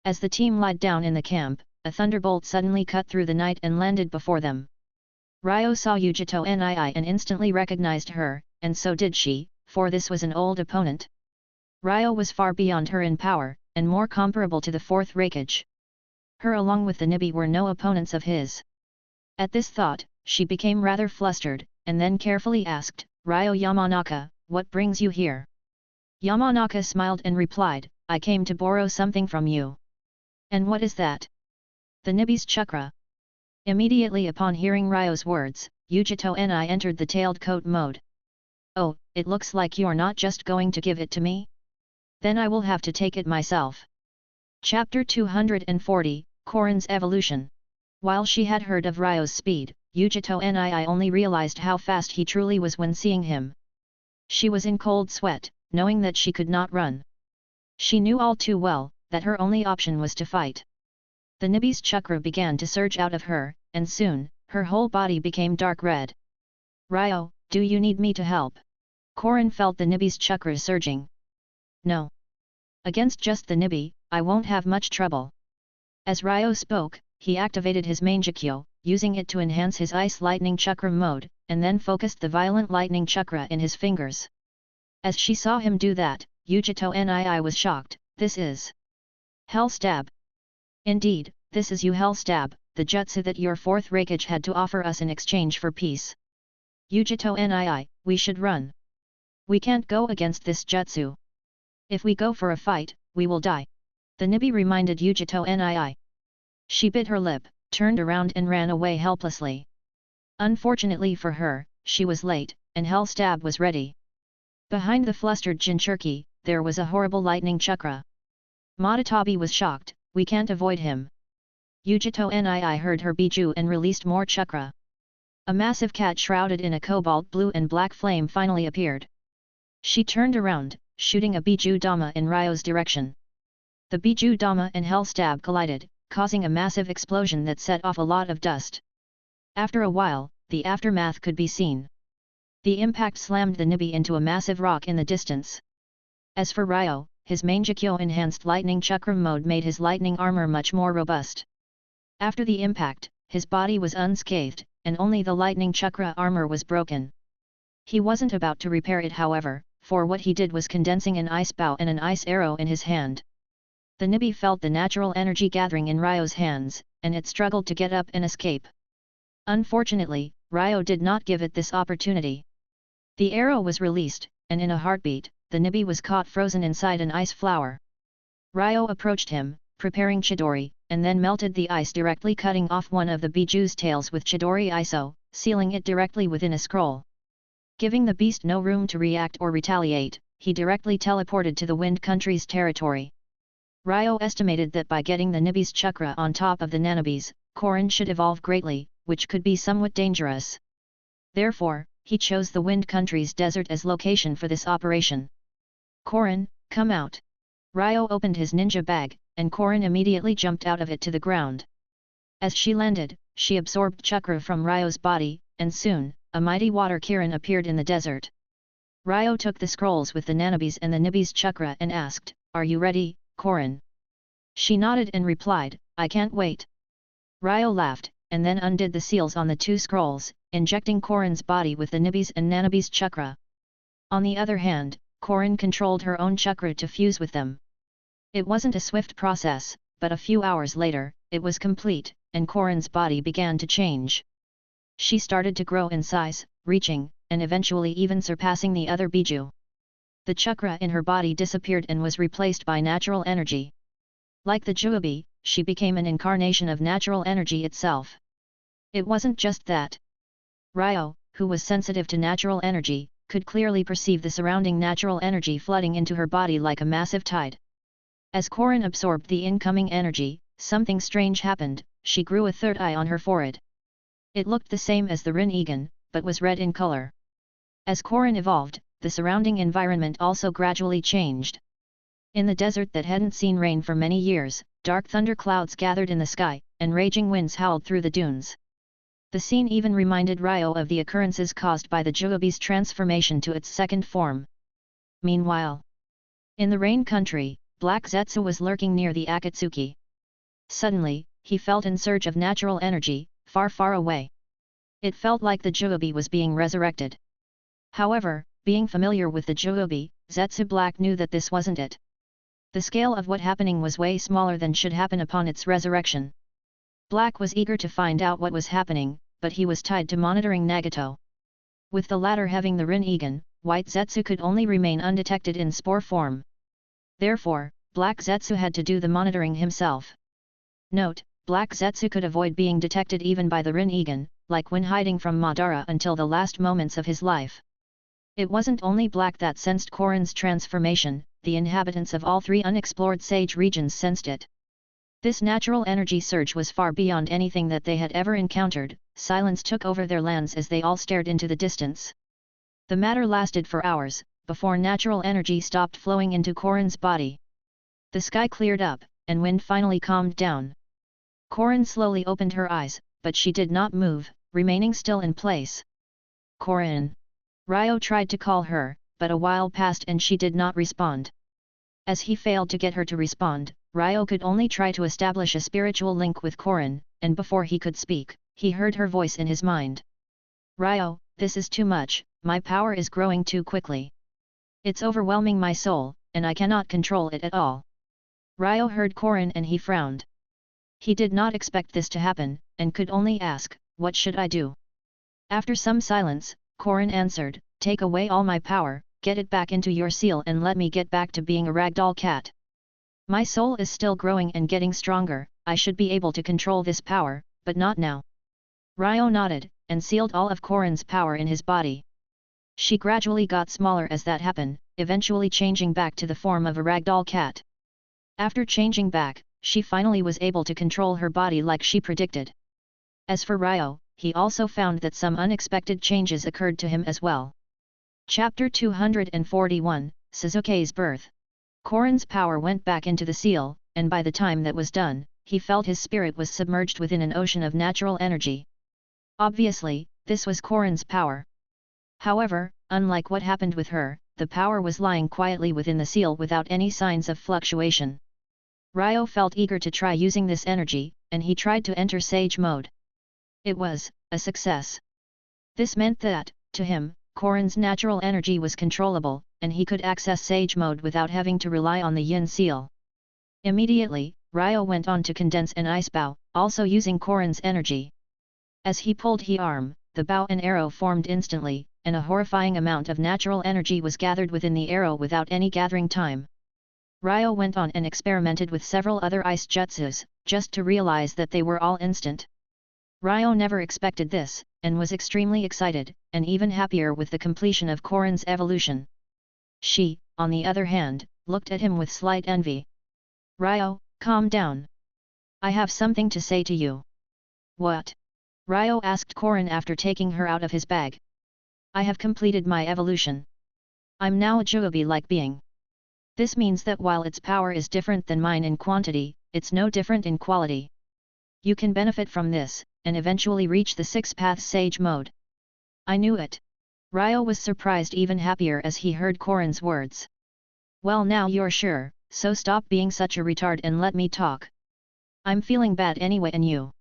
S1: As the team lied down in the camp, a thunderbolt suddenly cut through the night and landed before them. Ryo saw Yujito Nii and instantly recognized her, and so did she, for this was an old opponent. Ryo was far beyond her in power, and more comparable to the fourth Hokage. Her along with the Nibi were no opponents of his. At this thought, she became rather flustered, and then carefully asked, Ryo Yamanaka, what brings you here? Yamanaka smiled and replied, I came to borrow something from you. And what is that? The Nibi's chakra. Immediately upon hearing Ryo's words, Yujito Ni entered the tailed coat mode. Oh, it looks like you're not just going to give it to me? Then I will have to take it myself. Chapter 240, Korin's Evolution. While she had heard of Ryo's speed, Yujito Nii only realized how fast he truly was when seeing him. She was in cold sweat, knowing that she could not run. She knew all too well, that her only option was to fight. The Nibi's chakra began to surge out of her, and soon, her whole body became dark red. Ryo, do you need me to help? Korin felt the Nibi's chakra surging. No. Against just the Nibi, I won't have much trouble. As Ryo spoke, he activated his Mangekyo, using it to enhance his Ice Lightning Chakra mode, and then focused the Violent Lightning Chakra in his fingers. As she saw him do that, Yujito Nii was shocked, this is Hell Stab. Indeed, this is Hell Stab, the jutsu that your fourth Hokage had to offer us in exchange for peace. Yujito Nii, we should run. We can't go against this jutsu. If we go for a fight, we will die. The Nibi reminded Yujito Nii. She bit her lip, turned around and ran away helplessly. Unfortunately for her, she was late, and Hell Stab was ready. Behind the flustered Jinchuriki, there was a horrible lightning chakra. Matatabi was shocked, we can't avoid him. Yujito Nii heard her biju and released more chakra. A massive cat shrouded in a cobalt blue and black flame finally appeared. She turned around, shooting a biju dama in Ryo's direction. The biju dama and Hell Stab collided, causing a massive explosion that set off a lot of dust. After a while, the aftermath could be seen. The impact slammed the Nibi into a massive rock in the distance. As for Ryo, his Mangekyo enhanced lightning chakra mode made his lightning armor much more robust. After the impact, his body was unscathed, and only the lightning chakra armor was broken. He wasn't about to repair it however, for what he did was condensing an ice bow and an ice arrow in his hand. The Nibi felt the natural energy gathering in Ryo's hands, and it struggled to get up and escape. Unfortunately, Ryo did not give it this opportunity. The arrow was released, and in a heartbeat, the Nibi was caught frozen inside an ice flower. Ryo approached him, preparing Chidori, and then melted the ice directly cutting off one of the biju's tails with Chidori Iso, sealing it directly within a scroll. Giving the beast no room to react or retaliate, he directly teleported to the Wind Country's territory. Ryo estimated that by getting the Nibi's chakra on top of the Nanabi's, Korin should evolve greatly, which could be somewhat dangerous. Therefore, he chose the Wind Country's desert as location for this operation. Korin, come out. Ryo opened his ninja bag, and Korin immediately jumped out of it to the ground. As she landed, she absorbed chakra from Ryo's body, and soon, a mighty water Kirin appeared in the desert. Ryo took the scrolls with the Nanabi's and the Nibi's chakra and asked, "Are you ready, Korin?" She nodded and replied, "I can't wait." Ryo laughed, and then undid the seals on the two scrolls, injecting Korin's body with the Nibi's and Nanabi's chakra. On the other hand, Korin controlled her own chakra to fuse with them. It wasn't a swift process, but a few hours later, it was complete, and Korin's body began to change. She started to grow in size, reaching, and eventually even surpassing the other biju. The chakra in her body disappeared and was replaced by natural energy. Like the Juabi, she became an incarnation of natural energy itself. It wasn't just that. Ryo, who was sensitive to natural energy, could clearly perceive the surrounding natural energy flooding into her body like a massive tide. As Korin absorbed the incoming energy, something strange happened, she grew a third eye on her forehead. It looked the same as the Rin Egan, but was red in color. As Korin evolved, the surrounding environment also gradually changed. In the desert that hadn't seen rain for many years, dark thunder clouds gathered in the sky, and raging winds howled through the dunes. The scene even reminded Ryo of the occurrences caused by the Juabi's transformation to its second form. Meanwhile, in the Rain Country, Black Zetsu was lurking near the Akatsuki. Suddenly, he felt a surge of natural energy, far far away. It felt like the Juobi was being resurrected. However, being familiar with the Juobi, Zetsu Black knew that this wasn't it. The scale of what happening was way smaller than should happen upon its resurrection. Black was eager to find out what was happening, but he was tied to monitoring Nagato. With the latter having the Rinnegan, White Zetsu could only remain undetected in spore form. Therefore, Black Zetsu had to do the monitoring himself. Note: Black Zetsu could avoid being detected even by the Rinnegan, like when hiding from Madara until the last moments of his life. It wasn't only Black that sensed Korin's transformation, the inhabitants of all three unexplored sage regions sensed it. This natural energy surge was far beyond anything that they had ever encountered. Silence took over their lands as they all stared into the distance. The matter lasted for hours, before natural energy stopped flowing into Korin's body. The sky cleared up, and wind finally calmed down. Korin slowly opened her eyes, but she did not move, remaining still in place. Korin! Ryo tried to call her, but a while passed and she did not respond. As he failed to get her to respond, Ryo could only try to establish a spiritual link with Korin, and before he could speak, he heard her voice in his mind. Ryo, this is too much, my power is growing too quickly. It's overwhelming my soul, and I cannot control it at all. Ryo heard Korin and he frowned. He did not expect this to happen, and could only ask, what should I do? After some silence, Korin answered, take away all my power, get it back into your seal and let me get back to being a ragdoll cat. My soul is still growing and getting stronger, I should be able to control this power, but not now. Ryo nodded, and sealed all of Korin's power in his body. She gradually got smaller as that happened, eventually changing back to the form of a ragdoll cat. After changing back, she finally was able to control her body like she predicted. As for Ryo, he also found that some unexpected changes occurred to him as well. Chapter 241, Suzuki's Birth. Korin's power went back into the seal, and by the time that was done, he felt his spirit was submerged within an ocean of natural energy. Obviously, this was Korin's power. However, unlike what happened with her, the power was lying quietly within the seal without any signs of fluctuation. Ryo felt eager to try using this energy, and he tried to enter Sage mode. It was a success. This meant that, to him, Korin's natural energy was controllable, and he could access Sage mode without having to rely on the Yin seal. Immediately, Ryo went on to condense an ice bow, also using Korin's energy. As he pulled his arm, the bow and arrow formed instantly, and a horrifying amount of natural energy was gathered within the arrow without any gathering time. Ryo went on and experimented with several other ice jutsus, just to realize that they were all instant. Ryo never expected this, and was extremely excited, and even happier with the completion of Korin's evolution. She, on the other hand, looked at him with slight envy. Ryo, calm down. I have something to say to you. What? Ryo asked Korin after taking her out of his bag. I have completed my evolution. I'm now a Juobi-like being. This means that while its power is different than mine in quantity, it's no different in quality. You can benefit from this, and eventually reach the Six Paths Sage mode. I knew it. Ryo was surprised even happier as he heard Korin's words. Well, now you're sure, so stop being such a retard and let me talk. I'm feeling bad anyway, and you.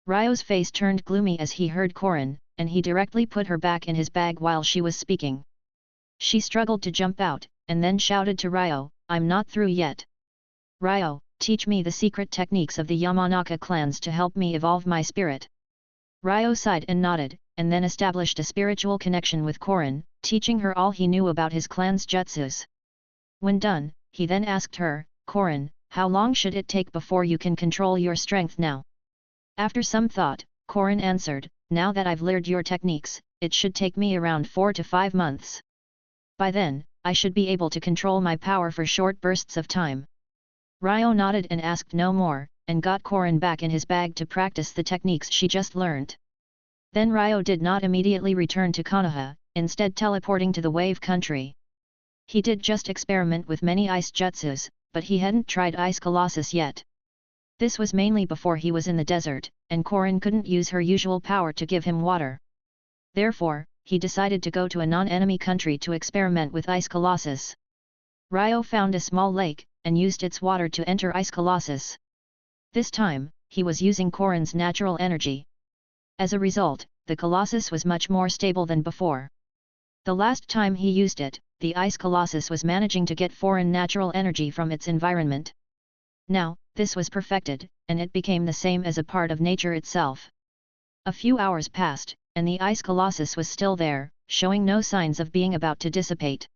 S1: Ryo's face turned gloomy as he heard Korin, and he directly put her back in his bag while she was speaking. She struggled to jump out, and then shouted to Ryo, I'm not through yet. Ryo, teach me the secret techniques of the Yamanaka clans to help me evolve my spirit. Ryo sighed and nodded, and then established a spiritual connection with Korin, teaching her all he knew about his clan's jutsus. When done, he then asked her, Korin, how long should it take before you can control your strength now? After some thought, Korin answered, now that I've learned your techniques, it should take me around 4 to 5 months. By then, I should be able to control my power for short bursts of time. Ryo nodded and asked no more, and got Korin back in his bag to practice the techniques she just learnt. Then Ryo did not immediately return to Konoha, instead teleporting to the Wave Country. He did just experiment with many ice jutsus, but he hadn't tried Ice Colossus yet. This was mainly before he was in the desert, and Korin couldn't use her usual power to give him water. Therefore, he decided to go to a non-enemy country to experiment with Ice Colossus. Ryo found a small lake, and used its water to enter Ice Colossus. This time, he was using Korin's natural energy. As a result, the Colossus was much more stable than before. The last time he used it, the Ice Colossus was managing to get foreign natural energy from its environment. Now, this was perfected, and it became the same as a part of nature itself. A few hours passed, and the Ice Colossus was still there, showing no signs of being about to dissipate.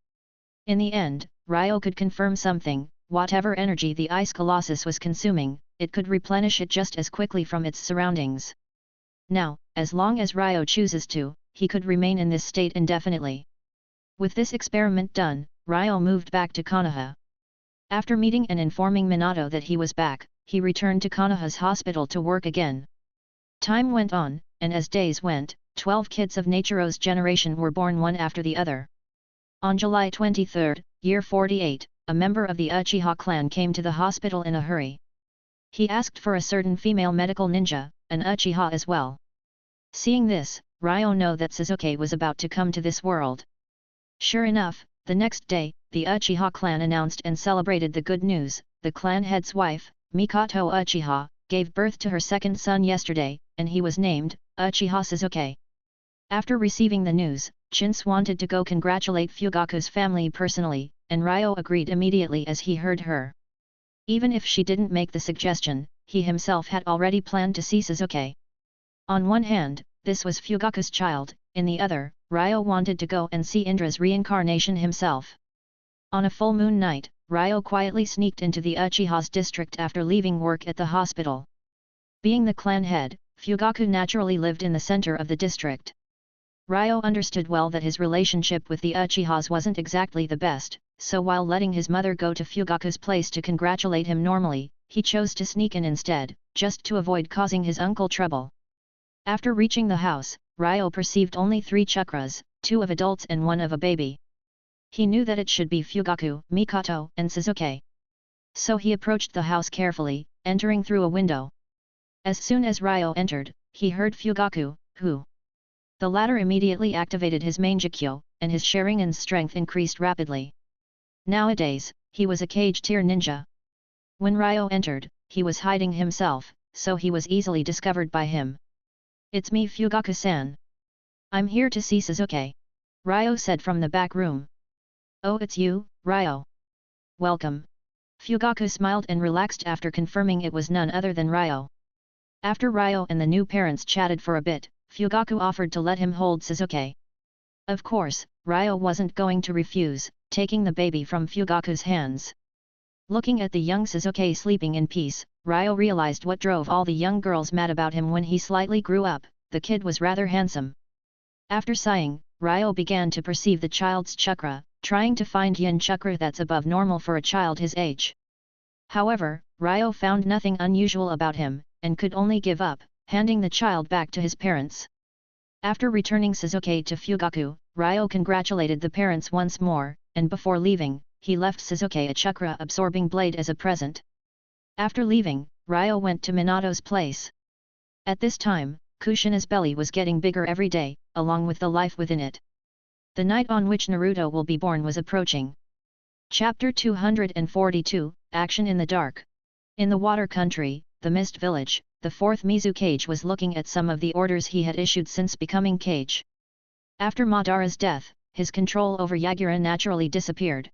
S1: In the end, Ryo could confirm something: whatever energy the Ice Colossus was consuming, it could replenish it just as quickly from its surroundings. Now, as long as Ryo chooses to, he could remain in this state indefinitely. With this experiment done, Ryo moved back to Konoha. After meeting and informing Minato that he was back, he returned to Konoha's hospital to work again. Time went on, and as days went, 12 kids of Neichiro's generation were born one after the other. On July 23, year 48, a member of the Uchiha clan came to the hospital in a hurry. He asked for a certain female medical ninja, an Uchiha as well. Seeing this, Ryo knew that Sasuke was about to come to this world. Sure enough, the next day, the Uchiha clan announced and celebrated the good news: the clan head's wife, Mikoto Uchiha, gave birth to her second son yesterday, and he was named Uchiha Sasuke. After receiving the news, Chintz wanted to go congratulate Fugaku's family personally, and Ryo agreed immediately as he heard her. Even if she didn't make the suggestion, he himself had already planned to see Sasuke. On one hand, this was Fugaku's child, in the other, Ryo wanted to go and see Indra's reincarnation himself. On a full moon night, Ryo quietly sneaked into the Uchiha's district after leaving work at the hospital. Being the clan head, Fugaku naturally lived in the center of the district. Ryo understood well that his relationship with the Uchihas wasn't exactly the best, so while letting his mother go to Fugaku's place to congratulate him normally, he chose to sneak in instead, just to avoid causing his uncle trouble. After reaching the house, Ryo perceived only 3 chakras, 2 of adults and 1 of a baby. He knew that it should be Fugaku, Mikoto, and Sasuke. So he approached the house carefully, entering through a window. As soon as Ryo entered, he heard Fugaku, who. The latter immediately activated his Mangekyo, and his Sharingan's strength increased rapidly. Nowadays, he was a Kage tier ninja. When Ryo entered, he was hiding himself, so he was easily discovered by him. "It's me, Fugaku-san. I'm here to see Sasuke," Ryo said from the back room. "Oh, it's you, Ryo. Welcome." Fugaku smiled and relaxed after confirming it was none other than Ryo. After Ryo and the new parents chatted for a bit, Fugaku offered to let him hold Sasuke. Of course, Ryo wasn't going to refuse, taking the baby from Fugaku's hands. Looking at the young Sasuke sleeping in peace, Ryo realized what drove all the young girls mad about him when he slightly grew up: the kid was rather handsome. After sighing, Ryo began to perceive the child's chakra, trying to find yin chakra that's above normal for a child his age. However, Ryo found nothing unusual about him, and could only give up, handing the child back to his parents. After returning Sasuke to Fugaku, Ryo congratulated the parents once more, and before leaving, he left Sasuke a chakra-absorbing blade as a present. After leaving, Ryo went to Minato's place. At this time, Kushina's belly was getting bigger every day, along with the life within it. The night on which Naruto will be born was approaching. Chapter 242, Action in the Dark. In the Water Country, the Mist Village, the 4th Mizukage was looking at some of the orders he had issued since becoming Kage. After Madara's death, his control over Yagura naturally disappeared.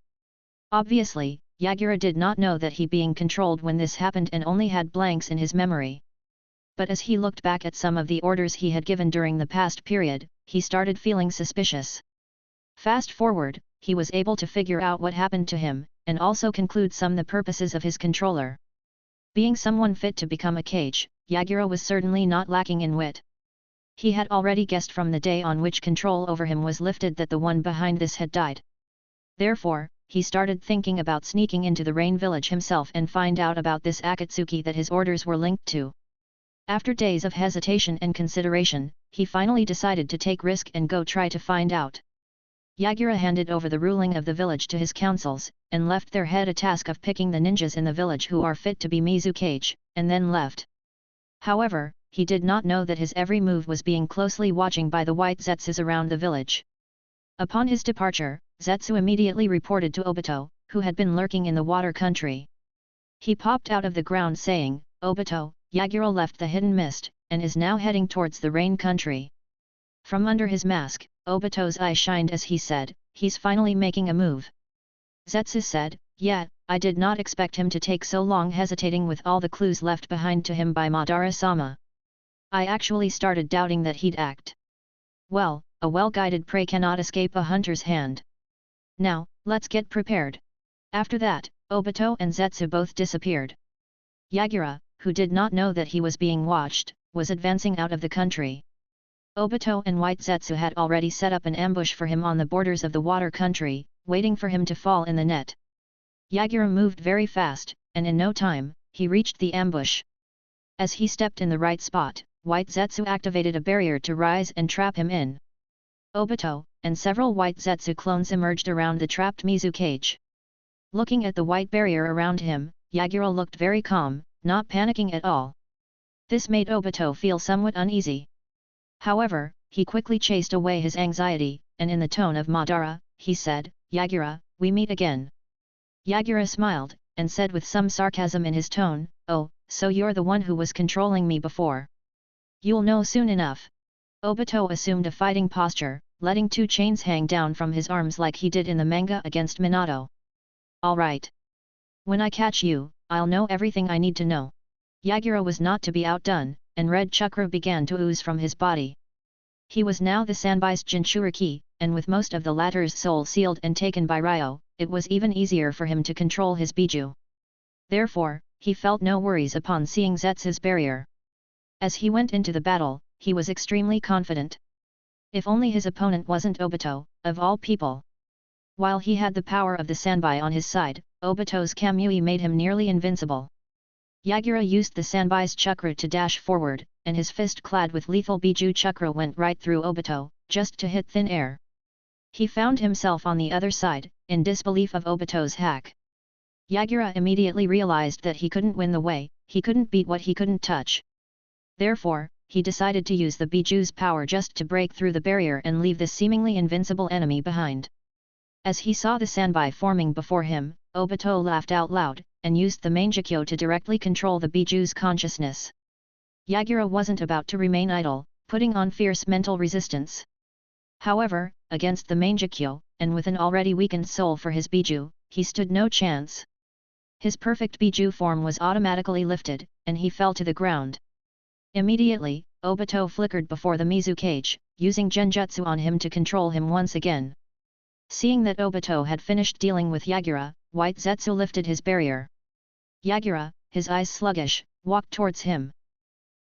S1: Obviously, Yagura did not know that he being controlled when this happened and only had blanks in his memory. But as he looked back at some of the orders he had given during the past period, he started feeling suspicious. Fast forward, he was able to figure out what happened to him, and also conclude some the purposes of his controller. Being someone fit to become a Kage, Yagura was certainly not lacking in wit. He had already guessed from the day on which control over him was lifted that the one behind this had died. Therefore, he started thinking about sneaking into the Rain Village himself and find out about this Akatsuki that his orders were linked to. After days of hesitation and consideration, he finally decided to take risk and go try to find out. Yagura handed over the ruling of the village to his councils, and left their head a task of picking the ninjas in the village who are fit to be Mizukage, and then left. However, he did not know that his every move was being closely watching by the white Zetsus around the village. Upon his departure, Zetsu immediately reported to Obito, who had been lurking in the Water Country. He popped out of the ground saying, "Obito, Yagura left the hidden mist, and is now heading towards the rain country. From under his mask, Obito's eye shined as he said, he's finally making a move. Zetsu said, yeah, I did not expect him to take so long hesitating with all the clues left behind to him by Madara-sama. I actually started doubting that he'd act. Well, a well-guided prey cannot escape a hunter's hand. Now, let's get prepared. After that, Obito and Zetsu both disappeared. Yagura, who did not know that he was being watched, was advancing out of the country. Obito and White Zetsu had already set up an ambush for him on the borders of the water country, waiting for him to fall in the net. Yagura moved very fast, and in no time, he reached the ambush. As he stepped in the right spot, White Zetsu activated a barrier to rise and trap him in. Obito, and several White Zetsu clones emerged around the trapped Mizukage. Looking at the white barrier around him, Yagura looked very calm, not panicking at all. This made Obito feel somewhat uneasy. However, he quickly chased away his anxiety, and in the tone of Madara, he said, Yagura, we meet again. Yagura smiled, and said with some sarcasm in his tone, oh, so you're the one who was controlling me before. You'll know soon enough. Obito assumed a fighting posture, letting two chains hang down from his arms like he did in the manga against Minato. Alright. When I catch you, I'll know everything I need to know. Yagura was not to be outdone, and red chakra began to ooze from his body. He was now the Sanbai's Jinchuriki, and with most of the latter's soul sealed and taken by Ryo, it was even easier for him to control his Biju. Therefore, he felt no worries upon seeing Zetsu's barrier. As he went into the battle, he was extremely confident. If only his opponent wasn't Obito, of all people. While he had the power of the Sanbai on his side, Obito's Kamui made him nearly invincible. Yagura used the Sanbai's chakra to dash forward, and his fist clad with lethal Biju chakra went right through Obito, just to hit thin air. He found himself on the other side, in disbelief of Obito's hack. Yagura immediately realized that he couldn't win the way, he couldn't beat what he couldn't touch. Therefore, he decided to use the Biju's power just to break through the barrier and leave the seemingly invincible enemy behind. As he saw the Sanbai forming before him, Obito laughed out loud, and used the Mangekyo to directly control the Biju's consciousness. Yagura wasn't about to remain idle, putting on fierce mental resistance. However, against the Mangekyo, and with an already weakened soul for his Biju, he stood no chance. His perfect Biju form was automatically lifted, and he fell to the ground. Immediately, Obito flickered before the Mizukage, using Genjutsu on him to control him once again. Seeing that Obito had finished dealing with Yagura, White Zetsu lifted his barrier. Yagura, his eyes sluggish, walked towards him.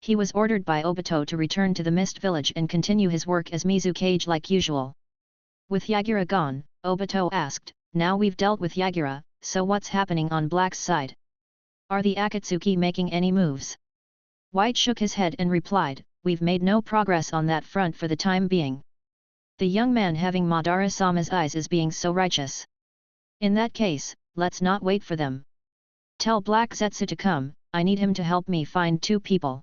S1: He was ordered by Obito to return to the Mist Village and continue his work as Mizukage like usual. With Yagura gone, Obito asked, now we've dealt with Yagura, so what's happening on Black's side? Are the Akatsuki making any moves? White shook his head and replied, we've made no progress on that front for the time being. The young man having Madara-sama's eyes is being so righteous. In that case, let's not wait for them. Tell Black Zetsu to come, I need him to help me find two people.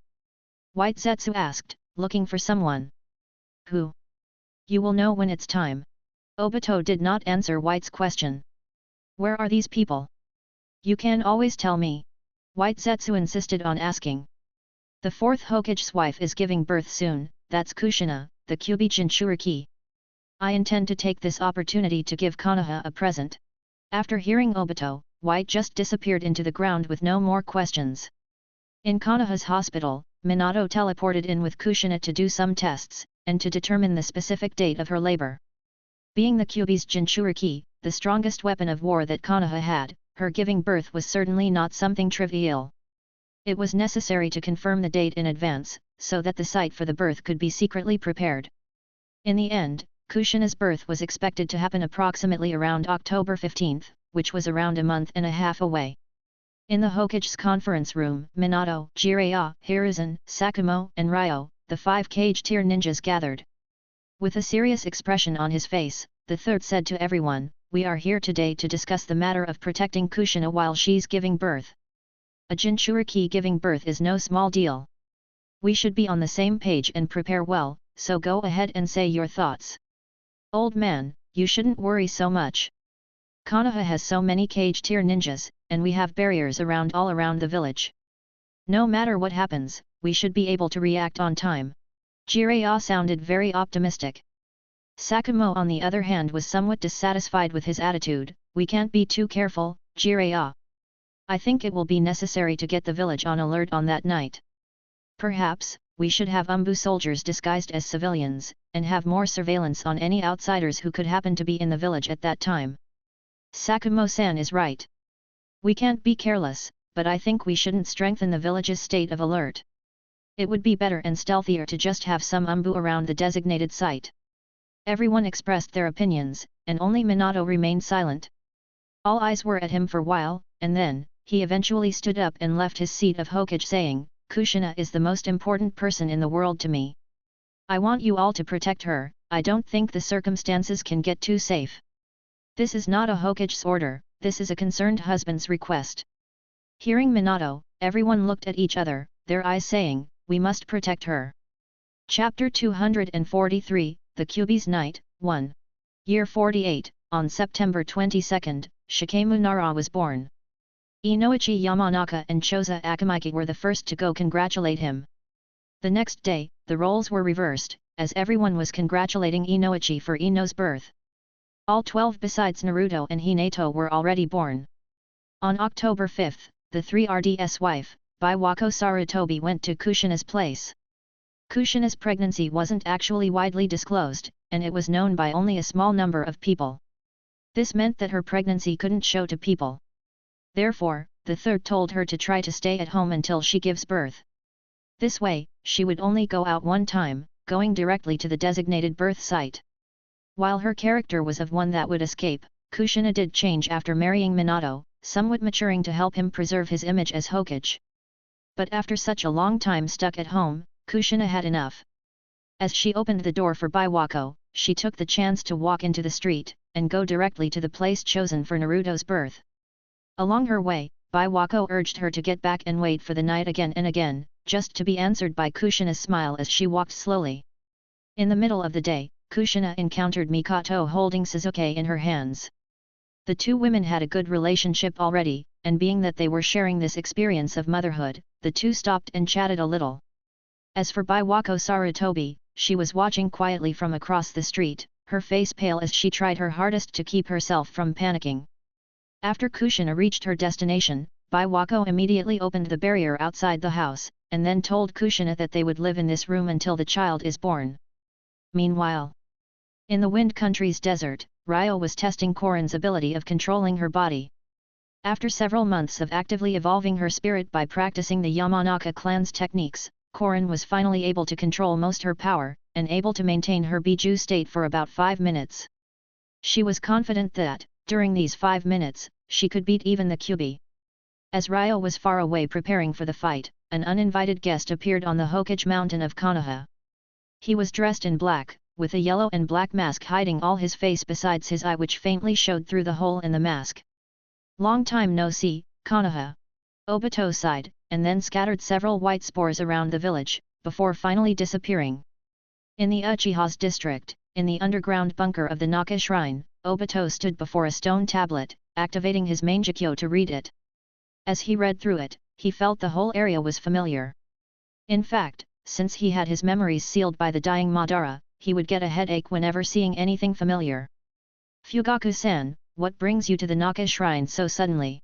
S1: White Zetsu asked, looking for someone. Who? You will know when it's time. Obito did not answer White's question. Where are these people? You can always tell me. White Zetsu insisted on asking. The fourth Hokage's wife is giving birth soon, that's Kushina, the Kyubi Jinchuriki. I intend to take this opportunity to give Konoha a present. After hearing Obito, White just disappeared into the ground with no more questions. In Konoha's hospital, Minato teleported in with Kushina to do some tests, and to determine the specific date of her labor. Being the Kyubi's Jinchuriki, the strongest weapon of war that Konoha had, her giving birth was certainly not something trivial. It was necessary to confirm the date in advance, so that the site for the birth could be secretly prepared. In the end, Kushina's birth was expected to happen approximately around October 15, which was around a month and a half away. In the Hokage's conference room, Minato, Jiraiya, Hiruzen, Sakumo, and Ryo, the 5 Kage-tier ninjas gathered. With a serious expression on his face, the third said to everyone, we are here today to discuss the matter of protecting Kushina while she's giving birth. A Jinchuriki giving birth is no small deal. We should be on the same page and prepare well, so go ahead and say your thoughts. Old man, you shouldn't worry so much. Konoha has so many Kage-tier ninjas, and we have barriers all around the village. No matter what happens, we should be able to react on time. Jiraiya sounded very optimistic. Sakumo on the other hand was somewhat dissatisfied with his attitude. We can't be too careful, Jiraiya. I think it will be necessary to get the village on alert on that night. Perhaps, we should have Umbu soldiers disguised as civilians, and have more surveillance on any outsiders who could happen to be in the village at that time. Sakumo-san is right. We can't be careless, but I think we shouldn't strengthen the village's state of alert. It would be better and stealthier to just have some Umbu around the designated site. Everyone expressed their opinions, and only Minato remained silent. All eyes were at him for a while, and then, he eventually stood up and left his seat of Hokage saying, Kushina is the most important person in the world to me. I want you all to protect her. I don't think the circumstances can get too safe. This is not a Hokage's order, this is a concerned husband's request. Hearing Minato, everyone looked at each other, their eyes saying, we must protect her. Chapter 243, The Kyuubi's Night, 1. Year 48, on September 22, Shikemu Nara was born. Inoichi Yamanaka and Choza Akamiki were the first to go congratulate him. The next day, the roles were reversed, as everyone was congratulating Inoichi for Ino's birth. All 12 besides Naruto and Hinata were already born. On October 5, the 3RD's wife, Biwako Sarutobi went to Kushina's place. Kushina's pregnancy wasn't actually widely disclosed, and it was known by only a small number of people. This meant that her pregnancy couldn't show to people. Therefore, the third told her to try to stay at home until she gives birth. This way, she would only go out one time, going directly to the designated birth site. While her character was of one that would escape, Kushina did change after marrying Minato, somewhat maturing to help him preserve his image as Hokage. But after such a long time stuck at home, Kushina had enough. As she opened the door for Biwako, she took the chance to walk into the street, and go directly to the place chosen for Naruto's birth. Along her way, Biwako urged her to get back and wait for the night again and again, just to be answered by Kushina's smile as she walked slowly. In the middle of the day, Kushina encountered Mikoto holding Suzuki in her hands. The two women had a good relationship already, and being that they were sharing this experience of motherhood, the two stopped and chatted a little. As for Biwako Sarutobi, she was watching quietly from across the street, her face pale as she tried her hardest to keep herself from panicking. After Kushina reached her destination, Biwako immediately opened the barrier outside the house, and then told Kushina that they would live in this room until the child is born. Meanwhile, in the Wind Country's desert, Ryo was testing Korin's ability of controlling her body. After several months of actively evolving her spirit by practicing the Yamanaka clan's techniques, Korin was finally able to control most her power, and able to maintain her Biju state for about 5 minutes. She was confident that, during these 5 minutes, she could beat even the Kyuubi. As Ryo was far away preparing for the fight, an uninvited guest appeared on the Hokage mountain of Konoha. He was dressed in black, with a yellow and black mask hiding all his face besides his eye which faintly showed through the hole in the mask. Long time no see, Konoha. Obito sighed, and then scattered several white spores around the village, before finally disappearing. In the Uchiha's district, in the underground bunker of the Naka Shrine, Obito stood before a stone tablet, activating his Mangekyo to read it. As he read through it, he felt the whole area was familiar. In fact, since he had his memories sealed by the dying Madara, he would get a headache whenever seeing anything familiar. Fugaku-san, what brings you to the Naka Shrine so suddenly?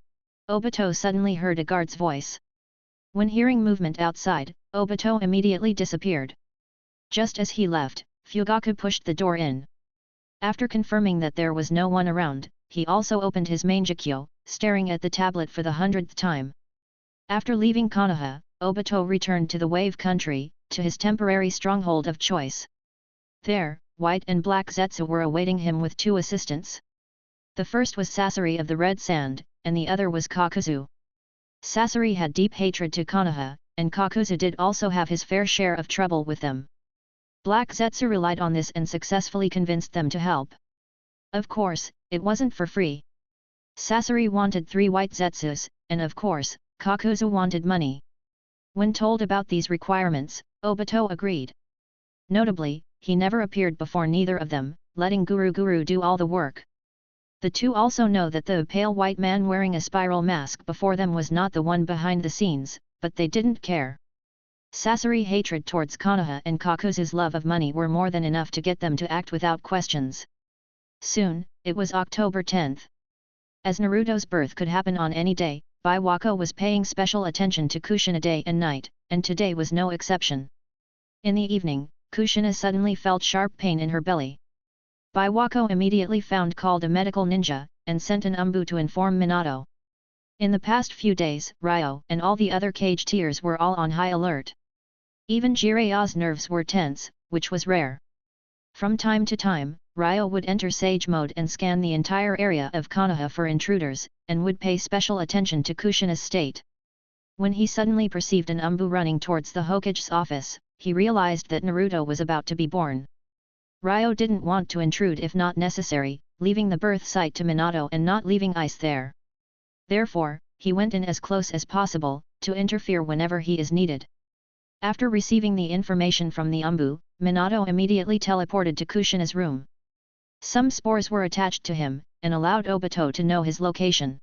S1: Obito suddenly heard a guard's voice. When hearing movement outside, Obito immediately disappeared. Just as he left, Fugaku pushed the door in. After confirming that there was no one around, he also opened his Mangekyo, staring at the tablet for the 100th time. After leaving Konoha, Obito returned to the Wave Country, to his temporary stronghold of choice. There, White and Black Zetsu were awaiting him with 2 assistants. The first was Sasori of the Red Sand, and the other was Kakuzu. Sasori had deep hatred to Konoha, and Kakuzu did also have his fair share of trouble with them. Black Zetsu relied on this and successfully convinced them to help. Of course, it wasn't for free. Sasori wanted 3 white Zetsus, and of course, Kakuzu wanted money. When told about these requirements, Obito agreed. Notably, he never appeared before neither of them, letting Guru do all the work. The two also know that the pale white man wearing a spiral mask before them was not the one behind the scenes, but they didn't care. Sasori's hatred towards Konoha and Kakuzu's love of money were more than enough to get them to act without questions. Soon, it was October 10th. As Naruto's birth could happen on any day, Biwako was paying special attention to Kushina day and night, and today was no exception. In the evening, Kushina suddenly felt sharp pain in her belly. Biwako immediately called a medical ninja, and sent an umbu to inform Minato. In the past few days, Ryo and all the other cage tiers were all on high alert. Even Jiraya's nerves were tense, which was rare. From time to time, Ryo would enter sage mode and scan the entire area of Konoha for intruders, and would pay special attention to Kushina's state. When he suddenly perceived an umbu running towards the Hokage's office, he realized that Naruto was about to be born. Ryo didn't want to intrude if not necessary, leaving the birth site to Minato and not leaving ice there. Therefore, he went in as close as possible, to interfere whenever he is needed. After receiving the information from the umbu, Minato immediately teleported to Kushina's room. Some spores were attached to him, and allowed Obito to know his location.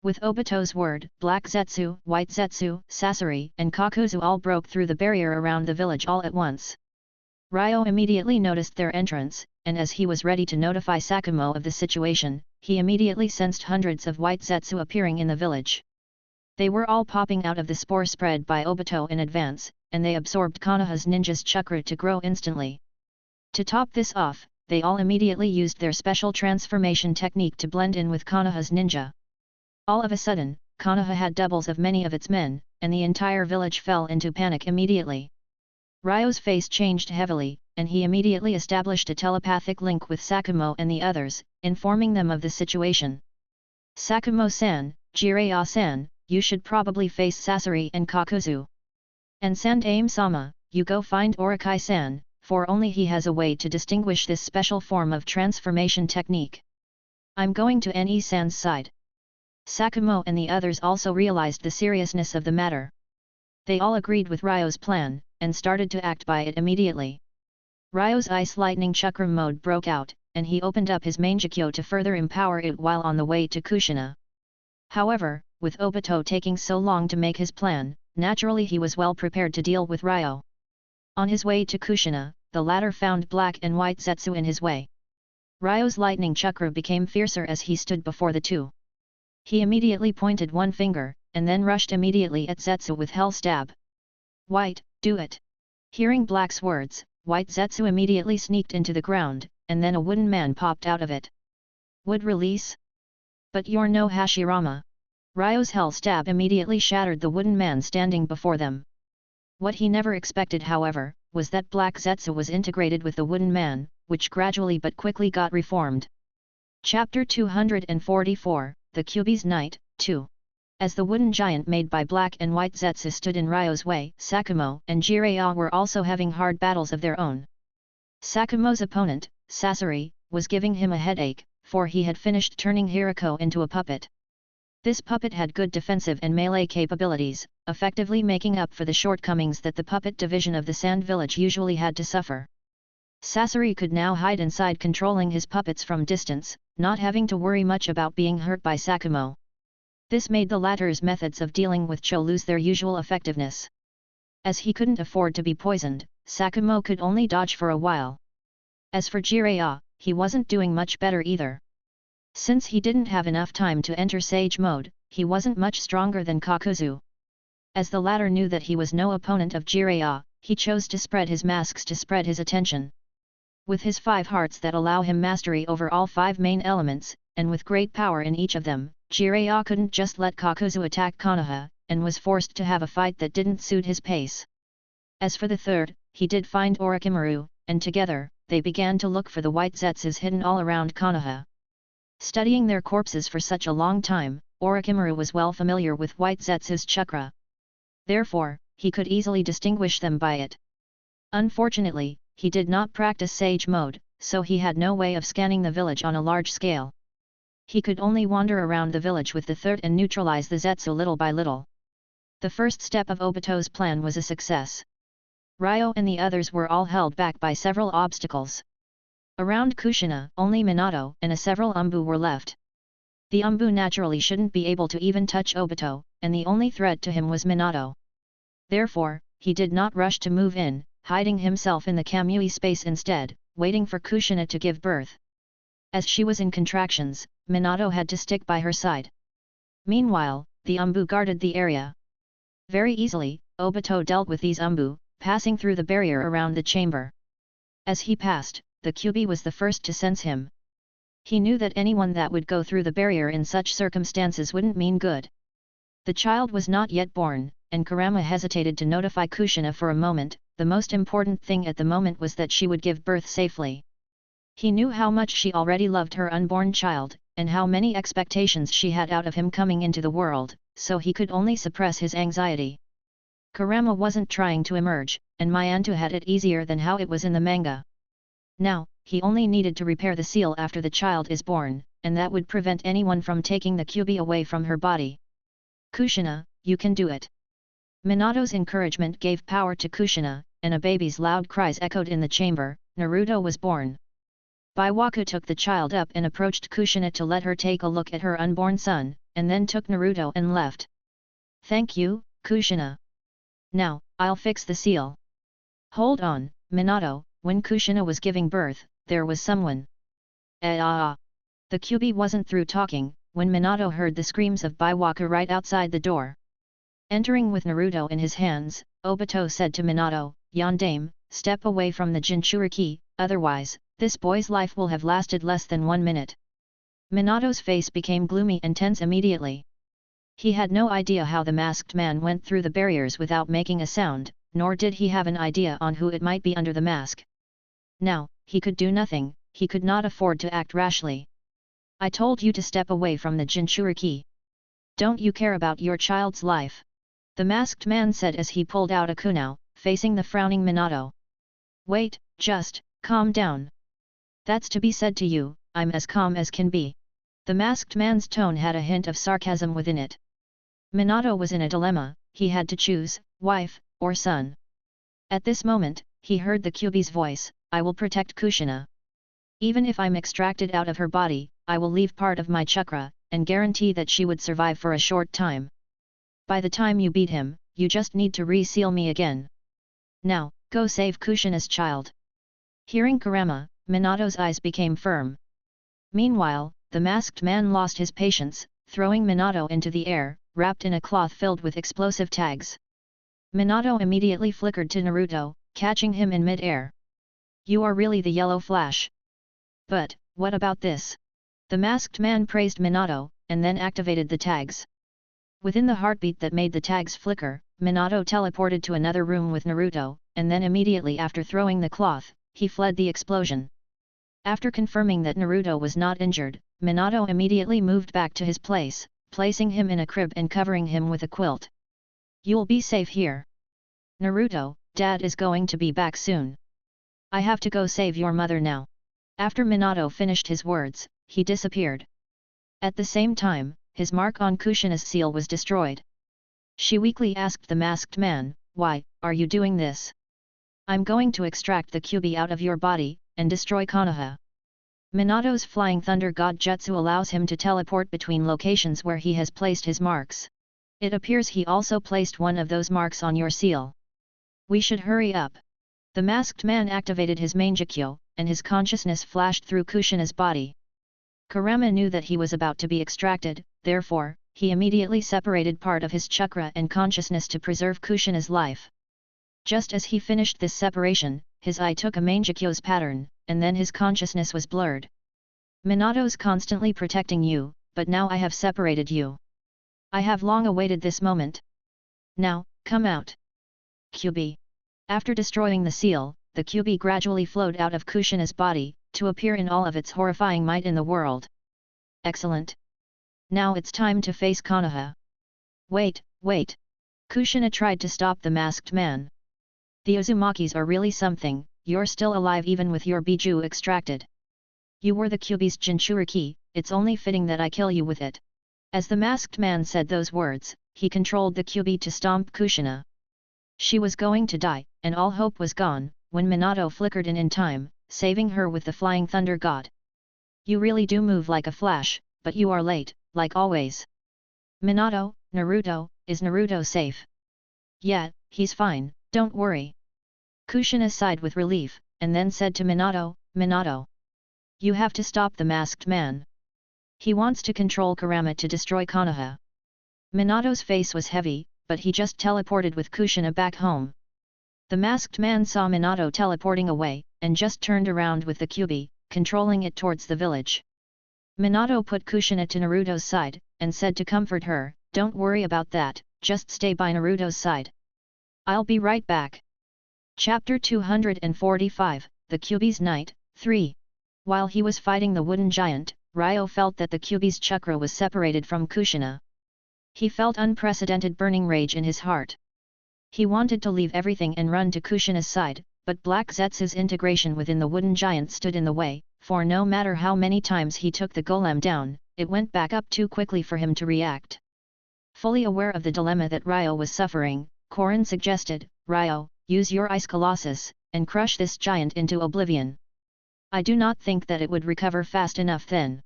S1: With Obito's word, Black Zetsu, White Zetsu, Sasori, and Kakuzu all broke through the barrier around the village all at once. Ryo immediately noticed their entrance, and as he was ready to notify Sakumo of the situation, he immediately sensed hundreds of White Zetsu appearing in the village. They were all popping out of the spore spread by Obito in advance, and they absorbed Konoha's ninja's chakra to grow instantly. To top this off, they all immediately used their special transformation technique to blend in with Konoha's ninja. All of a sudden, Konoha had doubles of many of its men, and the entire village fell into panic immediately. Ryo's face changed heavily, and he immediately established a telepathic link with Sakumo and the others, informing them of the situation. Sakumo-san, Jiraiya-san, you should probably face Sasori and Kakuzu. And Sandaime-sama, you go find Orokai-san, for only he has a way to distinguish this special form of transformation technique. I'm going to Ne-san's side. Sakumo and the others also realized the seriousness of the matter. They all agreed with Ryo's plan, and started to act by it immediately. Ryo's ice lightning chakra mode broke out, and he opened up his Mangekyo to further empower it while on the way to Kushina. However, with Obito taking so long to make his plan, naturally he was well prepared to deal with Ryo. On his way to Kushina, the latter found Black and White Zetsu in his way. Ryo's lightning chakra became fiercer as he stood before the two. He immediately pointed one finger, and then rushed immediately at Zetsu with Hell Stab. White, do it! Hearing Black's words, White Zetsu immediately sneaked into the ground, and then a wooden man popped out of it. Would release? But you're no Hashirama. Ryo's Hell Stab immediately shattered the wooden man standing before them. What he never expected, however, was that Black Zetsu was integrated with the wooden man, which gradually but quickly got reformed. Chapter 244, The Kyuubi's Night, 2. As the wooden giant made by Black and White Zetsu stood in Ryo's way, Sakumo and Jiraiya were also having hard battles of their own. Sakumo's opponent, Sasori, was giving him a headache, for he had finished turning Hirako into a puppet. This puppet had good defensive and melee capabilities, effectively making up for the shortcomings that the puppet division of the Sand Village usually had to suffer. Sasori could now hide inside controlling his puppets from distance, not having to worry much about being hurt by Sakumo. This made the latter's methods of dealing with Cho lose their usual effectiveness. As he couldn't afford to be poisoned, Sakumo could only dodge for a while. As for Jiraiya, he wasn't doing much better either. Since he didn't have enough time to enter Sage mode, he wasn't much stronger than Kakuzu. As the latter knew that he was no opponent of Jiraiya, he chose to spread his masks to spread his attention. With his 5 hearts that allow him mastery over all 5 main elements, and with great power in each of them, Jiraiya couldn't just let Kakuzu attack Konoha, and was forced to have a fight that didn't suit his pace. As for the third, he did find Orochimaru, and together, they began to look for the White Zetsus hidden all around Konoha. Studying their corpses for such a long time, Orochimaru was well familiar with White Zetsu's chakra. Therefore, he could easily distinguish them by it. Unfortunately, he did not practice Sage mode, so he had no way of scanning the village on a large scale. He could only wander around the village with the third and neutralize the Zetsu little by little. The first step of Obito's plan was a success. Ryo and the others were all held back by several obstacles. Around Kushina, only Minato and several umbu were left. The Umbu naturally shouldn't be able to even touch Obito, and the only threat to him was Minato. Therefore, he did not rush to move in, hiding himself in the Kamui space instead, waiting for Kushina to give birth. As she was in contractions, Minato had to stick by her side. Meanwhile, the Umbu guarded the area. Very easily, Obito dealt with these Umbu, passing through the barrier around the chamber. As he passed, the Kyuubi was the first to sense him. He knew that anyone that would go through the barrier in such circumstances wouldn't mean good. The child was not yet born, and Kurama hesitated to notify Kushina for a moment. The most important thing at the moment was that she would give birth safely. He knew how much she already loved her unborn child, and how many expectations she had out of him coming into the world, so he could only suppress his anxiety. Kurama wasn't trying to emerge, and Myanto had it easier than how it was in the manga. Now, he only needed to repair the seal after the child is born, and that would prevent anyone from taking the Kyuubi away from her body. Kushina, you can do it. Minato's encouragement gave power to Kushina, and a baby's loud cries echoed in the chamber. Naruto was born. Baiwaku took the child up and approached Kushina to let her take a look at her unborn son, and then took Naruto and left. Thank you, Kushina. Now, I'll fix the seal. Hold on, Minato. When Kushina was giving birth, there was someone. The Kyuubi wasn't through talking, when Minato heard the screams of Baiwaku right outside the door. Entering with Naruto in his hands, Obito said to Minato, Yondaime, step away from the Jinchuriki, otherwise, this boy's life will have lasted less than 1 minute. Minato's face became gloomy and tense immediately. He had no idea how the masked man went through the barriers without making a sound, nor did he have an idea on who it might be under the mask. Now, he could do nothing, he could not afford to act rashly. I told you to step away from the Jinchuriki. Don't you care about your child's life? The masked man said as he pulled out a kunao, facing the frowning Minato. Wait, just, calm down. That's to be said to you, I'm as calm as can be. The masked man's tone had a hint of sarcasm within it. Minato was in a dilemma, he had to choose, wife, or son. At this moment, he heard the Kyuubi's voice, I will protect Kushina. Even if I'm extracted out of her body, I will leave part of my chakra, and guarantee that she would survive for a short time. By the time you beat him, you just need to re-seal me again. Now, go save Kushina's child. Hearing Kurama, Minato's eyes became firm. Meanwhile, the masked man lost his patience, throwing Minato into the air, wrapped in a cloth filled with explosive tags. Minato immediately flickered to Naruto, catching him in mid-air. You are really the yellow flash. But, what about this? The masked man praised Minato, and then activated the tags. Within the heartbeat that made the tags flicker, Minato teleported to another room with Naruto, and then immediately after throwing the cloth, he fled the explosion. After confirming that Naruto was not injured, Minato immediately moved back to his place, placing him in a crib and covering him with a quilt. You'll be safe here. Naruto, Dad is going to be back soon. I have to go save your mother now. After Minato finished his words, he disappeared. At the same time, his mark on Kushina's seal was destroyed. She weakly asked the masked man, why, are you doing this? I'm going to extract the Kyuubi out of your body, and destroy Konoha. Minato's Flying Thunder God Jutsu allows him to teleport between locations where he has placed his marks. It appears he also placed one of those marks on your seal. We should hurry up. The masked man activated his Mangekyo, and his consciousness flashed through Kushina's body. Kurama knew that he was about to be extracted, therefore, he immediately separated part of his chakra and consciousness to preserve Kushina's life. Just as he finished this separation, his eye took a Mangekyo's pattern, and then his consciousness was blurred. Minato's constantly protecting you, but now I have separated you. I have long awaited this moment. Now, come out. Kyuubi. After destroying the seal, the Kyuubi gradually flowed out of Kushina's body, to appear in all of its horrifying might in the world. Excellent. Now it's time to face Konoha. Wait. Kushina tried to stop the masked man. The Uzumakis are really something, you're still alive even with your Biju extracted. You were the Kyuubi's Jinchuriki, it's only fitting that I kill you with it. As the masked man said those words, he controlled the Kyuubi to stomp Kushina. She was going to die, and all hope was gone, when Minato flickered in time, saving her with the Flying Thunder God. You really do move like a flash, but you are late, like always. Minato, Naruto, is Naruto safe? Yeah, he's fine, don't worry. Kushina sighed with relief, and then said to Minato, Minato, you have to stop the masked man. He wants to control Kurama to destroy Konoha. Minato's face was heavy, but he just teleported with Kushina back home. The masked man saw Minato teleporting away, and just turned around with the Kyuubi, controlling it towards the village. Minato put Kushina to Naruto's side, and said to comfort her, don't worry about that, just stay by Naruto's side. I'll be right back. Chapter 245, The Kyuubi's Night, 3. While he was fighting the wooden giant, Ryo felt that the Kyuubi's chakra was separated from Kushina. He felt unprecedented burning rage in his heart. He wanted to leave everything and run to Kushina's side, but Black Zetsu's integration within the wooden giant stood in the way, for no matter how many times he took the golem down, it went back up too quickly for him to react. Fully aware of the dilemma that Ryo was suffering, Korin suggested, Ryo, use your ice colossus, and crush this giant into oblivion. I do not think that it would recover fast enough then.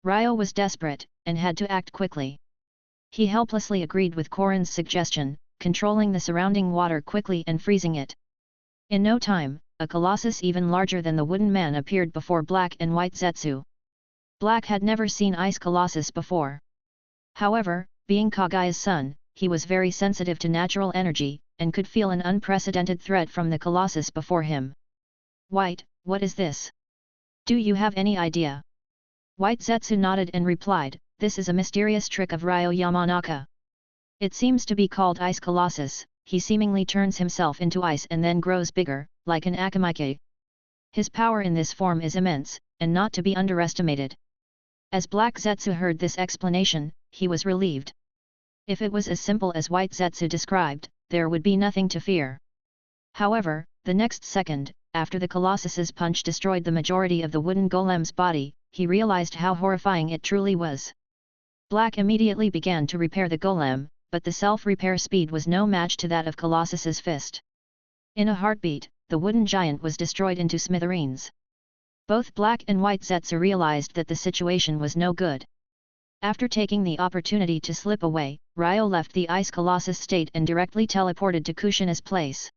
S1: Ryo was desperate, and had to act quickly. He helplessly agreed with Korin's suggestion, controlling the surrounding water quickly and freezing it. In no time, a colossus even larger than the wooden man appeared before Black and White Zetsu. Black had never seen Ice Colossus before. However, being Kagaya's son, he was very sensitive to natural energy, and could feel an unprecedented threat from the colossus before him. White, what is this? Do you have any idea? White Zetsu nodded and replied, this is a mysterious trick of Ryo Yamanaka. It seems to be called Ice Colossus. He seemingly turns himself into ice and then grows bigger, like an akamike. His power in this form is immense, and not to be underestimated. As Black Zetsu heard this explanation, he was relieved. If it was as simple as White Zetsu described, there would be nothing to fear. However, the next second, after the Colossus's punch destroyed the majority of the wooden golem's body, he realized how horrifying it truly was. Black immediately began to repair the golem, but the self-repair speed was no match to that of Colossus's fist. In a heartbeat, the wooden giant was destroyed into smithereens. Both Black and White Zetsu realized that the situation was no good. After taking the opportunity to slip away, Ryo left the Ice Colossus state and directly teleported to Kushina's place.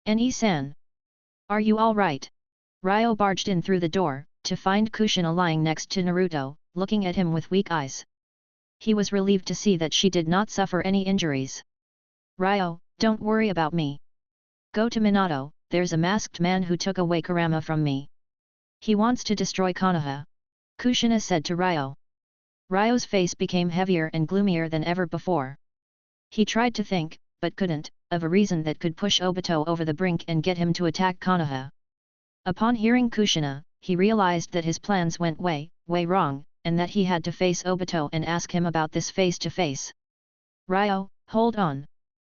S1: Ne-san. Are you alright? Ryo barged in through the door, to find Kushina lying next to Naruto, looking at him with weak eyes. He was relieved to see that she did not suffer any injuries. Ryo, don't worry about me. Go to Minato, there's a masked man who took away Kurama from me. He wants to destroy Konoha. Kushina said to Ryo. Ryo's face became heavier and gloomier than ever before. He tried to think, but couldn't, of a reason that could push Obito over the brink and get him to attack Konoha. Upon hearing Kushina, he realized that his plans went way wrong, and that he had to face Obito and ask him about this face to face. Ryo, hold on.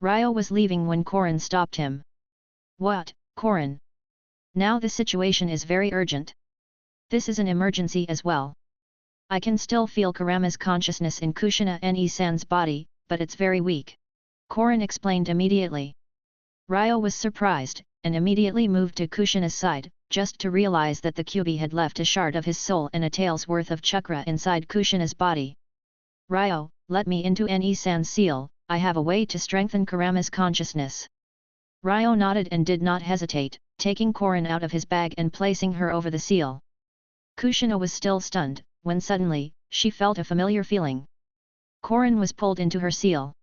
S1: Ryo was leaving when Korin stopped him. What, Korin? Now the situation is very urgent. This is an emergency as well. I can still feel Kurama's consciousness in Kushina Ne-san's body, but it's very weak. Korin explained immediately. Ryo was surprised, and immediately moved to Kushina's side, just to realize that the Kyuubi had left a shard of his soul and a tail's worth of chakra inside Kushina's body. Ryo, let me into Ne-san's seal, I have a way to strengthen Kurama's consciousness. Ryo nodded and did not hesitate, taking Korin out of his bag and placing her over the seal. Kushina was still stunned, when suddenly, she felt a familiar feeling. Korin was pulled into her seal.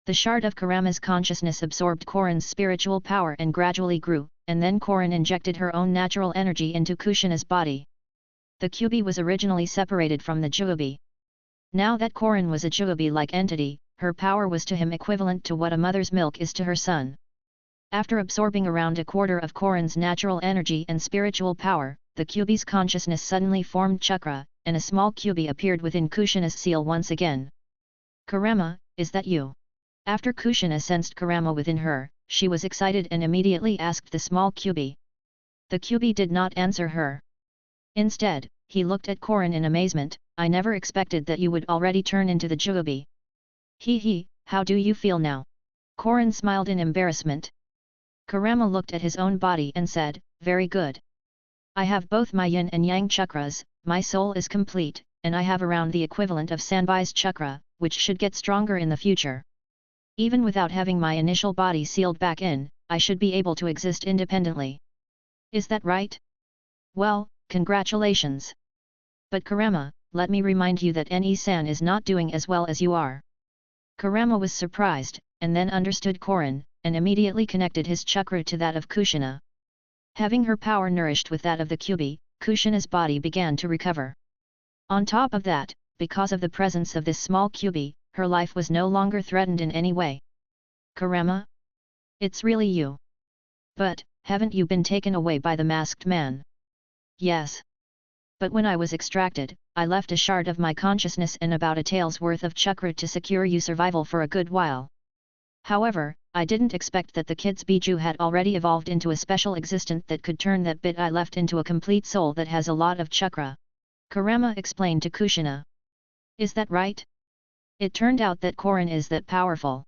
S1: The shard of Kurama's consciousness absorbed Korin's spiritual power and gradually grew, and then Korin injected her own natural energy into Kushina's body. The Kyuubi was originally separated from the Juubi. Now that Korin was a Juubi-like entity, her power was to him equivalent to what a mother's milk is to her son. After absorbing around a quarter of Korin's natural energy and spiritual power, the Kyuubi's consciousness suddenly formed chakra, and a small Kyuubi appeared within Kushina's seal once again. Kurama, is that you? After Kushina sensed Kurama within her, she was excited and immediately asked the small Kyuubi. The Kyuubi did not answer her. Instead, he looked at Korin in amazement. I never expected that you would already turn into the Juubi. He, how do you feel now? Korin smiled in embarrassment. Kurama looked at his own body and said, very good. I have both my yin and yang chakras, my soul is complete, and I have around the equivalent of Sanbai's chakra, which should get stronger in the future. Even without having my initial body sealed back in, I should be able to exist independently. Is that right? Well, congratulations. But Kurama, let me remind you that Ne-san is not doing as well as you are. Kurama was surprised, and then understood Korin, and immediately connected his chakra to that of Kushina. Having her power nourished with that of the Kyuubi, Kushina's body began to recover. On top of that, because of the presence of this small Kyuubi, her life was no longer threatened in any way. Kurama? It's really you. But, haven't you been taken away by the masked man? Yes. But when I was extracted, I left a shard of my consciousness and about a tael's worth of chakra to secure you survival for a good while. However, I didn't expect that the kid's Biju had already evolved into a special existent that could turn that bit I left into a complete soul that has a lot of chakra. Kurama explained to Kushina. Is that right? It turned out that Korin is that powerful.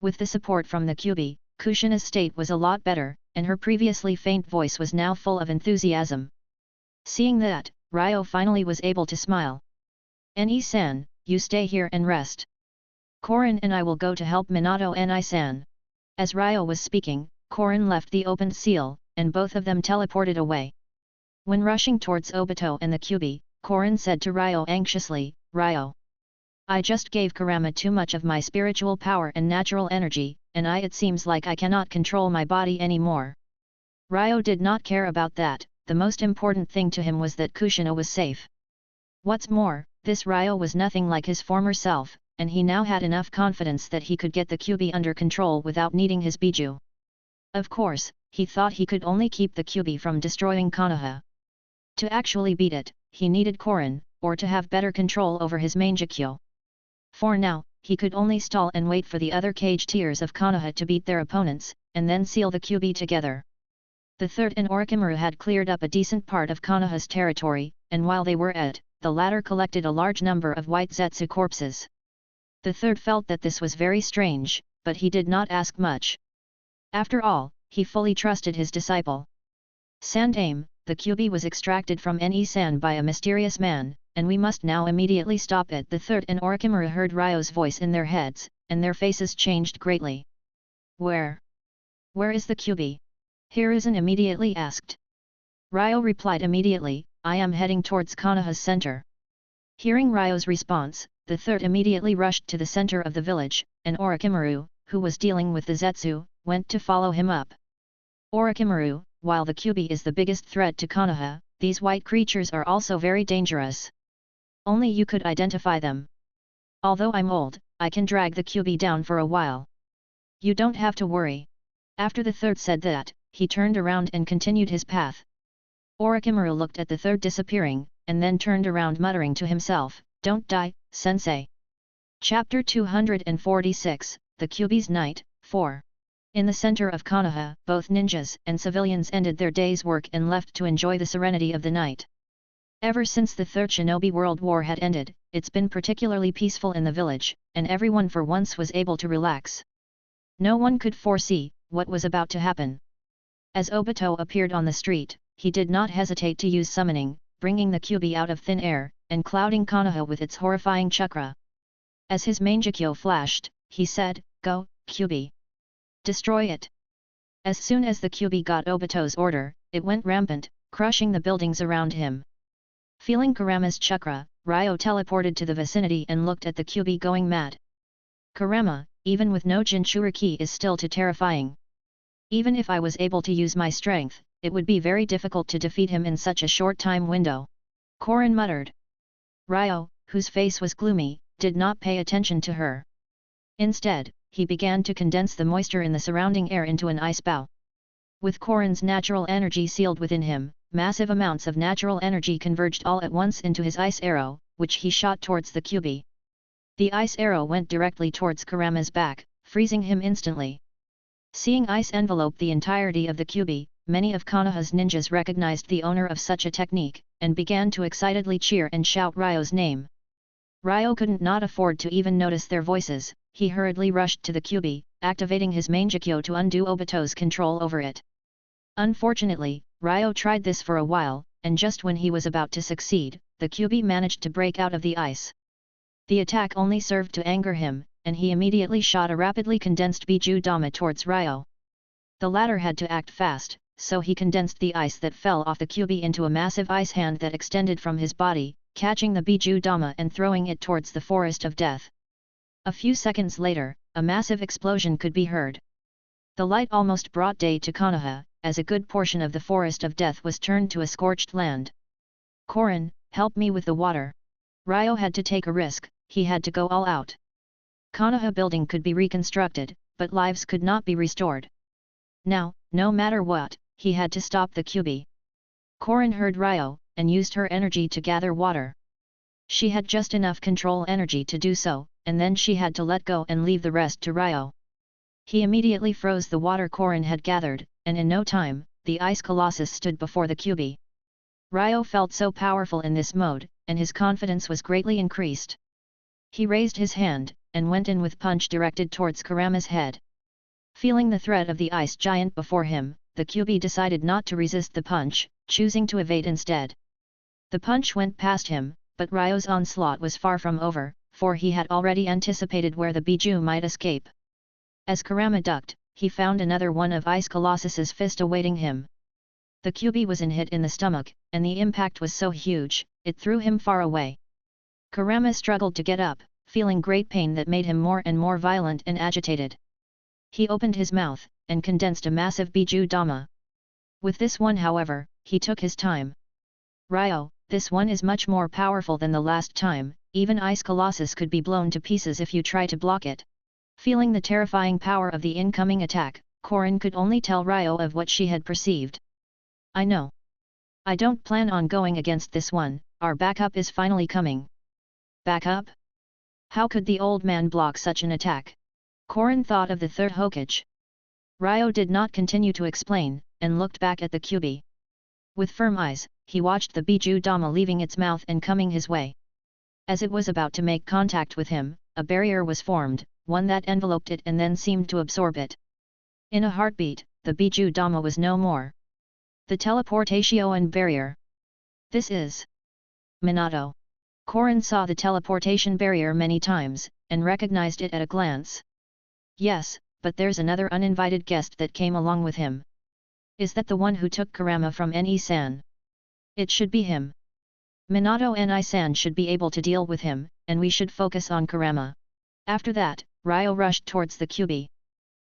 S1: With the support from the Kyuubi, Kushina's state was a lot better, and her previously faint voice was now full of enthusiasm. Seeing that, Ryo finally was able to smile. Ne-san, you stay here and rest. Korin and I will go to help Minato Ne-san. As Ryo was speaking, Korin left the opened seal, and both of them teleported away. When rushing towards Obito and the Kyuubi, Korin said to Ryo anxiously, Ryo. I just gave Kurama too much of my spiritual power and natural energy, and it seems like I cannot control my body anymore. Ryo did not care about that, the most important thing to him was that Kushina was safe. What's more, this Ryo was nothing like his former self, and he now had enough confidence that he could get the Kyuubi under control without needing his Biju. Of course, he thought he could only keep the Kyuubi from destroying Konoha. To actually beat it, he needed Korin, or to have better control over his Mangekyo. For now, he could only stall and wait for the other cage tiers of Konoha to beat their opponents, and then seal the Kyuubi together. The third and Orochimaru had cleared up a decent part of Konoha's territory, and while they were at it, the latter collected a large number of white Zetsu corpses. The third felt that this was very strange, but he did not ask much. After all, he fully trusted his disciple. Sandame, the Kyuubi was extracted from Ne-san by a mysterious man, and we must now immediately stop it. The third and Orochimaru heard Ryo's voice in their heads, and their faces changed greatly. Where is the Kyuubi? Hiruzen immediately asked. Ryo replied immediately, I am heading towards Konoha's center. Hearing Ryo's response, the third immediately rushed to the center of the village, and Orochimaru, who was dealing with the Zetsu, went to follow him up. Orochimaru, while the Kyuubi is the biggest threat to Konoha, these white creatures are also very dangerous. Only you could identify them. Although I'm old, I can drag the Kyuubi down for a while. You don't have to worry. After the third said that, he turned around and continued his path. Orochimaru looked at the third disappearing, and then turned around muttering to himself, Don't die, sensei. Chapter 246, The Kyuubi's Night, 4. In the center of Konoha, both ninjas and civilians ended their day's work and left to enjoy the serenity of the night. Ever since the Third Shinobi World War had ended, it's been particularly peaceful in the village, and everyone for once was able to relax. No one could foresee what was about to happen. As Obito appeared on the street, he did not hesitate to use summoning, bringing the Kyuubi out of thin air, and clouding Konoha with its horrifying chakra. As his Mangekyo flashed, he said, Go, Kyuubi. Destroy it. As soon as the Kyuubi got Obito's order, it went rampant, crushing the buildings around him. Feeling Kurama's chakra, Ryo teleported to the vicinity and looked at the Kyuubi going mad. Kurama, even with no Jinchuriki, is still too terrifying. Even if I was able to use my strength, it would be very difficult to defeat him in such a short time window. Korin muttered. Ryo, whose face was gloomy, did not pay attention to her. Instead, he began to condense the moisture in the surrounding air into an ice bow. With Korin's natural energy sealed within him, massive amounts of natural energy converged all at once into his ice arrow, which he shot towards the Kyuubi. The ice arrow went directly towards Kurama's back, freezing him instantly. Seeing ice envelope the entirety of the Kyuubi, many of Konoha's ninjas recognized the owner of such a technique, and began to excitedly cheer and shout Ryo's name. Ryo couldn't not afford to even notice their voices. He hurriedly rushed to the Kyuubi, activating his Mangekyo to undo Obito's control over it. Unfortunately, Ryo tried this for a while, and just when he was about to succeed, the Kyuubi managed to break out of the ice. The attack only served to anger him, and he immediately shot a rapidly condensed Biju Dama towards Ryo. The latter had to act fast, so he condensed the ice that fell off the Kyuubi into a massive ice hand that extended from his body, catching the Biju Dama and throwing it towards the forest of death. A few seconds later, a massive explosion could be heard. The light almost brought day to Konoha, as a good portion of the forest of death was turned to a scorched land. "Korin, help me with the water." Ryo had to take a risk, he had to go all out. Konoha building could be reconstructed, but lives could not be restored. Now, no matter what, he had to stop the Kyuubi. Korin heard Ryo, and used her energy to gather water. She had just enough control energy to do so, and then she had to let go and leave the rest to Ryo. He immediately froze the water Korin had gathered, and in no time, the ice colossus stood before the Kyuubi. Ryo felt so powerful in this mode, and his confidence was greatly increased. He raised his hand, and went in with punch directed towards Kurama's head. Feeling the threat of the ice giant before him, the Kyuubi decided not to resist the punch, choosing to evade instead. The punch went past him, but Ryo's onslaught was far from over, for he had already anticipated where the Biju might escape. As Kurama ducked, he found another one of Ice Colossus's fist awaiting him. The Kyuubi was hit in the stomach, and the impact was so huge, it threw him far away. Kurama struggled to get up, feeling great pain that made him more and more violent and agitated. He opened his mouth, and condensed a massive Biju Dama. With this one however, he took his time. "Ryo, this one is much more powerful than the last time, even Ice Colossus could be blown to pieces if you try to block it." Feeling the terrifying power of the incoming attack, Korin could only tell Ryo of what she had perceived. "I know. I don't plan on going against this one, our backup is finally coming." "Backup? How could the old man block such an attack?" Korin thought of the third Hokage. Ryo did not continue to explain, and looked back at the Kyuubi. With firm eyes, he watched the Biju Dama leaving its mouth and coming his way. As it was about to make contact with him, a barrier was formed, one that enveloped it and then seemed to absorb it. In a heartbeat, the Biju Dama was no more. The teleportation barrier. "This is Minato." Korin saw the teleportation barrier many times, and recognized it at a glance. "Yes, but there's another uninvited guest that came along with him." "Is that the one who took Kurama from Ne-san?" "It should be him. Minato Ne-san should be able to deal with him, and we should focus on Kurama." After that, Ryo rushed towards the Kyuubi.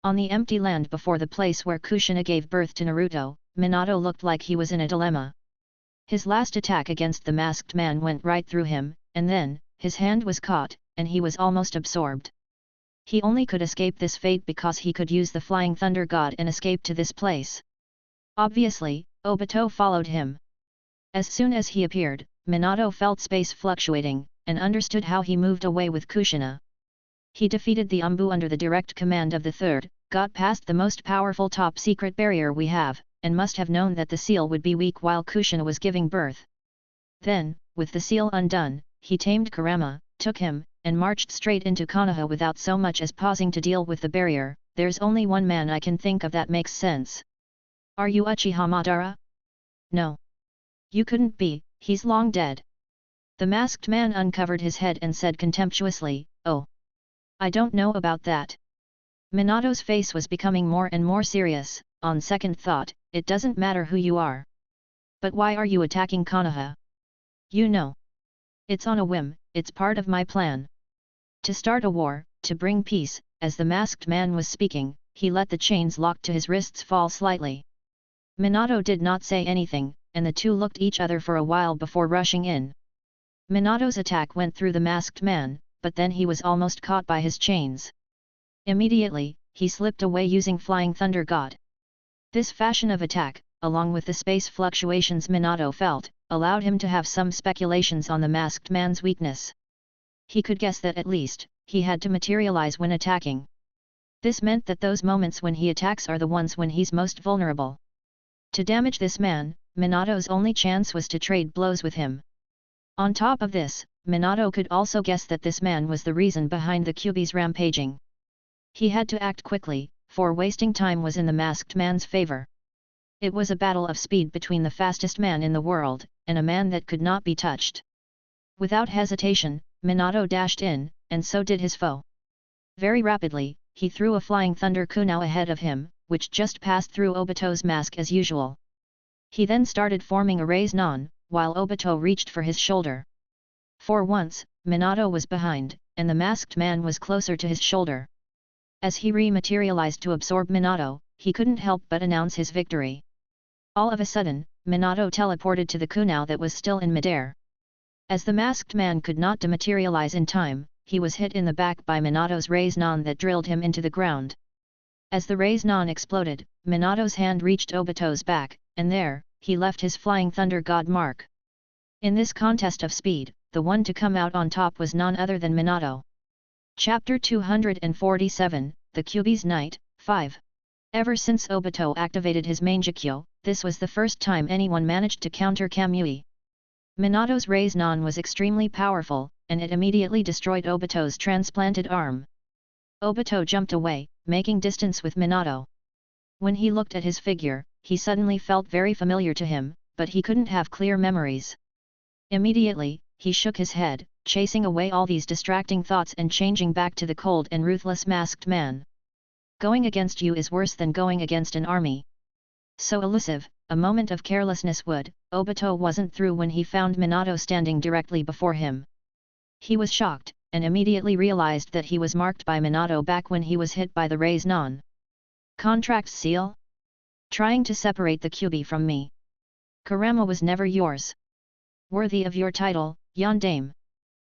S1: On the empty land before the place where Kushina gave birth to Naruto, Minato looked like he was in a dilemma. His last attack against the masked man went right through him, and then, his hand was caught, and he was almost absorbed. He only could escape this fate because he could use the Flying Thunder God and escape to this place. Obviously, Obito followed him. As soon as he appeared, Minato felt space fluctuating, and understood how he moved away with Kushina. He defeated the Umbu under the direct command of the third, got past the most powerful top-secret barrier we have, and must have known that the seal would be weak while Kushina was giving birth. Then, with the seal undone, he tamed Kurama, took him, and marched straight into Konoha without so much as pausing to deal with the barrier. "There's only one man I can think of that makes sense." "Are you Uchiha Madara?" "No. You couldn't be, he's long dead." The masked man uncovered his head and said contemptuously, "Oh. I don't know about that." Minato's face was becoming more and more serious. "On second thought, it doesn't matter who you are. But why are you attacking Konoha?" "You know. It's on a whim, it's part of my plan. To start a war, to bring peace." As the masked man was speaking, he let the chains locked to his wrists fall slightly. Minato did not say anything, and the two looked each other for a while before rushing in. Minato's attack went through the masked man, but then he was almost caught by his chains. Immediately, he slipped away using Flying Thunder God. This fashion of attack, along with the space fluctuations Minato felt, allowed him to have some speculations on the masked man's weakness. He could guess that at least, he had to materialize when attacking. This meant that those moments when he attacks are the ones when he's most vulnerable. To damage this man, Minato's only chance was to trade blows with him. On top of this, Minato could also guess that this man was the reason behind the Kyuubi's rampaging. He had to act quickly, for wasting time was in the masked man's favor. It was a battle of speed between the fastest man in the world, and a man that could not be touched. Without hesitation, Minato dashed in, and so did his foe. Very rapidly, he threw a flying thunder kunai ahead of him, which just passed through Obito's mask as usual. He then started forming a raise-non, while Obito reached for his shoulder. For once, Minato was behind, and the masked man was closer to his shoulder. As he rematerialized to absorb Minato, he couldn't help but announce his victory. All of a sudden, Minato teleported to the kunai that was still in midair. As the masked man could not dematerialize in time, he was hit in the back by Minato's raise-non that drilled him into the ground. As the raise-non exploded, Minato's hand reached Obito's back, and there, he left his flying thunder god mark. In this contest of speed, the one to come out on top was none other than Minato. Chapter 247, The Kyuubi's Night, 5. Ever since Obito activated his Mangekyo, this was the first time anyone managed to counter Kamui. Minato's raise-non was extremely powerful, and it immediately destroyed Obito's transplanted arm. Obito jumped away, making distance with Minato. When he looked at his figure, he suddenly felt very familiar to him, but he couldn't have clear memories. Immediately, he shook his head, chasing away all these distracting thoughts and changing back to the cold and ruthless masked man. Going against you is worse than going against an army. So elusive, a moment of carelessness would, Obito wasn't through when he found Minato standing directly before him. He was shocked, and immediately realized that he was marked by Minato back when he was hit by the raise-non. Contract seal? Trying to separate the Kyuubi from me. Kurama was never yours. Worthy of your title, Yondaime.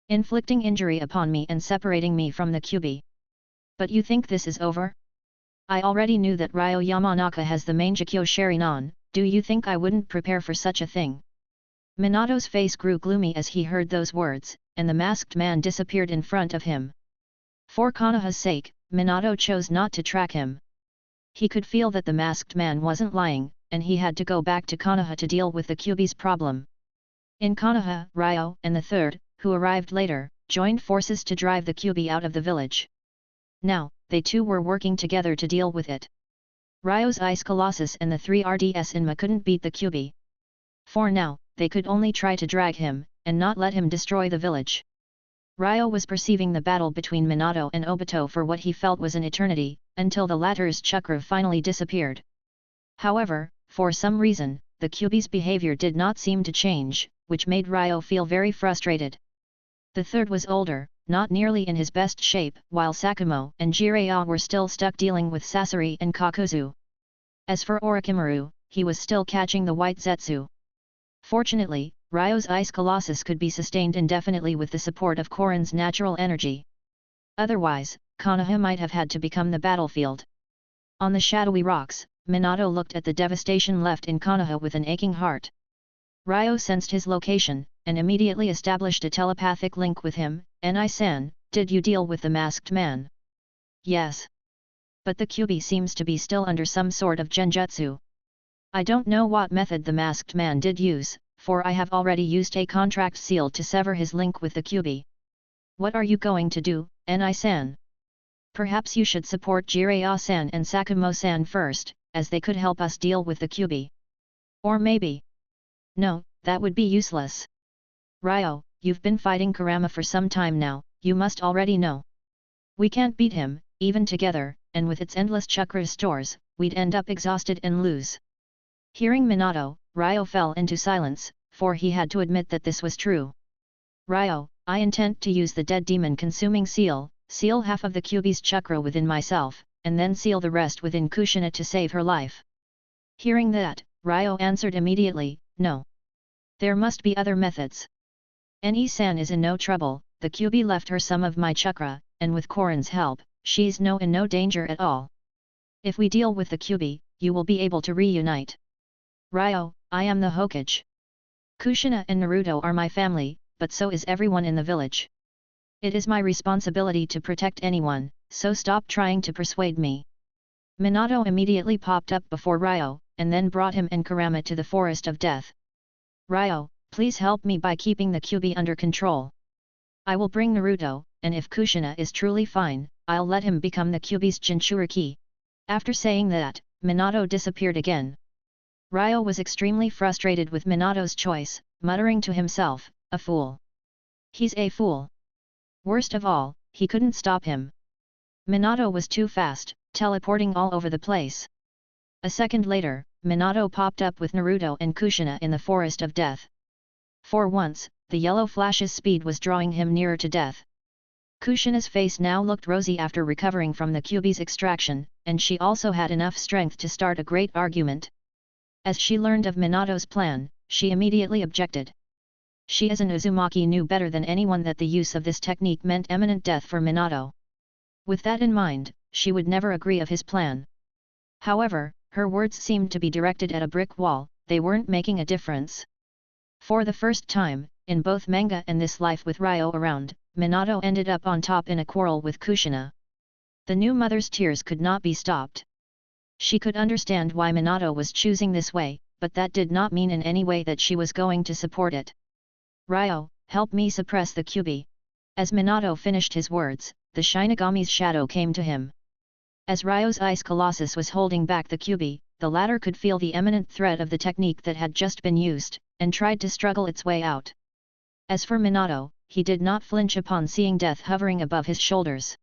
S1: Inflicting injury upon me and separating me from the Kyuubi. But you think this is over? I already knew that Ryo Yamanaka has the Mangekyo Sharinon, do you think I wouldn't prepare for such a thing? Minato's face grew gloomy as he heard those words, and the masked man disappeared in front of him. For Konoha's sake, Minato chose not to track him. He could feel that the masked man wasn't lying, and he had to go back to Konoha to deal with the Kyuubi's problem. In Konoha, Ryo and the third, who arrived later, joined forces to drive the Kyuubi out of the village. Now, they too were working together to deal with it. Ryo's Ice Colossus and the 3 RDS Inma couldn't beat the Kyuubi. For now, they could only try to drag him, and not let him destroy the village. Ryo was perceiving the battle between Minato and Obito for what he felt was an eternity, until the latter's chakra finally disappeared. However, for some reason, the Kyuubi's behavior did not seem to change, which made Ryo feel very frustrated. The third was older, not nearly in his best shape, while Sakumo and Jiraiya were still stuck dealing with Sasori and Kakuzu. As for Orochimaru, he was still catching the white Zetsu. Fortunately, Ryo's Ice Colossus could be sustained indefinitely with the support of Korin's natural energy. Otherwise, Konoha might have had to become the battlefield. On the shadowy rocks, Minato looked at the devastation left in Konoha with an aching heart. Ryo sensed his location, and immediately established a telepathic link with him. "Ni-san, did you deal with the masked man?" "Yes. But the Kyuubi seems to be still under some sort of genjutsu. I don't know what method the masked man did use, for I have already used a contract seal to sever his link with the Kyuubi. What are you going to do, Ni-san? Perhaps you should support Jiraiya-san and Sakumo-san first, as they could help us deal with the Kyuubi. Or maybe... No, that would be useless. Ryo, you've been fighting Kurama for some time now, you must already know. We can't beat him, even together, and with its endless chakra stores, we'd end up exhausted and lose." Hearing Minato, Ryo fell into silence, for he had to admit that this was true. "Ryo, I intend to use the dead demon consuming seal half of the Kyuubi's chakra within myself, and then seal the rest within Kushina to save her life." Hearing that, Ryo answered immediately, "No. There must be other methods. Ni-san is in no trouble, the Kyuubi left her some of my chakra, and with Korin's help, she's in no danger at all. If we deal with the Kyuubi, you will be able to reunite. Ryo, I am the Hokage. Kushina and Naruto are my family, but so is everyone in the village. It is my responsibility to protect anyone, so stop trying to persuade me." Minato immediately popped up before Ryo, and then brought him and Kurama to the Forest of Death. "Ryo, please help me by keeping the Kyuubi under control. I will bring Naruto, and if Kushina is truly fine, I'll let him become the Kyuubi's Jinchuriki." After saying that, Minato disappeared again. Ryo was extremely frustrated with Minato's choice, muttering to himself, a fool. He's a fool. Worst of all, he couldn't stop him. Minato was too fast, teleporting all over the place. A second later, Minato popped up with Naruto and Kushina in the Forest of Death. For once, the yellow flash's speed was drawing him nearer to death. Kushina's face now looked rosy after recovering from the Kyuubi's extraction, and she also had enough strength to start a great argument. As she learned of Minato's plan, she immediately objected. She as an Uzumaki knew better than anyone that the use of this technique meant imminent death for Minato. With that in mind, she would never agree of his plan. However, her words seemed to be directed at a brick wall, they weren't making a difference. For the first time, in both manga and this life with Ryo around, Minato ended up on top in a quarrel with Kushina. The new mother's tears could not be stopped. She could understand why Minato was choosing this way, but that did not mean in any way that she was going to support it. Ryo, help me suppress the Kyuubi. As Minato finished his words, the Shinigami's shadow came to him. As Ryo's ice colossus was holding back the Kyuubi, the latter could feel the imminent threat of the technique that had just been used, and tried to struggle its way out. As for Minato, he did not flinch upon seeing death hovering above his shoulders.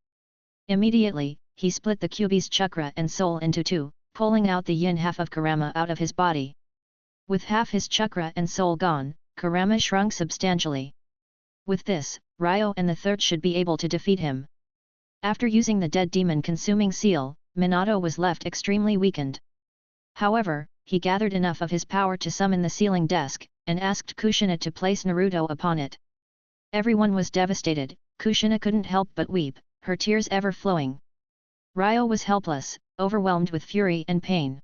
S1: Immediately, he split the Kyuubi's chakra and soul into two, pulling out the yin half of Kurama out of his body. With half his chakra and soul gone, Kurama shrunk substantially. With this, Ryo and the third should be able to defeat him. After using the dead demon consuming seal, Minato was left extremely weakened. However, he gathered enough of his power to summon the sealing desk, and asked Kushina to place Naruto upon it. Everyone was devastated, Kushina couldn't help but weep, her tears ever flowing. Ryo was helpless, overwhelmed with fury and pain.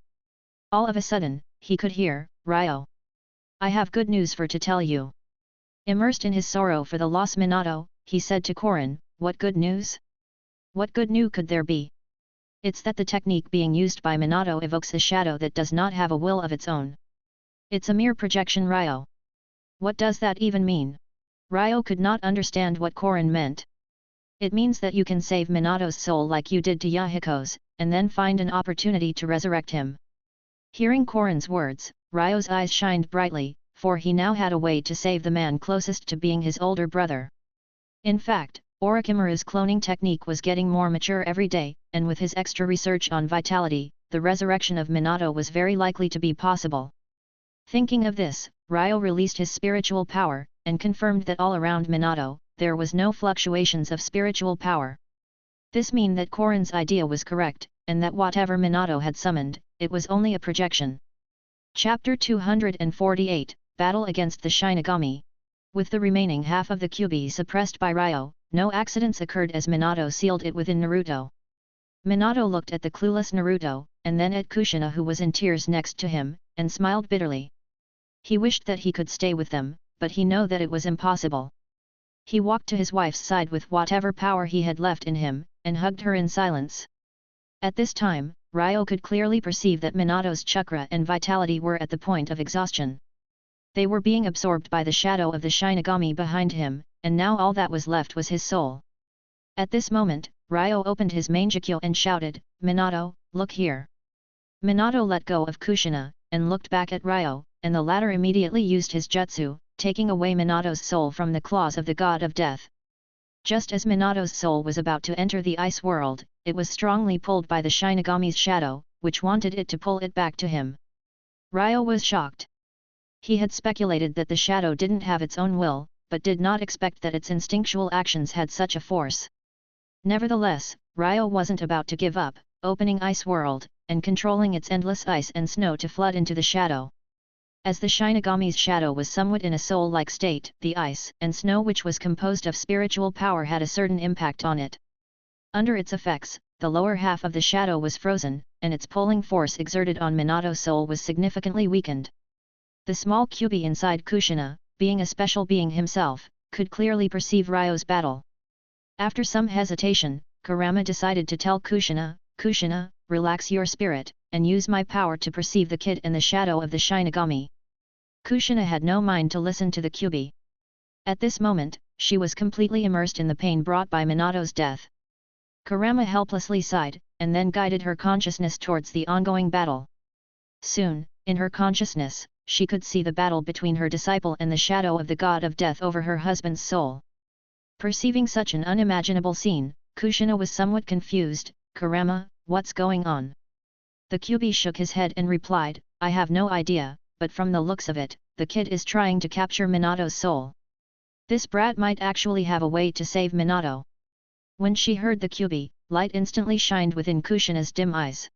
S1: All of a sudden, he could hear, Ryo. I have good news to tell you. Immersed in his sorrow for the lost Minato, he said to Korin, what good news? What good news could there be? It's that the technique being used by Minato evokes a shadow that does not have a will of its own. It's a mere projection, Ryo. What does that even mean? Ryo could not understand what Korin meant. It means that you can save Minato's soul like you did to Yahiko's, and then find an opportunity to resurrect him. Hearing Korin's words, Ryo's eyes shined brightly, for he now had a way to save the man closest to being his older brother. In fact, Orochimaru's cloning technique was getting more mature every day, and with his extra research on vitality, the resurrection of Minato was very likely to be possible. Thinking of this, Ryo released his spiritual power, and confirmed that all around Minato, there was no fluctuations of spiritual power. This meant that Korin's idea was correct, and that whatever Minato had summoned, it was only a projection. Chapter 248, Battle against the Shinigami. With the remaining half of the Kyuubi suppressed by Ryo, no accidents occurred as Minato sealed it within Naruto. Minato looked at the clueless Naruto, and then at Kushina who was in tears next to him, and smiled bitterly. He wished that he could stay with them, but he knew that it was impossible. He walked to his wife's side with whatever power he had left in him, and hugged her in silence. At this time, Ryo could clearly perceive that Minato's chakra and vitality were at the point of exhaustion. They were being absorbed by the shadow of the Shinigami behind him, and now all that was left was his soul. At this moment, Ryo opened his manjikyo and shouted, Minato, look here. Minato let go of Kushina, and looked back at Ryo, and the latter immediately used his jutsu, taking away Minato's soul from the claws of the god of death. Just as Minato's soul was about to enter the ice world, it was strongly pulled by the Shinigami's shadow, which wanted it to pull it back to him. Ryo was shocked. He had speculated that the shadow didn't have its own will, but did not expect that its instinctual actions had such a force. Nevertheless, Ryo wasn't about to give up, opening Ice World, and controlling its endless ice and snow to flood into the shadow. As the Shinigami's shadow was somewhat in a soul-like state, the ice and snow which was composed of spiritual power had a certain impact on it. Under its effects, the lower half of the shadow was frozen, and its pulling force exerted on Minato's soul was significantly weakened. The small Kyuubi inside Kushina, being a special being himself, could clearly perceive Ryo's battle. After some hesitation, Kurama decided to tell Kushina, Kushina, relax your spirit, and use my power to perceive the kid and the shadow of the Shinigami. Kushina had no mind to listen to the Kyuubi. At this moment, she was completely immersed in the pain brought by Minato's death. Kurama helplessly sighed, and then guided her consciousness towards the ongoing battle. Soon, In her consciousness, she could see the battle between her disciple and the shadow of the god of death over her husband's soul. Perceiving such an unimaginable scene, Kushina was somewhat confused. "Kurama, what's going on?" The Kyuubi shook his head and replied, "I have no idea, but from the looks of it, the kid is trying to capture Minato's soul. This brat might actually have a way to save Minato." When she heard the Kyuubi, light instantly shined within Kushina's dim eyes.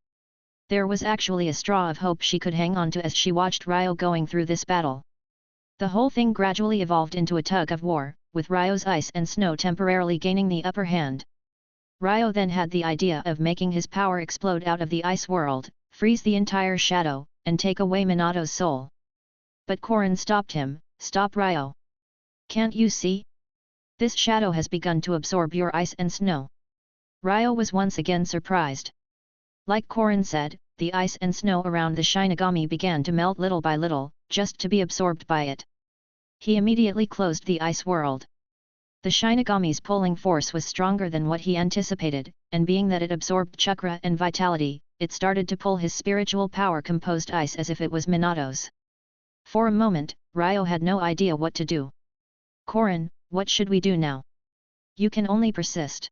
S1: There was actually a straw of hope she could hang on to as she watched Ryo going through this battle. The whole thing gradually evolved into a tug of war, with Ryo's ice and snow temporarily gaining the upper hand. Ryo then had the idea of making his power explode out of the ice world, freeze the entire shadow, and take away Minato's soul. But Korin stopped him. "Stop, Ryo. Can't you see? This shadow has begun to absorb your ice and snow." Ryo was once again surprised. Like Korin said, the ice and snow around the Shinigami began to melt little by little, just to be absorbed by it. He immediately closed the ice world. The Shinigami's pulling force was stronger than what he anticipated, and being that it absorbed chakra and vitality, it started to pull his spiritual power composed ice as if it was Minato's. For a moment, Ryo had no idea what to do. "Korin, what should we do now? You can only persist."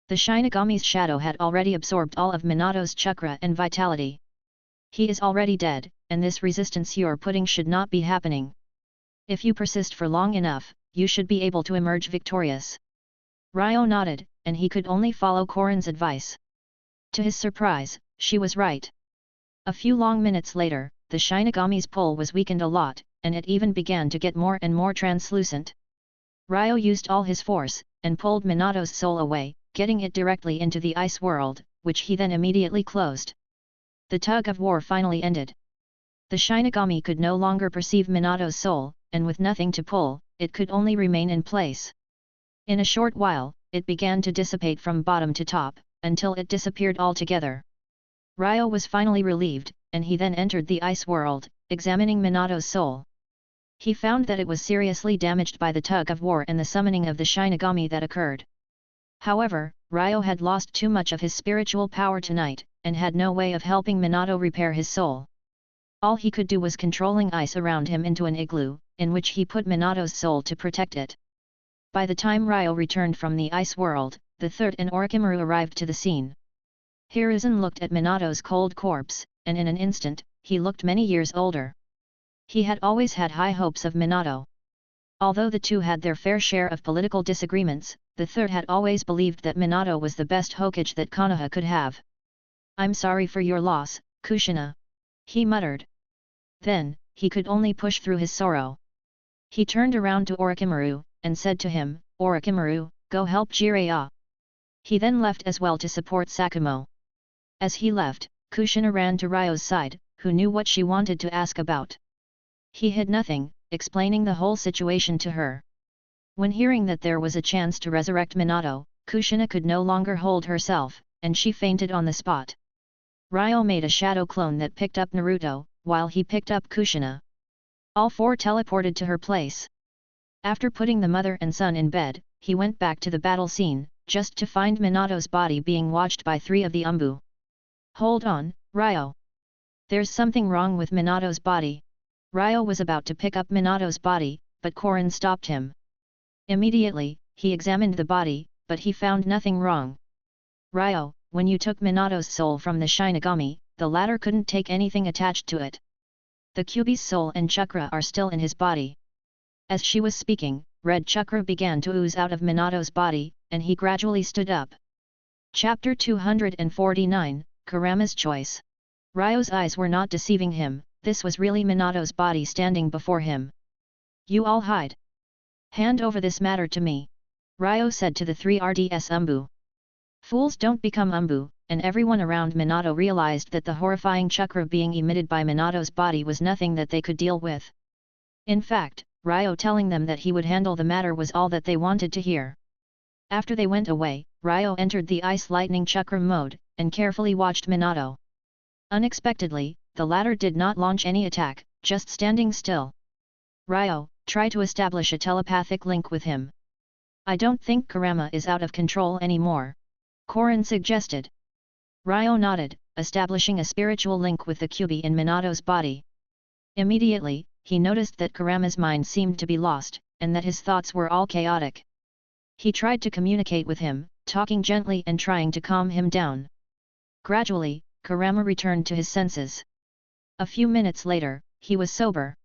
S1: The Shinigami's shadow had already absorbed all of Minato's chakra and vitality. "He is already dead, and this resistance you're putting should not be happening. If you persist for long enough, you should be able to emerge victorious." Ryo nodded, and he could only follow Korin's advice. To his surprise, she was right. A few long minutes later, the Shinigami's pull was weakened a lot, and it even began to get more and more translucent. Ryo used all his force, and pulled Minato's soul away, getting it directly into the ice world, which he then immediately closed. The tug of war finally ended. The Shinigami could no longer perceive Minato's soul, and with nothing to pull, it could only remain in place. In a short while, it began to dissipate from bottom to top, until it disappeared altogether. Ryo was finally relieved, and he then entered the ice world, examining Minato's soul. He found that it was seriously damaged by the tug of war and the summoning of the Shinigami that occurred. However, Ryo had lost too much of his spiritual power tonight, and had no way of helping Minato repair his soul. All he could do was controlling ice around him into an igloo, in which he put Minato's soul to protect it. By the time Ryo returned from the ice world, the third and Orochimaru arrived to the scene. Hiruzen looked at Minato's cold corpse, and in an instant, he looked many years older. He had always had high hopes of Minato. Although the two had their fair share of political disagreements, the third had always believed that Minato was the best Hokage that Konoha could have. "I'm sorry for your loss, Kushina," he muttered. Then, he could only push through his sorrow. He turned around to Orochimaru, and said to him, "Orochimaru, go help Jiraiya." He then left as well to support Sakumo. As he left, Kushina ran to Ryo's side, who knew what she wanted to ask about. He hid nothing, explaining the whole situation to her. When hearing that there was a chance to resurrect Minato, Kushina could no longer hold herself, and she fainted on the spot. Ryo made a shadow clone that picked up Naruto, while he picked up Kushina. All four teleported to her place. After putting the mother and son in bed, he went back to the battle scene, just to find Minato's body being watched by three of the Umbu. "Hold on, Ryo. There's something wrong with Minato's body." Ryo was about to pick up Minato's body, but Korin stopped him. Immediately, he examined the body, but he found nothing wrong. "Ryo, when you took Minato's soul from the Shinigami, the latter couldn't take anything attached to it. The Kyuubi's soul and chakra are still in his body." As she was speaking, red chakra began to ooze out of Minato's body, and he gradually stood up. Chapter 249, Kurama's Choice. Ryo's eyes were not deceiving him, this was really Minato's body standing before him. "You all hide. Hand over this matter to me," Ryo said to the three RDS Umbu. Fools don't become Umbu, and everyone around Minato realized that the horrifying chakra being emitted by Minato's body was nothing that they could deal with. In fact, Ryo telling them that he would handle the matter was all that they wanted to hear. After they went away, Ryo entered the ice lightning chakra mode, and carefully watched Minato. Unexpectedly, the latter did not launch any attack, just standing still. "Ryo, try to establish a telepathic link with him. I don't think Kurama is out of control anymore," Korin suggested. Ryo nodded, establishing a spiritual link with the Kyuubi in Minato's body. Immediately, he noticed that Kurama's mind seemed to be lost, and that his thoughts were all chaotic. He tried to communicate with him, talking gently and trying to calm him down. Gradually, Kurama returned to his senses. A few minutes later, he was sober.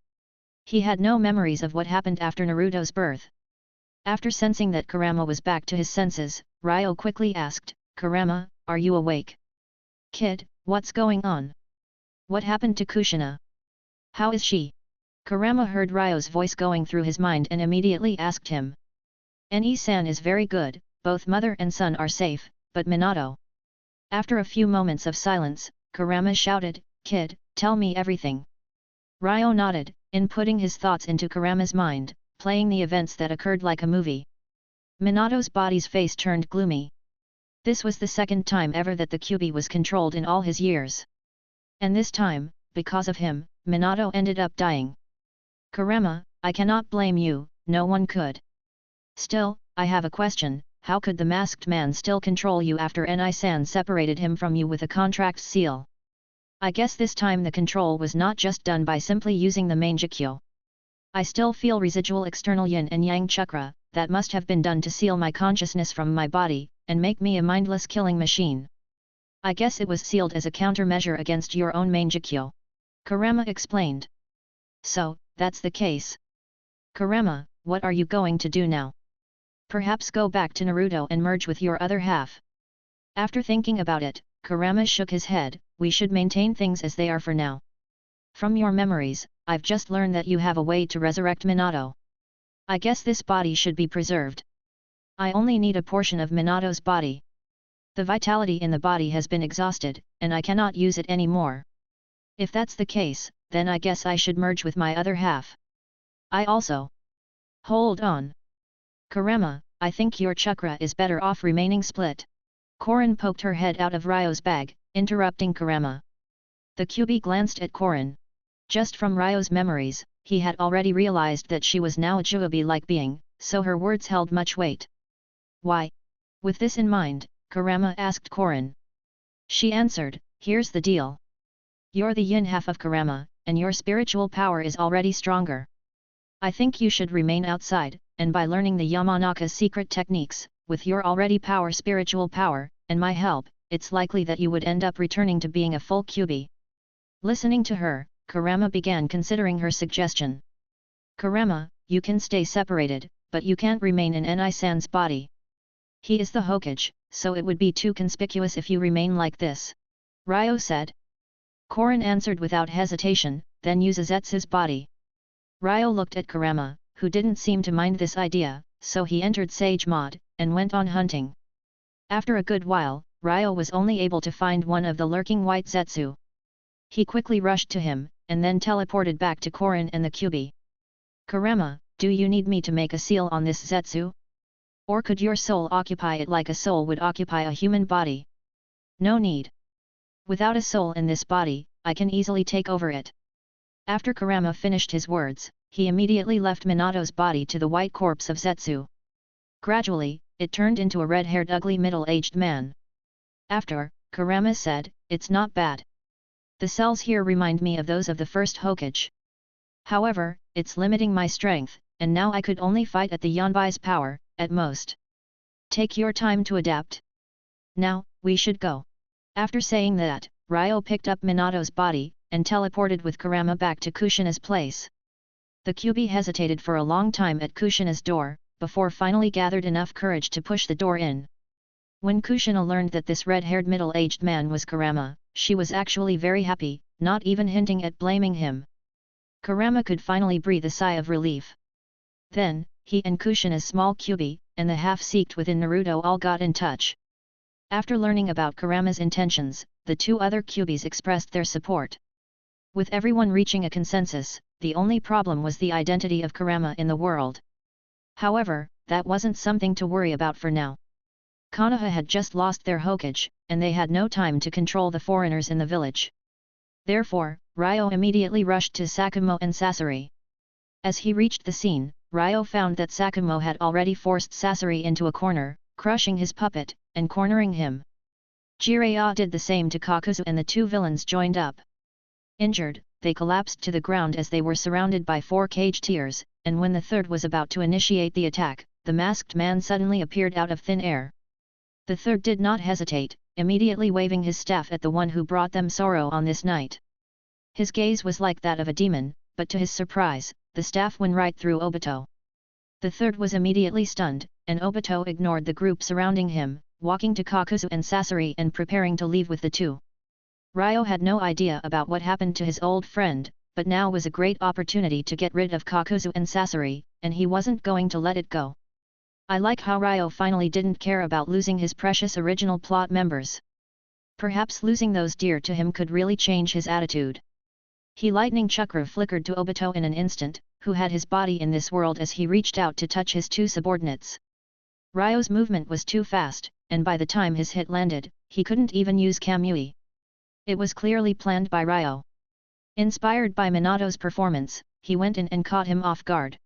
S1: He had no memories of what happened after Naruto's birth. After sensing that Kurama was back to his senses, Ryo quickly asked, "Kurama, are you awake?" "Kid, what's going on? What happened to Kushina? How is she?" Kurama heard Ryo's voice going through his mind and immediately asked him. "Ne-san is very good, both mother and son are safe, but Minato?" After a few moments of silence, Kurama shouted, "Kid, tell me everything." Ryo nodded, inputting his thoughts into Kurama's mind, playing the events that occurred like a movie. Minato's body's face turned gloomy. This was the second time ever that the Kyuubi was controlled in all his years. And this time, because of him, Minato ended up dying. "Kurama, I cannot blame you, no one could. Still, I have a question, how could the masked man still control you after Ne-san separated him from you with a contract seal? I guess this time the control was not just done by simply using the Mangekyo. I still feel residual external yin and yang chakra, that must have been done to seal my consciousness from my body, and make me a mindless killing machine. I guess it was sealed as a countermeasure against your own Mangekyo," Kurama explained. "So, that's the case. Kurama, what are you going to do now? Perhaps go back to Naruto and merge with your other half?" After thinking about it, Kurama shook his head, "We should maintain things as they are for now. From your memories, I've just learned that you have a way to resurrect Minato. I guess this body should be preserved. I only need a portion of Minato's body. The vitality in the body has been exhausted, and I cannot use it anymore. If that's the case, then I guess I should merge with my other half. I also." "Hold on. Kurama, I think your chakra is better off remaining split." Korin poked her head out of Ryo's bag, interrupting Kurama. The Kyuubi glanced at Korin. Just from Ryo's memories, he had already realized that she was now a Kyuubi-like being, so her words held much weight. "Why?" With this in mind, Kurama asked Korin. She answered, "Here's the deal. You're the yin half of Kurama, and your spiritual power is already stronger. I think you should remain outside, and by learning the Yamanaka's secret techniques, with your already spiritual power, and my help, it's likely that you would end up returning to being a full Kyuubi." Listening to her, Kurama began considering her suggestion. "Kurama, you can stay separated, but you can't remain in Ne-san's body. He is the Hokage, so it would be too conspicuous if you remain like this," Ryo said. Korin answered without hesitation, "Then use a Zetsu's body." Ryo looked at Kurama, who didn't seem to mind this idea, so he entered Sage Mode, and went on hunting. After a good while, Ryo was only able to find one of the lurking white Zetsu. He quickly rushed to him, and then teleported back to Korin and the Kyuubi. "Kurama, do you need me to make a seal on this Zetsu? Or could your soul occupy it like a soul would occupy a human body?" "No need. Without a soul in this body, I can easily take over it." After Kurama finished his words, he immediately left Minato's body to the white corpse of Zetsu. Gradually, it turned into a red-haired ugly middle-aged man. After, Kurama said, "It's not bad. The cells here remind me of those of the first Hokage. However, it's limiting my strength, and now I could only fight at the Yanbai's power, at most. Take your time to adapt. Now, we should go." After saying that, Ryo picked up Minato's body, and teleported with Kurama back to Kushina's place. The Kyuubi hesitated for a long time at Kushina's door, before finally gathered enough courage to push the door in. When Kushina learned that this red-haired middle-aged man was Kurama, she was actually very happy, not even hinting at blaming him. Kurama could finally breathe a sigh of relief. Then, he and Kushina's small Kyuubi, and the half-seeked within Naruto all got in touch. After learning about Kurama's intentions, the two other Kyuubis expressed their support. With everyone reaching a consensus, the only problem was the identity of Kurama in the world. However, that wasn't something to worry about for now. Konoha had just lost their Hokage, and they had no time to control the foreigners in the village. Therefore, Ryo immediately rushed to Sakumo and Sasori. As he reached the scene, Ryo found that Sakumo had already forced Sasori into a corner, crushing his puppet, and cornering him. Jiraiya did the same to Kakuzu and the two villains joined up. Injured, they collapsed to the ground as they were surrounded by 4 cage tiers, and when the third was about to initiate the attack, the masked man suddenly appeared out of thin air. The third did not hesitate, immediately waving his staff at the one who brought them sorrow on this night. His gaze was like that of a demon, but to his surprise, the staff went right through Obito. The third was immediately stunned, and Obito ignored the group surrounding him, walking to Kakuzu and Sasori and preparing to leave with the two. Ryo had no idea about what happened to his old friend, but now was a great opportunity to get rid of Kakuzu and Sasori, and he wasn't going to let it go. I like how Ryo finally didn't care about losing his precious original plot members. Perhaps losing those dear to him could really change his attitude. He lightning chakra flickered to Obito in an instant, who had his body in this world as he reached out to touch his two subordinates. Ryo's movement was too fast, and by the time his hit landed, he couldn't even use Kamui. It was clearly planned by Ryo. Inspired by Minato's performance, he went in and caught him off guard.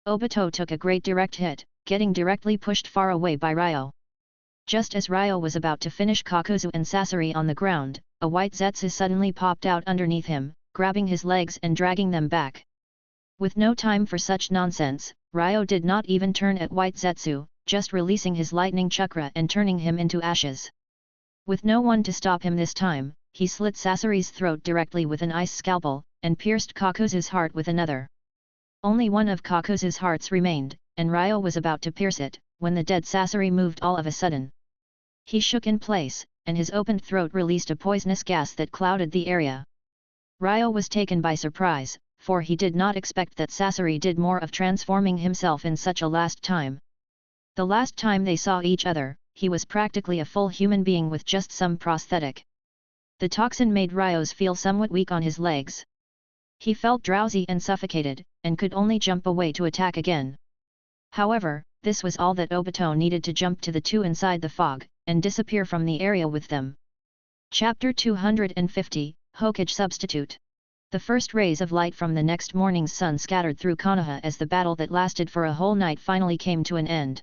S1: Obito took a great direct hit, getting directly pushed far away by Ryo. Just as Ryo was about to finish Kakuzu and Sasori on the ground, a white Zetsu suddenly popped out underneath him, grabbing his legs and dragging them back. With no time for such nonsense, Ryo did not even turn at white Zetsu, just releasing his lightning chakra and turning him into ashes. With no one to stop him this time, he slit Sasori's throat directly with an ice scalpel, and pierced Kakuzu's heart with another. Only one of Kakuzu's hearts remained, and Ryo was about to pierce it, when the dead Sasori moved all of a sudden. He shook in place, and his opened throat released a poisonous gas that clouded the area. Ryo was taken by surprise, for he did not expect that Sasori did more of transforming himself in such a last time. The last time they saw each other, he was practically a full human being with just some prosthetic. The toxin made Ryo's feel somewhat weak on his legs. He felt drowsy and suffocated, and could only jump away to attack again. However, this was all that Obito needed to jump to the two inside the fog, and disappear from the area with them. Chapter 250, Hokage Substitute. The first rays of light from the next morning's sun scattered through Konoha as the battle that lasted for a whole night finally came to an end.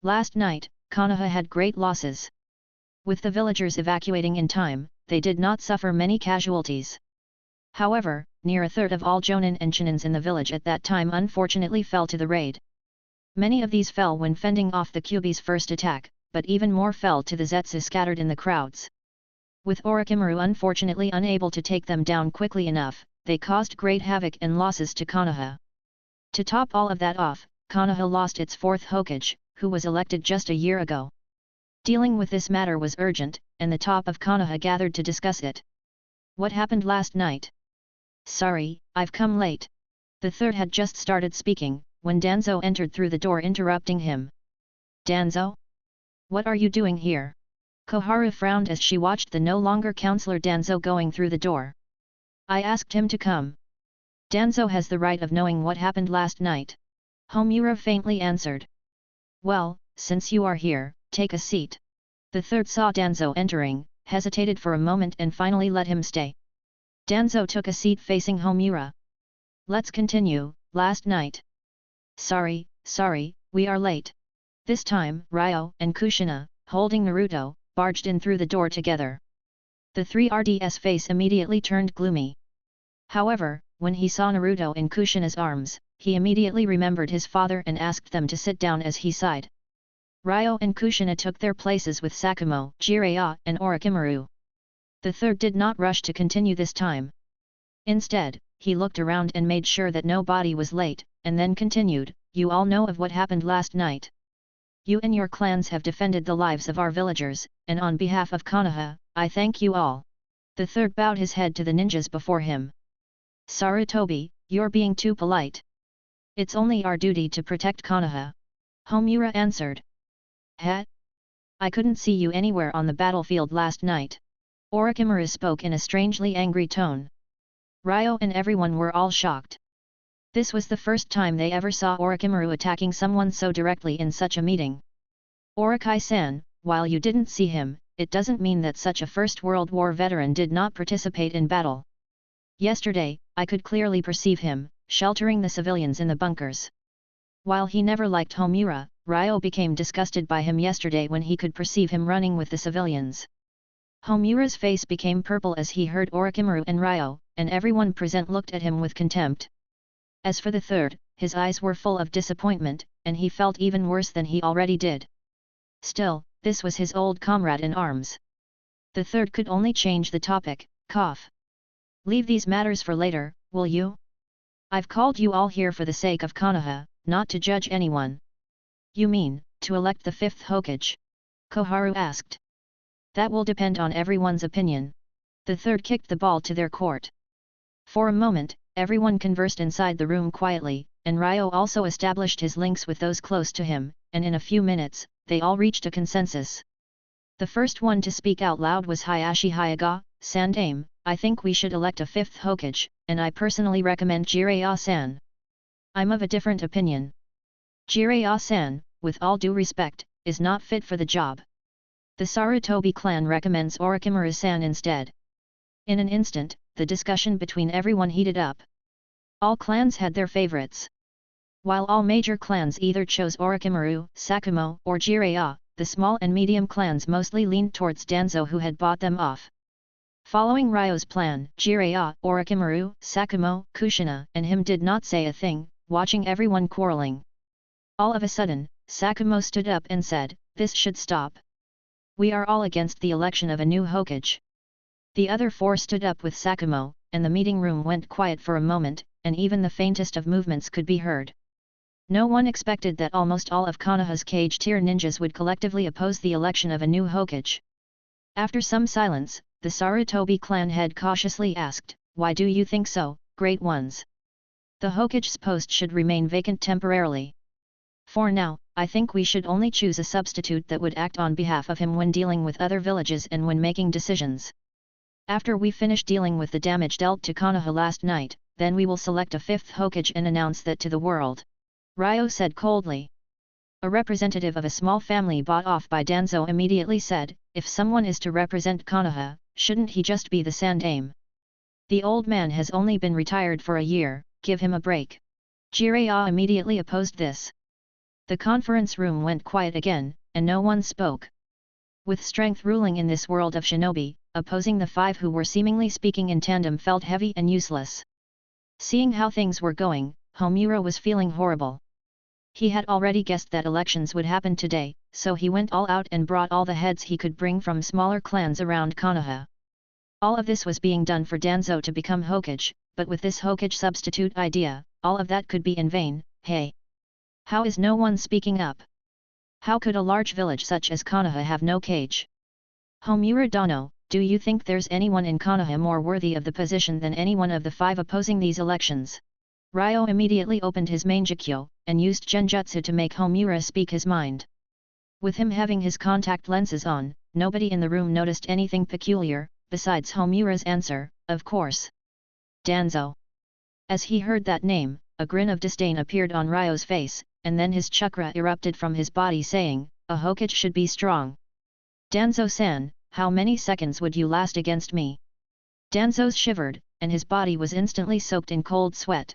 S1: Last night, Konoha had great losses. With the villagers evacuating in time, they did not suffer many casualties. However, near a third of all jonin and chinins in the village at that time unfortunately fell to the raid. Many of these fell when fending off the Kyuubi's first attack, but even more fell to the Zetsu scattered in the crowds. With Orochimaru unfortunately unable to take them down quickly enough, they caused great havoc and losses to Konoha. To top all of that off, Konoha lost its fourth Hokage, who was elected just a year ago. Dealing with this matter was urgent, and the top of Konoha gathered to discuss it. What happened last night? Sorry, I've come late. The third had just started speaking, when Danzo entered through the door interrupting him. Danzo? What are you doing here? Koharu frowned as she watched the no longer counselor Danzo going through the door. I asked him to come. Danzo has the right of knowing what happened last night. Homura faintly answered. Well, since you are here, take a seat. The third saw Danzo entering, hesitated for a moment and finally let him stay. Danzo took a seat facing Homura. Let's continue, last night. Sorry, we are late. This time, Ryo and Kushina, holding Naruto, barged in through the door together. The 3Rd's face immediately turned gloomy. However, when he saw Naruto in Kushina's arms, he immediately remembered his father and asked them to sit down as he sighed. Ryo and Kushina took their places with Sakumo, Jiraiya, and Orochimaru. The third did not rush to continue this time. Instead, he looked around and made sure that nobody was late, and then continued, you all know of what happened last night. You and your clans have defended the lives of our villagers, and on behalf of Konoha, I thank you all. The third bowed his head to the ninjas before him. Sarutobi, you're being too polite. It's only our duty to protect Konoha. Homura answered. Heh? I couldn't see you anywhere on the battlefield last night. Orochimaru spoke in a strangely angry tone. Ryo and everyone were all shocked. This was the first time they ever saw Orochimaru attacking someone so directly in such a meeting. Orochi-san, while you didn't see him, it doesn't mean that such a First World War veteran did not participate in battle. Yesterday, I could clearly perceive him, sheltering the civilians in the bunkers. While he never liked Homura, Ryo became disgusted by him yesterday when he could perceive him running with the civilians. Homura's face became purple as he heard Orochimaru and Ryo, and everyone present looked at him with contempt. As for the third, his eyes were full of disappointment, and he felt even worse than he already did. Still, this was his old comrade in arms. The third could only change the topic, cough. Leave these matters for later, will you? I've called you all here for the sake of Konoha, not to judge anyone. You mean, to elect the fifth Hokage? Koharu asked. That will depend on everyone's opinion. The third kicked the ball to their court. For a moment, everyone conversed inside the room quietly, and Ryo also established his links with those close to him, and in a few minutes, they all reached a consensus. The first one to speak out loud was Hayashi Hyaga. Sandame, I think we should elect a fifth Hokage, and I personally recommend Jiraiya-san. I'm of a different opinion. Jiraiya-san, with all due respect, is not fit for the job. The Sarutobi clan recommends Orochimaru-san instead. In an instant, the discussion between everyone heated up. All clans had their favorites. While all major clans either chose Orochimaru, Sakumo, or Jiraiya, the small and medium clans mostly leaned towards Danzo, who had bought them off. Following Ryo's plan, Jiraiya, Orochimaru, Sakumo, Kushina, and him did not say a thing, watching everyone quarreling. All of a sudden, Sakumo stood up and said, "This should stop. We are all against the election of a new Hokage." The other four stood up with Sakumo, and the meeting room went quiet for a moment, and even the faintest of movements could be heard. No one expected that almost all of Konoha's Kage-tier ninjas would collectively oppose the election of a new Hokage. After some silence, the Sarutobi clan head cautiously asked, "Why do you think so, Great Ones? The Hokage's post should remain vacant temporarily. For now, I think we should only choose a substitute that would act on behalf of him when dealing with other villages and when making decisions. After we finish dealing with the damage dealt to Konoha last night, then we will select a fifth Hokage and announce that to the world," Ryo said coldly. A representative of a small family bought off by Danzo immediately said, "If someone is to represent Konoha, shouldn't he just be the Sandame? The old man has only been retired for a year, give him a break." Jiraiya immediately opposed this. The conference room went quiet again, and no one spoke. With strength ruling in this world of shinobi, opposing the five who were seemingly speaking in tandem felt heavy and useless. Seeing how things were going, Homura was feeling horrible. He had already guessed that elections would happen today, so he went all out and brought all the heads he could bring from smaller clans around Konoha. All of this was being done for Danzo to become Hokage, but with this Hokage substitute idea, all of that could be in vain. Hey! How is no one speaking up? How could a large village such as Konoha have no Kage? Homura Dano, do you think there's anyone in Konoha more worthy of the position than any one of the five opposing these elections? Ryo immediately opened his Mangekyo, and used Genjutsu to make Homura speak his mind. With him having his contact lenses on, nobody in the room noticed anything peculiar, besides Homura's answer, "Of course. Danzo." As he heard that name, a grin of disdain appeared on Ryo's face, and then his chakra erupted from his body saying, "A Hokage should be strong. Danzo-san, how many seconds would you last against me?" Danzo shivered, and his body was instantly soaked in cold sweat.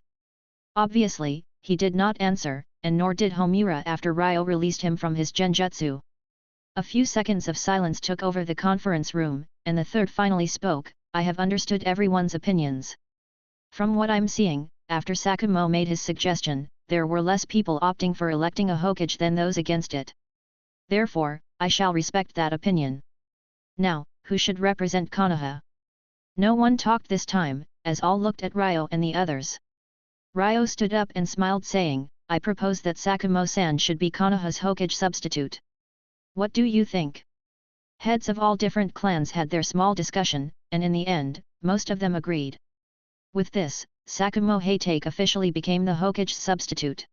S1: Obviously, he did not answer, and nor did Homura after Ryo released him from his genjutsu. A few seconds of silence took over the conference room, and the third finally spoke, "I have understood everyone's opinions. From what I'm seeing, after Sakumo made his suggestion, there were less people opting for electing a Hokage than those against it. Therefore, I shall respect that opinion. Now, who should represent Konoha?" No one talked this time, as all looked at Ryo and the others. Ryo stood up and smiled saying, "I propose that Sakumo-san should be Konoha's Hokage substitute. What do you think?" Heads of all different clans had their small discussion, and in the end, most of them agreed. With this, Sakumo Hatake officially became the Hokage substitute.